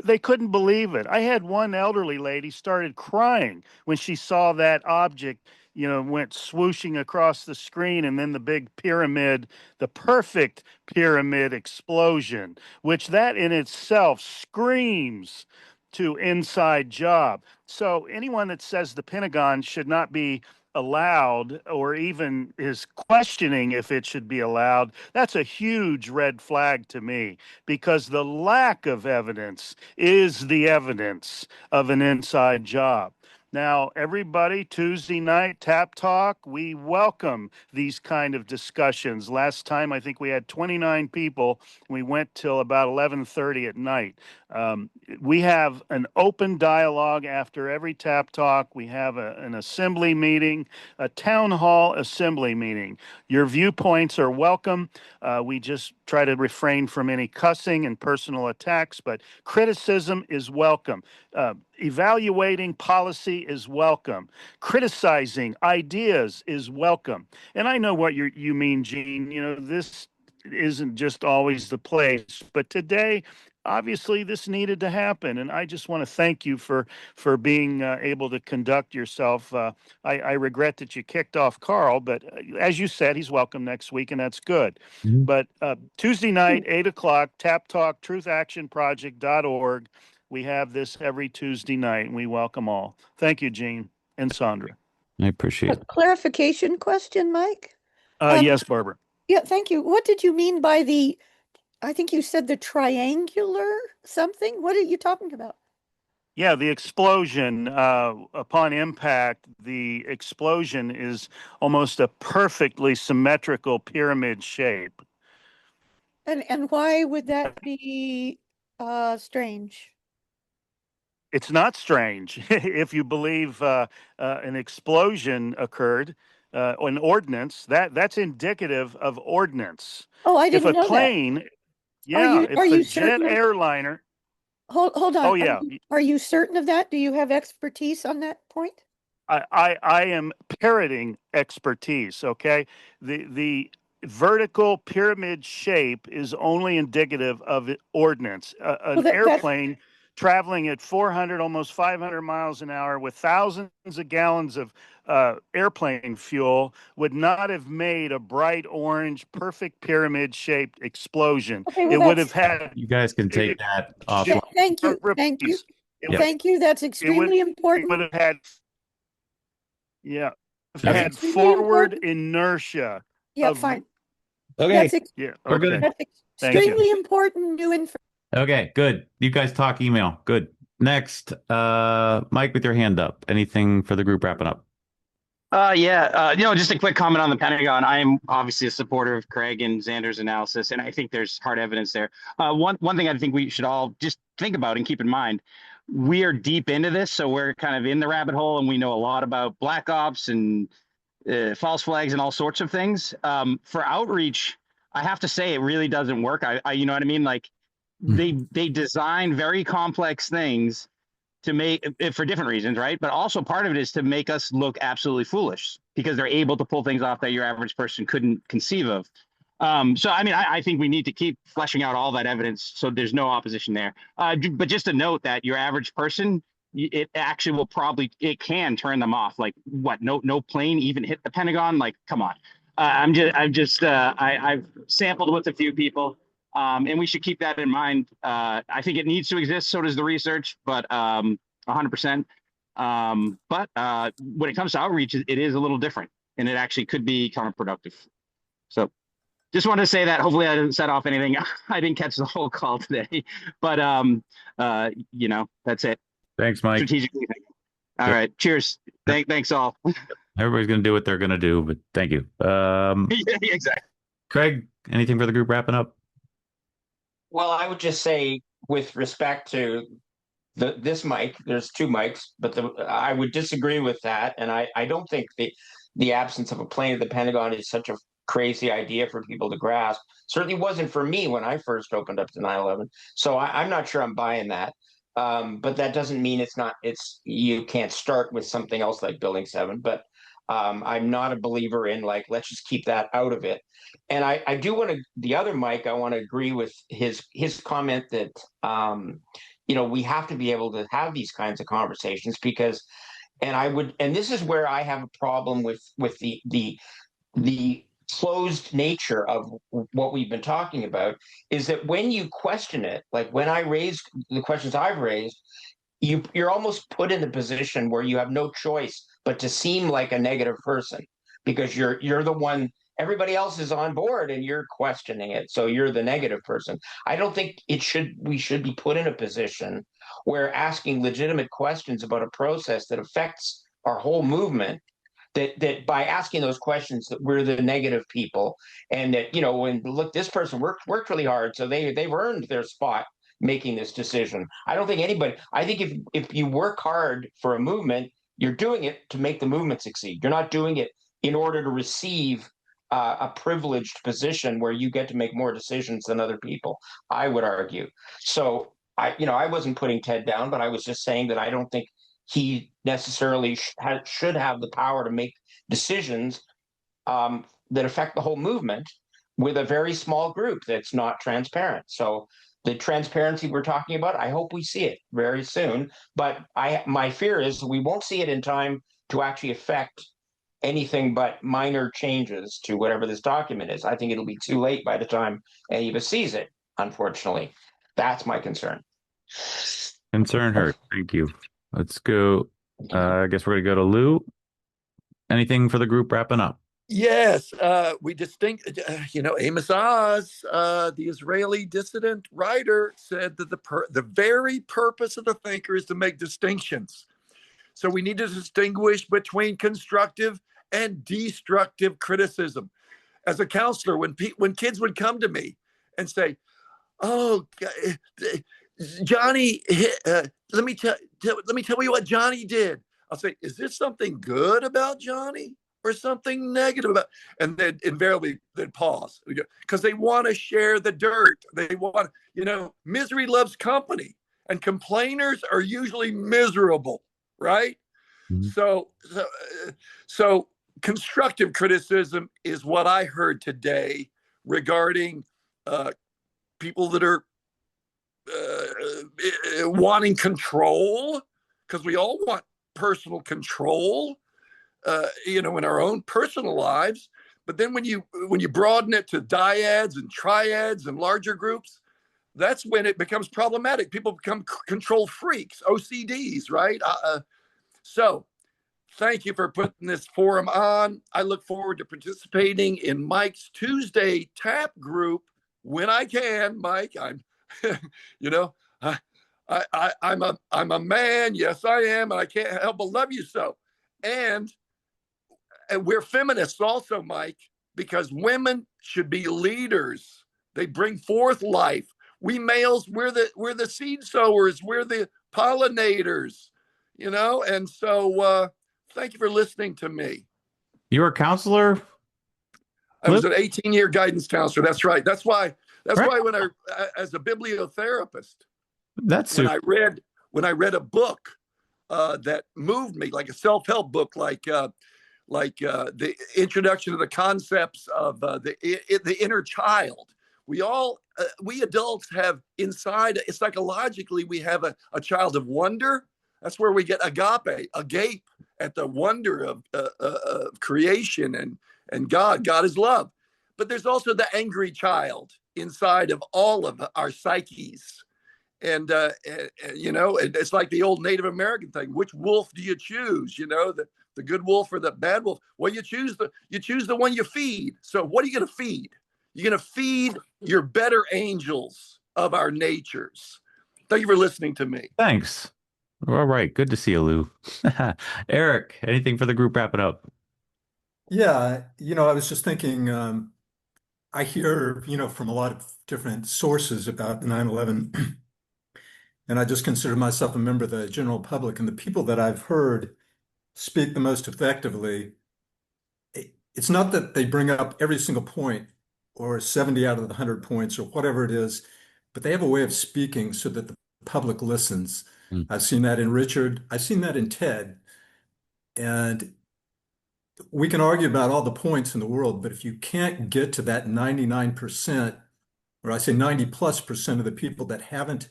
They couldn't believe it. I had one elderly lady started crying when she saw that object, went swooshing across the screen, and then the big pyramid, the perfect pyramid explosion, which that in itself screams to inside job. So anyone that says the Pentagon should not be allowed or even is questioning if it should be allowed, that's a huge red flag to me, because the lack of evidence is the evidence of an inside job. Now, everybody, Tuesday night, Tap Talk, we welcome these kind of discussions. Last time, I think we had 29 people. We went till about 11:30 at night. We have an open dialogue after every Tap Talk. We have an assembly meeting, a town hall assembly meeting. Your viewpoints are welcome. We just try to refrain from any cussing and personal attacks, but criticism is welcome. Evaluating policy is welcome. Criticizing ideas is welcome. And I know what you mean, Gene. This isn't just always the place, but today, obviously, this needed to happen, and I just want to thank you for being able to conduct yourself. I regret that you kicked off Carl, but as you said, he's welcome next week, and that's good. But Tuesday night, 8 o'clock, Tap Talk, truthactionproject.org. We have this every Tuesday night, and we welcome all. Thank you, Gene and Sandra. I appreciate it. Clarification question, Mike? Yes, Barbara. Yeah, thank you. What did you mean by I think you said the triangular something? What are you talking about? Yeah, the explosion, upon impact, the explosion is almost a perfectly symmetrical pyramid shape. And why would that be strange? It's not strange if you believe an explosion occurred, an ordnance. That's indicative of ordnance. Oh, I didn't know that. If a plane, if a jet airliner. Hold on. Oh yeah. Are you certain of that? Do you have expertise on that point? I am parroting expertise. Okay, the vertical pyramid shape is only indicative of ordnance. An airplane traveling at 400, almost 500 miles an hour with thousands of gallons of airplane fuel would not have made a bright orange, perfect pyramid shaped explosion. Okay, well, it would have had. You guys can take that off. Thank you. Thank you. Thank you. That's extremely important. It would have had. Yeah. Had forward inertia. Yeah, fine. Okay. We're good. That's extremely important new information. Okay, good. You guys talk email. Good. Next, Mike with your hand up. Anything for the group wrapping up? Just a quick comment on the Pentagon. I am obviously a supporter of Craig and Xander's analysis, and I think there's hard evidence there. One thing I think we should all just think about and keep in mind, we are deep into this, so we're kind of in the rabbit hole, and we know a lot about black ops and false flags and all sorts of things. For outreach, I have to say it really doesn't work. I you know what I mean? Like they design very complex things to make for different reasons, right? But also part of it is to make us look absolutely foolish because they're able to pull things off that your average person couldn't conceive of. So, I mean, I think we need to keep fleshing out all that evidence so there's no opposition there. But just to note that your average person, it actually will it can turn them off. Like what? No plane even hit the Pentagon? Like, come on. I've sampled with a few people. And we should keep that in mind. I think it needs to exist. So does the research, but 100%. But when it comes to outreach, it is a little different, and it actually could be counterproductive. So just wanted to say that. Hopefully I didn't set off anything. I didn't catch the whole call today, but that's it. Thanks, Mike. Strategically thinking. All right. Cheers. Thanks all. Everybody's going to do what they're going to do, but thank you. Yeah, exactly. Craig, anything for the group wrapping up? Well, I would just say, with respect to this mic, there's two mics, but I would disagree with that, and I don't think the absence of a plane at the Pentagon is such a crazy idea for people to grasp. Certainly wasn't for me when I first opened up to 9/11. So I'm not sure I'm buying that. But that doesn't mean you can't start with something else like Building 7. But I'm not a believer in let's just keep that out of it. And I do want to, the other Mike, I want to agree with his comment that, we have to be able to have these kinds of conversations because, and this is where I have a problem with the closed nature of what we've been talking about, is that when you question it, like when I raise the questions I've raised, you're almost put in the position where you have no choice but to seem like a negative person because you're the one. Everybody else is on board and you're questioning it, so you're the negative person. I don't think we should be put in a position where asking legitimate questions about a process that affects our whole movement, that by asking those questions that we're the negative people, and that when look, this person worked really hard, so they've earned their spot making this decision. I don't think anybody. I think if you work hard for a movement, you're doing it to make the movement succeed. You're not doing it in order to receive a privileged position where you get to make more decisions than other people, I would argue. So I wasn't putting Ted down, but I was just saying that I don't think he necessarily should have the power to make decisions that affect the whole movement with a very small group that's not transparent. So the transparency we're talking about, I hope we see it very soon. But my fear is we won't see it in time to actually affect anything but minor changes to whatever this document is. I think it'll be too late by the time any of us sees it, unfortunately. That's my concern. Concern heard. Thank you. Let's go. I guess we're going to go to Lou. Anything for the group wrapping up? Yes, Amos Oz, the Israeli dissident writer, said that the very purpose of the thinker is to make distinctions. So we need to distinguish between constructive and destructive criticism. As a counselor, when kids would come to me and say, "Oh, Johnny, let me tell you what Johnny did," I'll say, "Is this something good about Johnny or something negative about?" And then invariably they'd pause because they want to share the dirt. They want, misery loves company, and complainers are usually miserable, right? Mm-hmm. So constructive criticism is what I heard today regarding people that are wanting control, because we all want personal control, in our own personal lives. But then when you broaden it to dyads and triads and larger groups, that's when it becomes problematic. People become control freaks, OCDs, right? So thank you for putting this forum on. I look forward to participating in Mike's Tuesday tap group when I can. Mike, I'm, I'm a man. Yes, I am, and I can't help but love you so. And we're feminists also, Mike, because women should be leaders. They bring forth life. We males, we're the seed sowers, we're the pollinators, And so, thank you for listening to me. You were a counselor? I was an 18-year guidance counselor. That's right. That's why when I, as a bibliotherapist, when I read a book that moved me, like a self-help book, like the introduction to the concepts of the inner child. We adults have inside, psychologically, we have a child of wonder. That's where we get agape, agape at the wonder of creation and God. God is love. But there's also the angry child inside of all of our psyches. And it's like the old Native American thing. Which wolf do you choose? The good wolf or the bad wolf? Well, you choose the one you feed. So what are you going to feed? You're going to feed your better angels of our natures. Thank you for listening to me. Thanks. All right. Good to see you, Lou. Erik, anything for the group wrapping up? Yeah, I was just thinking, I hear, from a lot of different sources about 9/11, and I just consider myself a member of the general public, and the people that I've heard speak the most effectively, it's not that they bring up every single point or 70 out of the 100 points or whatever it is, but they have a way of speaking so that the public listens. I've seen that in Richard. I've seen that in Ted. And we can argue about all the points in the world, but if you can't get to that 99%, or I say 90+% of the people that haven't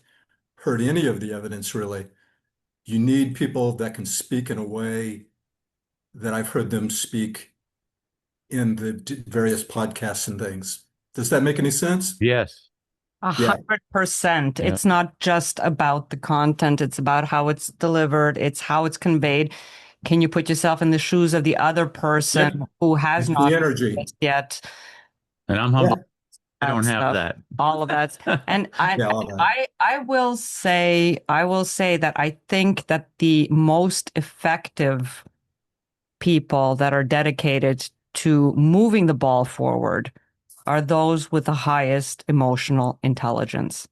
heard any of the evidence really, you need people that can speak in a way that I've heard them speak in the various podcasts and things. Does that make any sense? Yes. 100%. It's not just about the content. It's about how it's delivered. It's how it's conveyed. Can you put yourself in the shoes of the other person who has not the energy yet? And I'm humble. I don't have that. All of that. And I will say that I think that the most effective people that are dedicated to moving the ball forward are those with the highest emotional intelligence.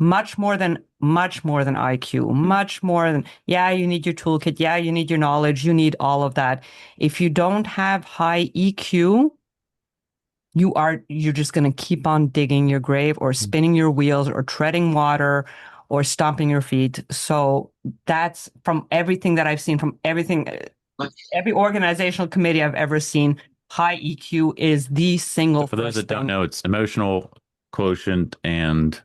Much more than IQ, much more than, you need your toolkit. You need your knowledge. You need all of that. If you don't have high EQ, you're just going to keep on digging your grave or spinning your wheels or treading water or stomping your feet. So that's from everything that I've seen, from every organizational committee I've ever seen, high EQ is the single. For those that don't know, it's emotional quotient and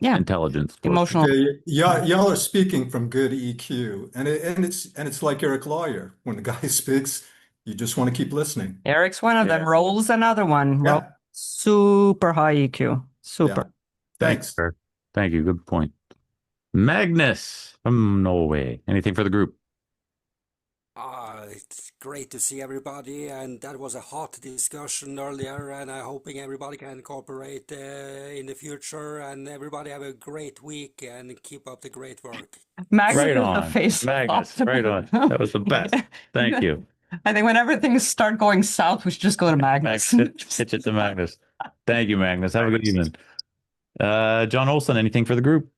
intelligence. Emotional. Okay, y'all are speaking from good EQ, and it's like Erik Lawyer. When the guy speaks, you just want to keep listening. Eric's one of them. Rolls another one. Super high EQ. Super. Yeah. Thanks. Thank you. Good point. Magnus from Norway. Anything for the group? It's great to see everybody, and that was a hot discussion earlier, and I'm hoping everybody can cooperate in the future, and everybody have a great week and keep up the great work. Magnus right is on. the face. Magnus, right on. That was the best. Thank you. I think whenever things start going south, we should just go to Magnus. Pitch it to Magnus. Thank you, Magnus. Have a good evening. John Olson, anything for the group?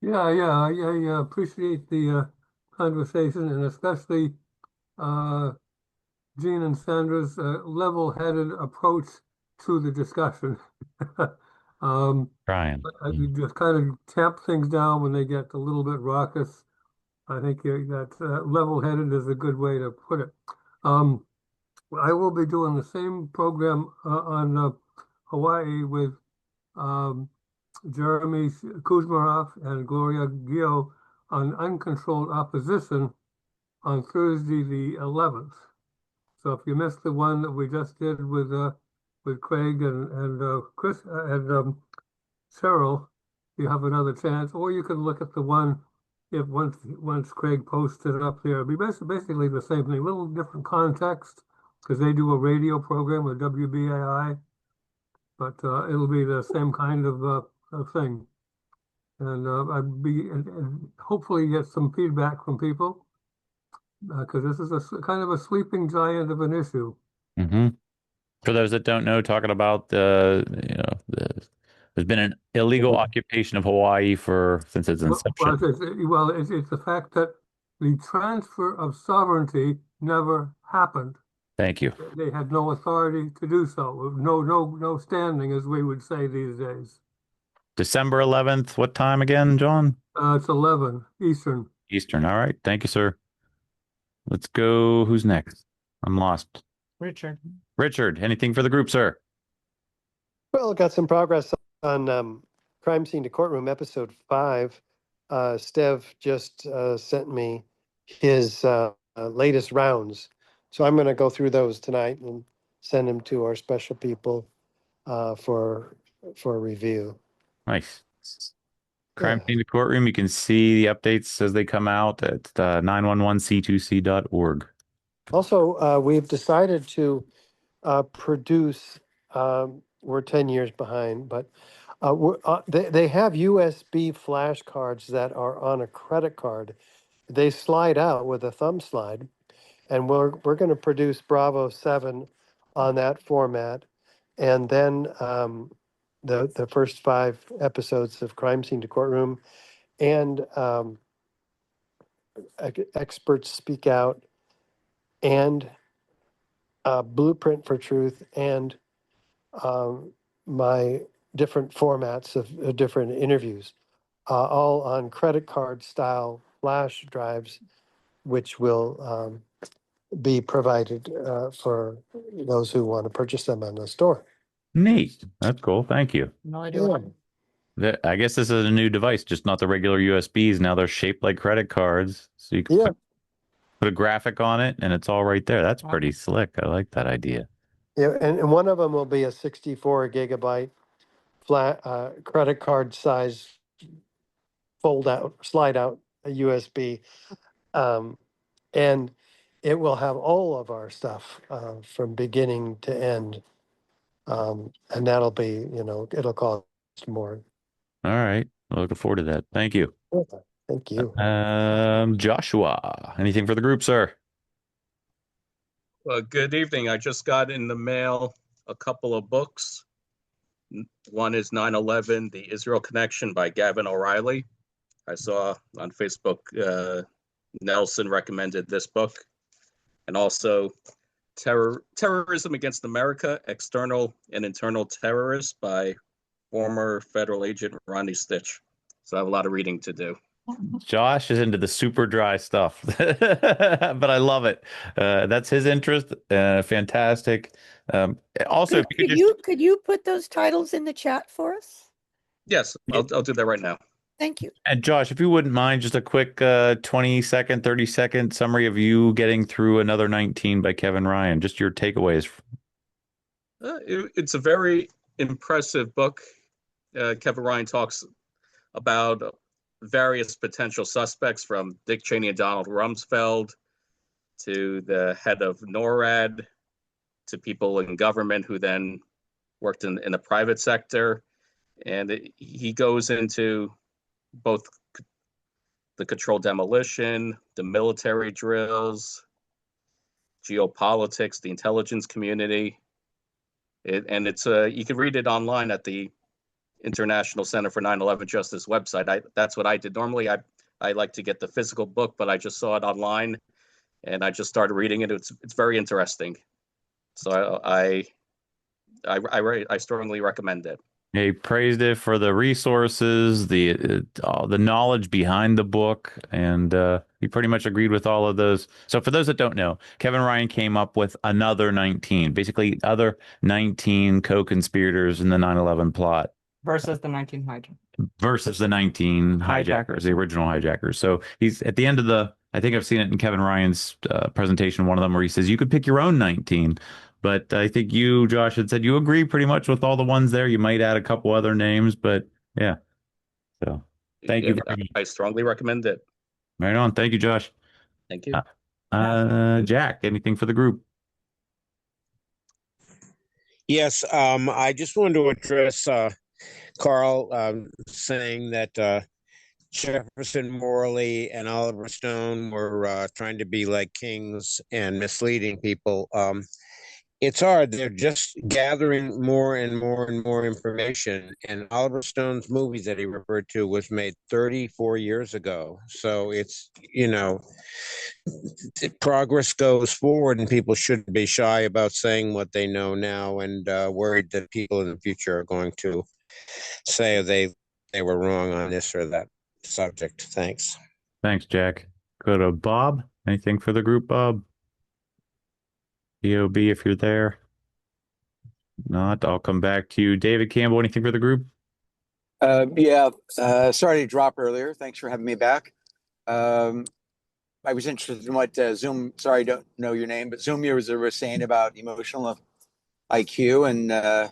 I appreciate the conversation, and especially Gene and Sandra's level-headed approach to the discussion. Trying. You just kind of tamp things down when they get a little bit raucous. I think that level-headed is a good way to put it. I will be doing the same program on Hawaii with Jeremy Kuzmarov and Gloria Gio on uncontrolled opposition on Thursday the 11th. So if you missed the one that we just did with Craig and Chris and Cheryl, you have another chance, or you can look at the one if once Craig posted it up there. It'll be basically the same thing, a little different context because they do a radio program with WBAI, but it'll be the same kind of thing. And and hopefully get some feedback from people, because this is a kind of a sleeping giant of an issue. Mm-hmm. For those that don't know, talking about there's been an illegal occupation of Hawaii since its inception. It's the fact that the transfer of sovereignty never happened. Thank you. They had no authority to do so. No standing, as we would say these days. December 11th. What time again, John? It's 11 Eastern. Eastern. All right. Thank you, sir. Let's go. Who's next? I'm lost. Richard. Richard, anything for the group, sir? Well, got some progress on Crime Scene to Courtroom, episode 5. Stev just sent me his latest rounds. So I'm going to go through those tonight and send them to our special people for review. Nice. Crime Scene to Courtroom, you can see the updates as they come out at 911c2c.org. Also, we've decided to produce, we're 10 years behind, but they have USB flashcards that are on a credit card. They slide out with a thumb slide, and we're going to produce Bravo 7 on that format. And then the first 5 episodes of Crime Scene to Courtroom and Experts Speak Out and Blueprint for Truth and my different formats of different interviews, all on credit card style flash drives, which will be provided for those who want to purchase them on the store. Neat. That's cool. Thank you. No idea. I guess this is a new device, just not the regular USBs. Now they're shaped like credit cards. So you can put a graphic on it and it's all right there. That's pretty slick. I like that idea. Yeah, and one of them will be a 64 gigabyte flat credit card size slide out a USB. And it will have all of our stuff from beginning to end. And that'll be, it'll cost more. All right. Looking forward to that. Thank you. Thank you. Joshua, anything for the group, sir? Well, good evening. I just got in the mail a couple of books. One is 9/11, The Israel Connection by Gavin O'Reilly. I saw on Facebook Nelson recommended this book. And also Terrorism Against America, External and Internal Terrorists by former federal agent Rodney Stitch. So I have a lot of reading to do. Josh is into the super dry stuff, but I love it. That's his interest. Fantastic. Also, could you put those titles in the chat for us? Yes, I'll do that right now. Thank you. And Josh, if you wouldn't mind, just a quick 20-second, 30-second summary of you getting through Another 19 by Kevin Ryan. Just your takeaways. It's a very impressive book. Kevin Ryan talks about various potential suspects, from Dick Cheney and Donald Rumsfeld to the head of NORAD to people in government who then worked in the private sector. And he goes into both the controlled demolition, the military drills, geopolitics, the intelligence community. And it's you can read it online at the International Center for 9/11 Justice website. That's what I did. Normally, I like to get the physical book, but I just saw it online, and I just started reading it. It's very interesting. So I strongly recommend it. He praised it for the resources, the knowledge behind the book, and he pretty much agreed with all of those. So for those that don't know, Kevin Ryan came up with Another 19, basically other 19 co-conspirators in the 9/11 plot. Versus the 19 hijackers. Versus the 19 hijackers, the original hijackers. So he's at the end of I think I've seen it in Kevin Ryan's presentation, one of them where he says you could pick your own 19. But I think you, Josh, had said you agree pretty much with all the ones there. You might add a couple other names, but yeah. So thank you very much. I strongly recommend it. Right on. Thank you, Josh. Thank you. Jack, anything for the group? Yes, I just wanted to address Carl, saying that Jefferson Morley and Oliver Stone were trying to be like kings and misleading people. It's hard. They're just gathering more and more and more information. And Oliver Stone's movies that he referred to was made 34 years ago. So it's, progress goes forward, and people shouldn't be shy about saying what they know now, and worried that people in the future are going to say they were wrong on this or that subject. Thanks. Thanks, Jack. Go to Bob. Anything for the group, Bob? EOB, if you're there. Not, I'll come back to you. David Campbell, anything for the group? Sorry to drop earlier. Thanks for having me back. I was interested in what Zoom, sorry, I don't know your name, but Zoom users were saying about emotional IQ, and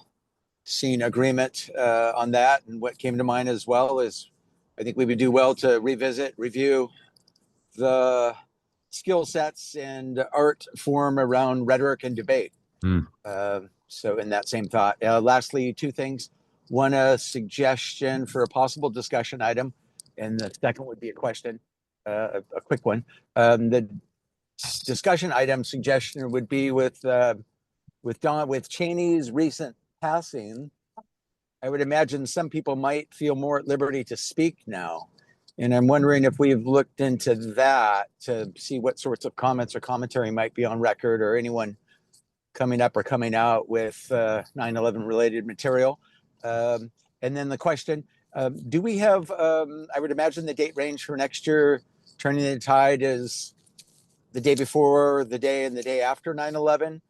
seeing agreement on that. And what came to mind as well is I think we would do well to review the skill sets and art form around rhetoric and debate. So in that same thought, lastly, two things. One, a suggestion for a possible discussion item, and the second would be a question, a quick one. The discussion item suggestion would be with Cheney's recent passing. I would imagine some people might feel more at liberty to speak now. And I'm wondering if we've looked into that to see what sorts of comments or commentary might be on record, or anyone coming up or coming out with 9/11 related material. And then the question, do we have, I would imagine the date range for next year, Turning the Tide, is the day before, the day, and the day after 9/11.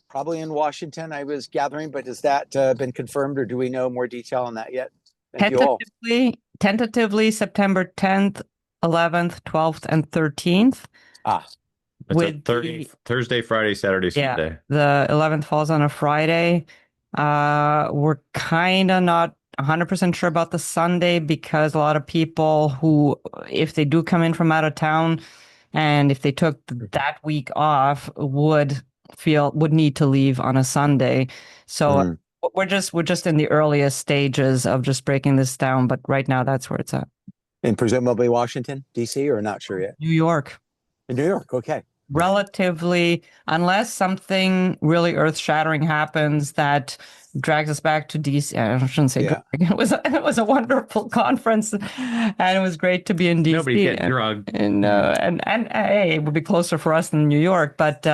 Probably in Washington, I was gathering, but has that been confirmed, or do we know more detail on that yet? Thank you all. Tentatively September 10th, 11th, 12th, and 13th. It's a Thursday, Friday, Saturday, Sunday. The 11th falls on a Friday. We're kind of not 100% sure about the Sunday, because a lot of people who, if they do come in from out of town, and if they took that week off, would need to leave on a Sunday. So we're just in the earliest stages of just breaking this down, but right now that's where it's at. And presumably Washington, DC, or not sure yet? New York. In New York, okay. Relatively, unless something really earth-shattering happens that drags us back to DC. I shouldn't say it was a wonderful conference, and it was great to be in DC. Nobody get drugged. And hey, it would be closer for us than New York, but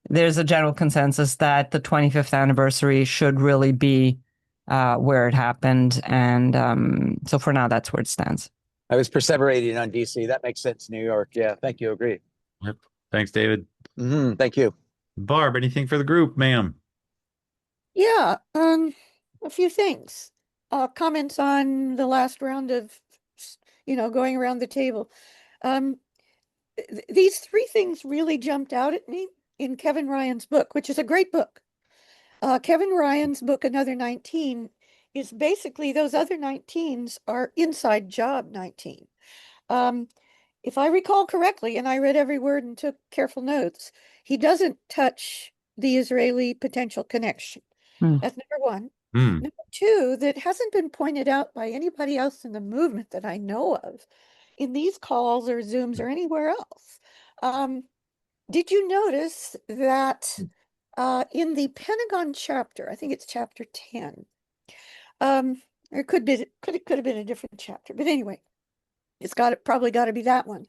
there's a general consensus that the 25th anniversary should really be where it happened, and so for now, that's where it stands. I was perseverating on DC. That makes sense. New York, yeah. Thank you. Agree. Yep. Thanks, David. Thank you. Barb, anything for the group, ma'am? Yeah, a few things. Comments on the last round of, going around the table. These three things really jumped out at me in Kevin Ryan's book, which is a great book. Kevin Ryan's book, Another 19, is basically those other 19s are inside job 19. If I recall correctly, and I read every word and took careful notes, he doesn't touch the Israeli potential connection. That's number one. Number two, that hasn't been pointed out by anybody else in the movement that I know of in these calls or Zooms or anywhere else. Did you notice that in the Pentagon chapter, I think it's chapter 10, or it could have been a different chapter, but anyway, it's probably got to be that one.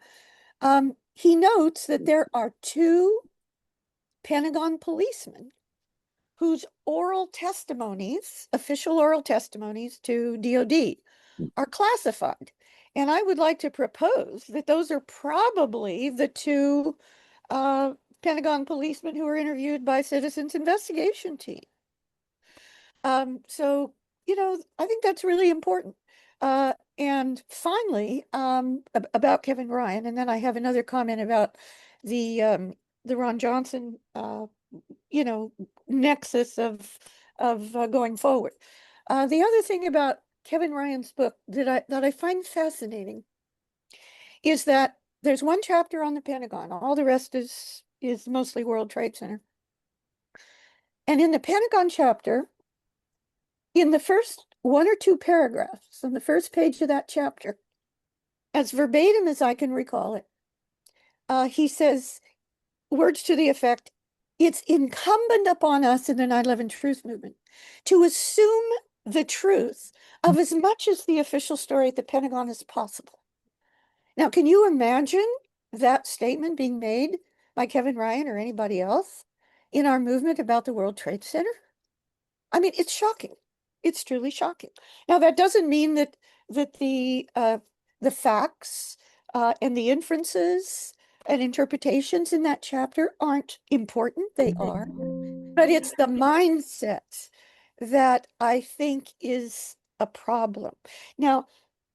He notes that there are 2 Pentagon policemen whose oral testimonies, official oral testimonies to DOD, are classified. And I would like to propose that those are probably the 2 Pentagon policemen who were interviewed by Citizens Investigation Team. So, I think that's really important. And finally, about Kevin Ryan, and then I have another comment about the Ron Johnson, nexus of going forward. The other thing about Kevin Ryan's book that I find fascinating is that there's one chapter on the Pentagon. All the rest is mostly World Trade Center. And in the Pentagon chapter, in the first one or two paragraphs on the first page of that chapter, as verbatim as I can recall it. He says words to the effect, it's incumbent upon us in the 9/11 truth movement to assume the truth of as much as the official story at the Pentagon as possible. Now, can you imagine that statement being made by Kevin Ryan or anybody else in our movement about the World Trade Center? I mean, it's shocking. It's truly shocking. Now, that doesn't mean that the facts and the inferences and interpretations in that chapter aren't important. They are. But it's the mindset that I think is a problem. Now,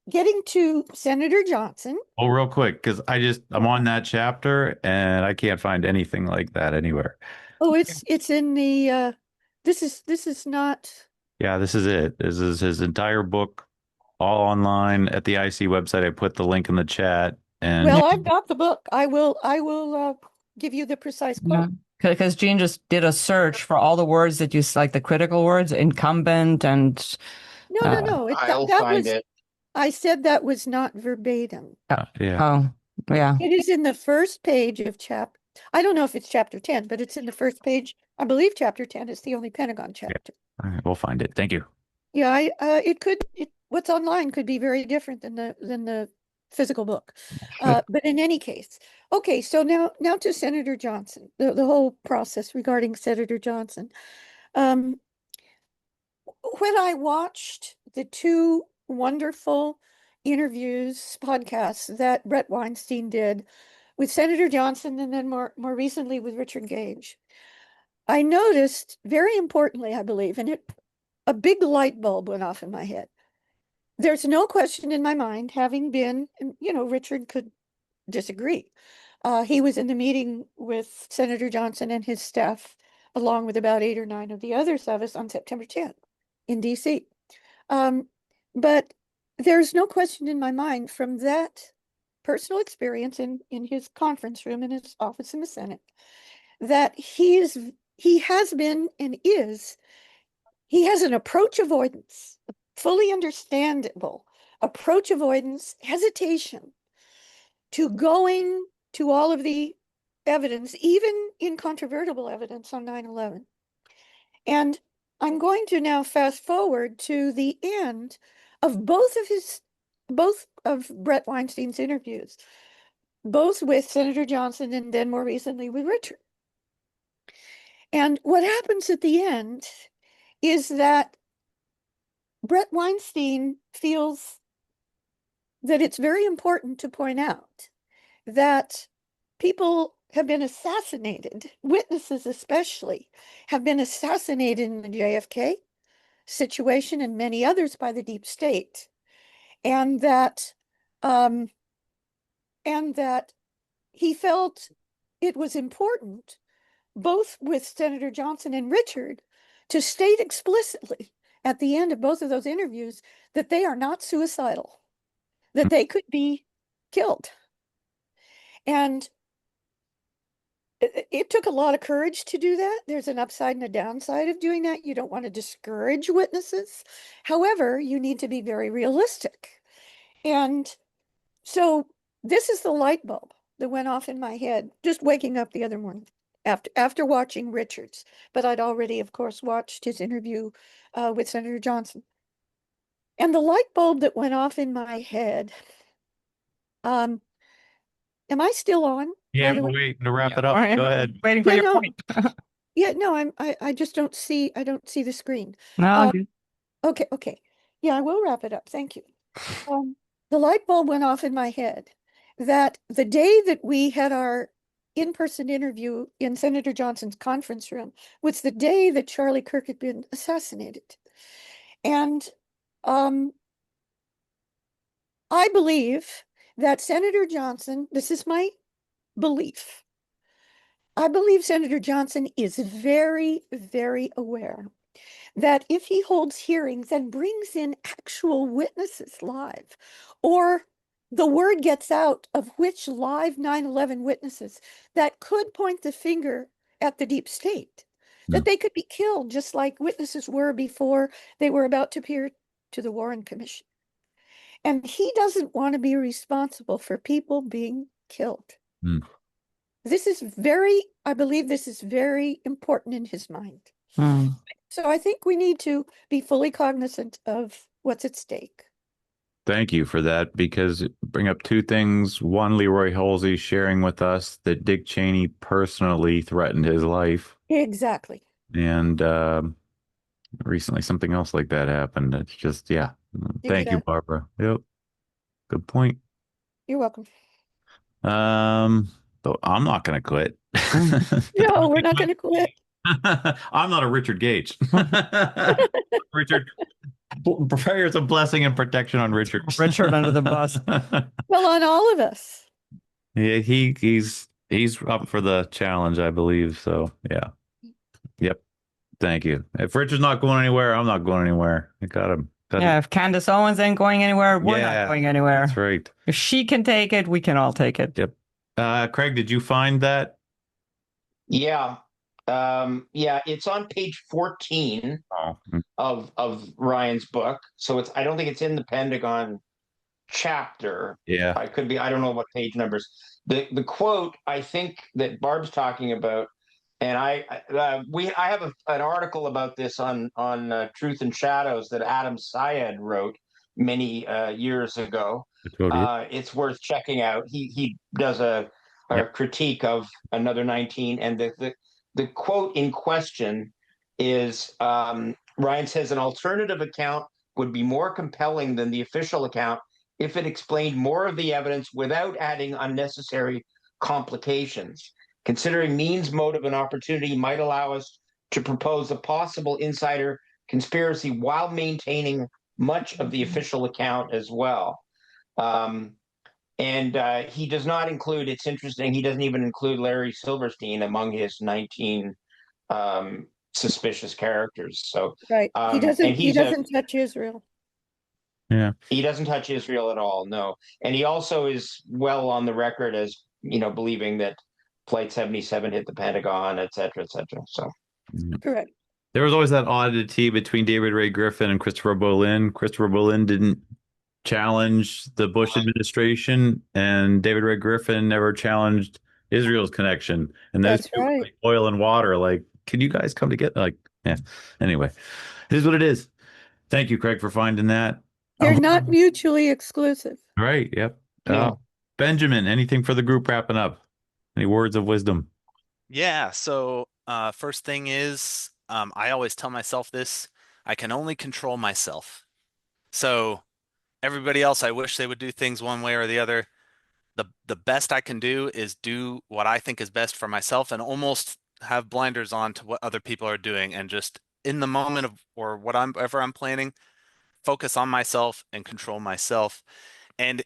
getting to Senator Johnson. Oh, real quick, because I'm on that chapter and I can't find anything like that anywhere. Oh, it's in the this is not. Yeah, this is it. This is his entire book, all online at the IC website. I put the link in the chat. And Well, I've got the book. I will give you the precise quote. Because Jean just did a search for all the words that you like, the critical words, incumbent and. No. I'll find it. I said that was not verbatim. Yeah. Oh, yeah. It is in the first page of chapter. I don't know if it's chapter 10, but it's in the first page. I believe chapter 10 is the only Pentagon chapter. All right, we'll find it. Thank you. Yeah, what's online could be very different than the physical book. But in any case, okay, so now to Senator Johnson, the whole process regarding Senator Johnson. When I watched the two wonderful interviews, podcasts that Bret Weinstein did with Senator Johnson and then more recently with Richard Gage, I noticed, very importantly, I believe, and a big light bulb went off in my head. There's no question in my mind, having been, Richard could disagree. He was in the meeting with Senator Johnson and his staff, along with about 8 or 9 of the others of us on September 10th in DC. But there's no question in my mind from that personal experience in his conference room in his office in the Senate that he has been and is, he has an approach avoidance, a fully understandable approach avoidance, hesitation to going to all of the evidence, even incontrovertible evidence on 9/11. And I'm going to now fast forward to the end of both of Bret Weinstein's interviews, both with Senator Johnson and then more recently with Richard. And what happens at the end is that Bret Weinstein feels that it's very important to point out that people have been assassinated, witnesses especially, have been assassinated in the JFK situation and many others by the deep state. And that he felt it was important, both with Senator Johnson and Richard, to state explicitly at the end of both of those interviews that they are not suicidal, that they could be killed. And it took a lot of courage to do that. There's an upside and a downside of doing that. You don't want to discourage witnesses. However, you need to be very realistic. And so this is the light bulb that went off in my head, just waking up the other morning after watching Richard's. But I'd already, of course, watched his interview with Senator Johnson. And the light bulb that went off in my head, am I still on? Yeah, we're waiting to wrap it up. Go ahead. Waiting for your point. I just don't see the screen. No. Okay. Yeah, I will wrap it up. Thank you. The light bulb went off in my head that the day that we had our in-person interview in Senator Johnson's conference room was the day that Charlie Kirk had been assassinated. And I believe that Senator Johnson, this is my belief, I believe Senator Johnson is very, very aware that if he holds hearings and brings in actual witnesses live, or the word gets out of which live 9/11 witnesses that could point the finger at the deep state, that they could be killed just like witnesses were before they were about to appear to the Warren Commission. And he doesn't want to be responsible for people being killed. Hmm. I believe this is very important in his mind. So I think we need to be fully cognizant of what's at stake. Thank you for that, because bring up two things. One, Leroy Halsey sharing with us that Dick Cheney personally threatened his life. Exactly. And recently something else like that happened. It's just, yeah. Thank you, Barbara. Yep. Good point. You're welcome. But I'm not going to quit. No, we're not going to quit. I'm not a Richard Gage. Richard, prayers of blessing and protection on Richard. Richard under the bus. Well, on all of us. Yeah, he's up for the challenge, I believe. So yeah. Yep. Thank you. If Richard's not going anywhere, I'm not going anywhere. I got him. Yeah, if Candace Owens ain't going anywhere, we're Yeah, not going anywhere. That's right. If she can take it, we can all take it. Yep. Craig, did you find that? Yeah. Yeah, it's on page 14 of Ryan's book. So I don't think it's in the Pentagon chapter. Yeah. I don't know what page numbers. The quote I think that Barb's talking about, and I have an article about this on Truth and Shadows that Adam Syed wrote many years ago. It's worth checking out. He does a critique of Another 19, and the quote in question is Ryan says, an alternative account would be more compelling than the official account if it explained more of the evidence without adding unnecessary complications. Considering means, motive, and opportunity might allow us to propose a possible insider conspiracy while maintaining much of the official account as well. And he does not include, it's interesting, he doesn't even include Larry Silverstein among his 19 suspicious characters. So right. He doesn't touch Israel. Yeah. He doesn't touch Israel at all, no. And he also is well on the record as, believing that Flight 77 hit the Pentagon, et cetera, et cetera. So correct. There was always that oddity between David Ray Griffin and Christopher Bolin. Christopher Bolin didn't challenge the Bush administration, and David Ray Griffin never challenged Israel's connection. And those two were like oil and water. Like, can you guys come together? Like, yeah. Anyway, it is what it is. Thank you, Craig, for finding that. They're not mutually exclusive. Right. Yep. No. Benjamin, anything for the group wrapping up? Any words of wisdom? Yeah. So first thing is, I always tell myself this: I can only control myself. So everybody else, I wish they would do things one way or the other. The best I can do is do what I think is best for myself, and almost have blinders on to what other people are doing, and just in the moment of or whatever I'm planning, focus on myself and control myself. And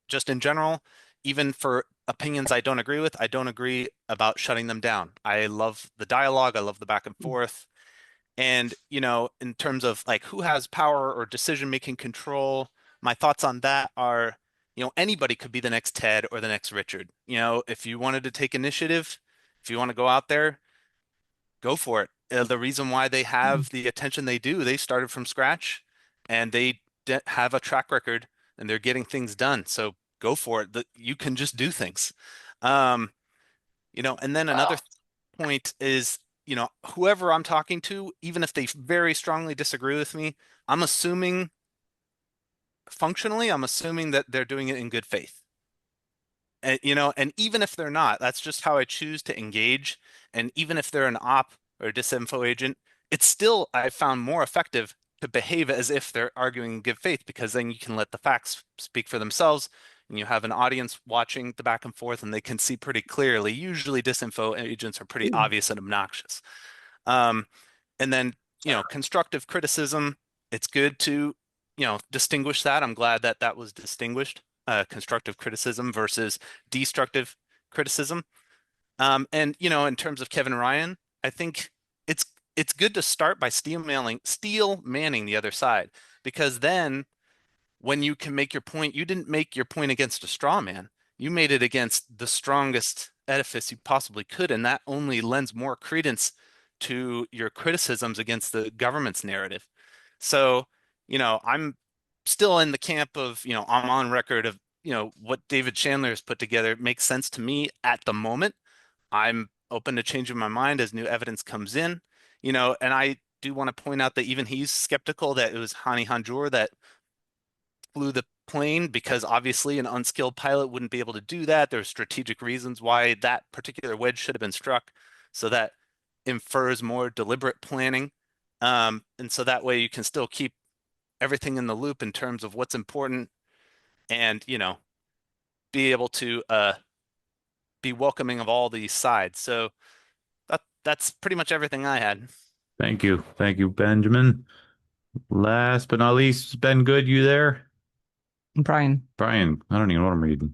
just in general, even for opinions I don't agree with, I don't agree about shutting them down. I love the dialogue, I love the back and forth. And in terms of like who has power or decision-making control, my thoughts on that are, anybody could be the next Ted or the next Richard. If you wanted to take initiative, if you want to go out there, go for it. The reason why they have the attention they do, they started from scratch and they have a track record and they're getting things done. So go for it. You can just do things. And then another point is, whoever I'm talking to, even if they very strongly disagree with me, I'm assuming that they're doing it in good faith. And, and even if they're not, that's just how I choose to engage. And even if they're an op or a disinfo agent, it's still, I found more effective to behave as if they're arguing in good faith, because then you can let the facts speak for themselves and you have an audience watching the back and forth and they can see pretty clearly. Usually disinfo agents are pretty obvious and obnoxious. And then, constructive criticism, it's good to, distinguish that. I'm glad that that was distinguished, constructive criticism versus destructive criticism. And, in terms of Kevin Ryan, I think it's good to start by steel manning the other side, because then when you can make your point, you didn't make your point against a straw man. You made it against the strongest edifice you possibly could, and that only lends more credence to your criticisms against the government's narrative. So, I'm still in the camp of, I'm on record of, what David Chandler has put together makes sense to me at the moment. I'm open to changing my mind as new evidence comes in, and I do want to point out that even he's skeptical that it was Hani Hanjour that flew the plane, because obviously an unskilled pilot wouldn't be able to do that. There's strategic reasons why that particular wedge should have been struck. So that infers more deliberate planning. And so that way you can still keep everything in the loop in terms of what's important and, be able to be welcoming of all these sides. So that's pretty much everything I had. Thank you. Thank you, Benjamin. Last but not least, Ben Good, you there? Brian. Brian, I don't even know what I'm reading.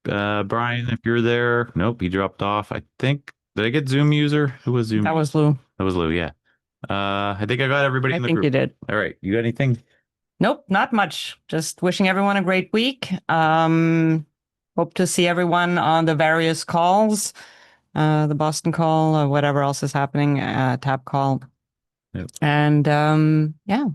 Brian, if you're there. Nope, he dropped off. I think, did I get Zoom user? Who was Zoom? That was Lou. That was Lou, yeah. I think I got everybody in the group. I think you did. All right, you got anything? Nope, not much. Just wishing everyone a great week. Hope to see everyone on the various calls, the Boston call, or whatever else is happening, tap call. Yep. And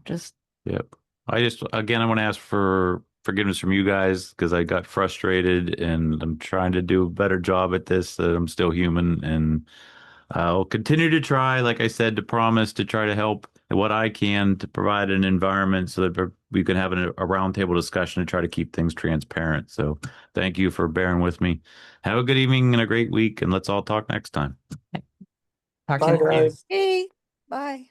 just. Yep. I want to ask for forgiveness from you guys because I got frustrated and I'm trying to do a better job at this. I'm still human and I'll continue to try, like I said, to promise to try to help what I can to provide an environment so that we can have a roundtable discussion to try to keep things transparent. So thank you for bearing with me. Have a good evening and a great week, and let's all talk next time. Talk Bye, to you. guys. Hey, bye.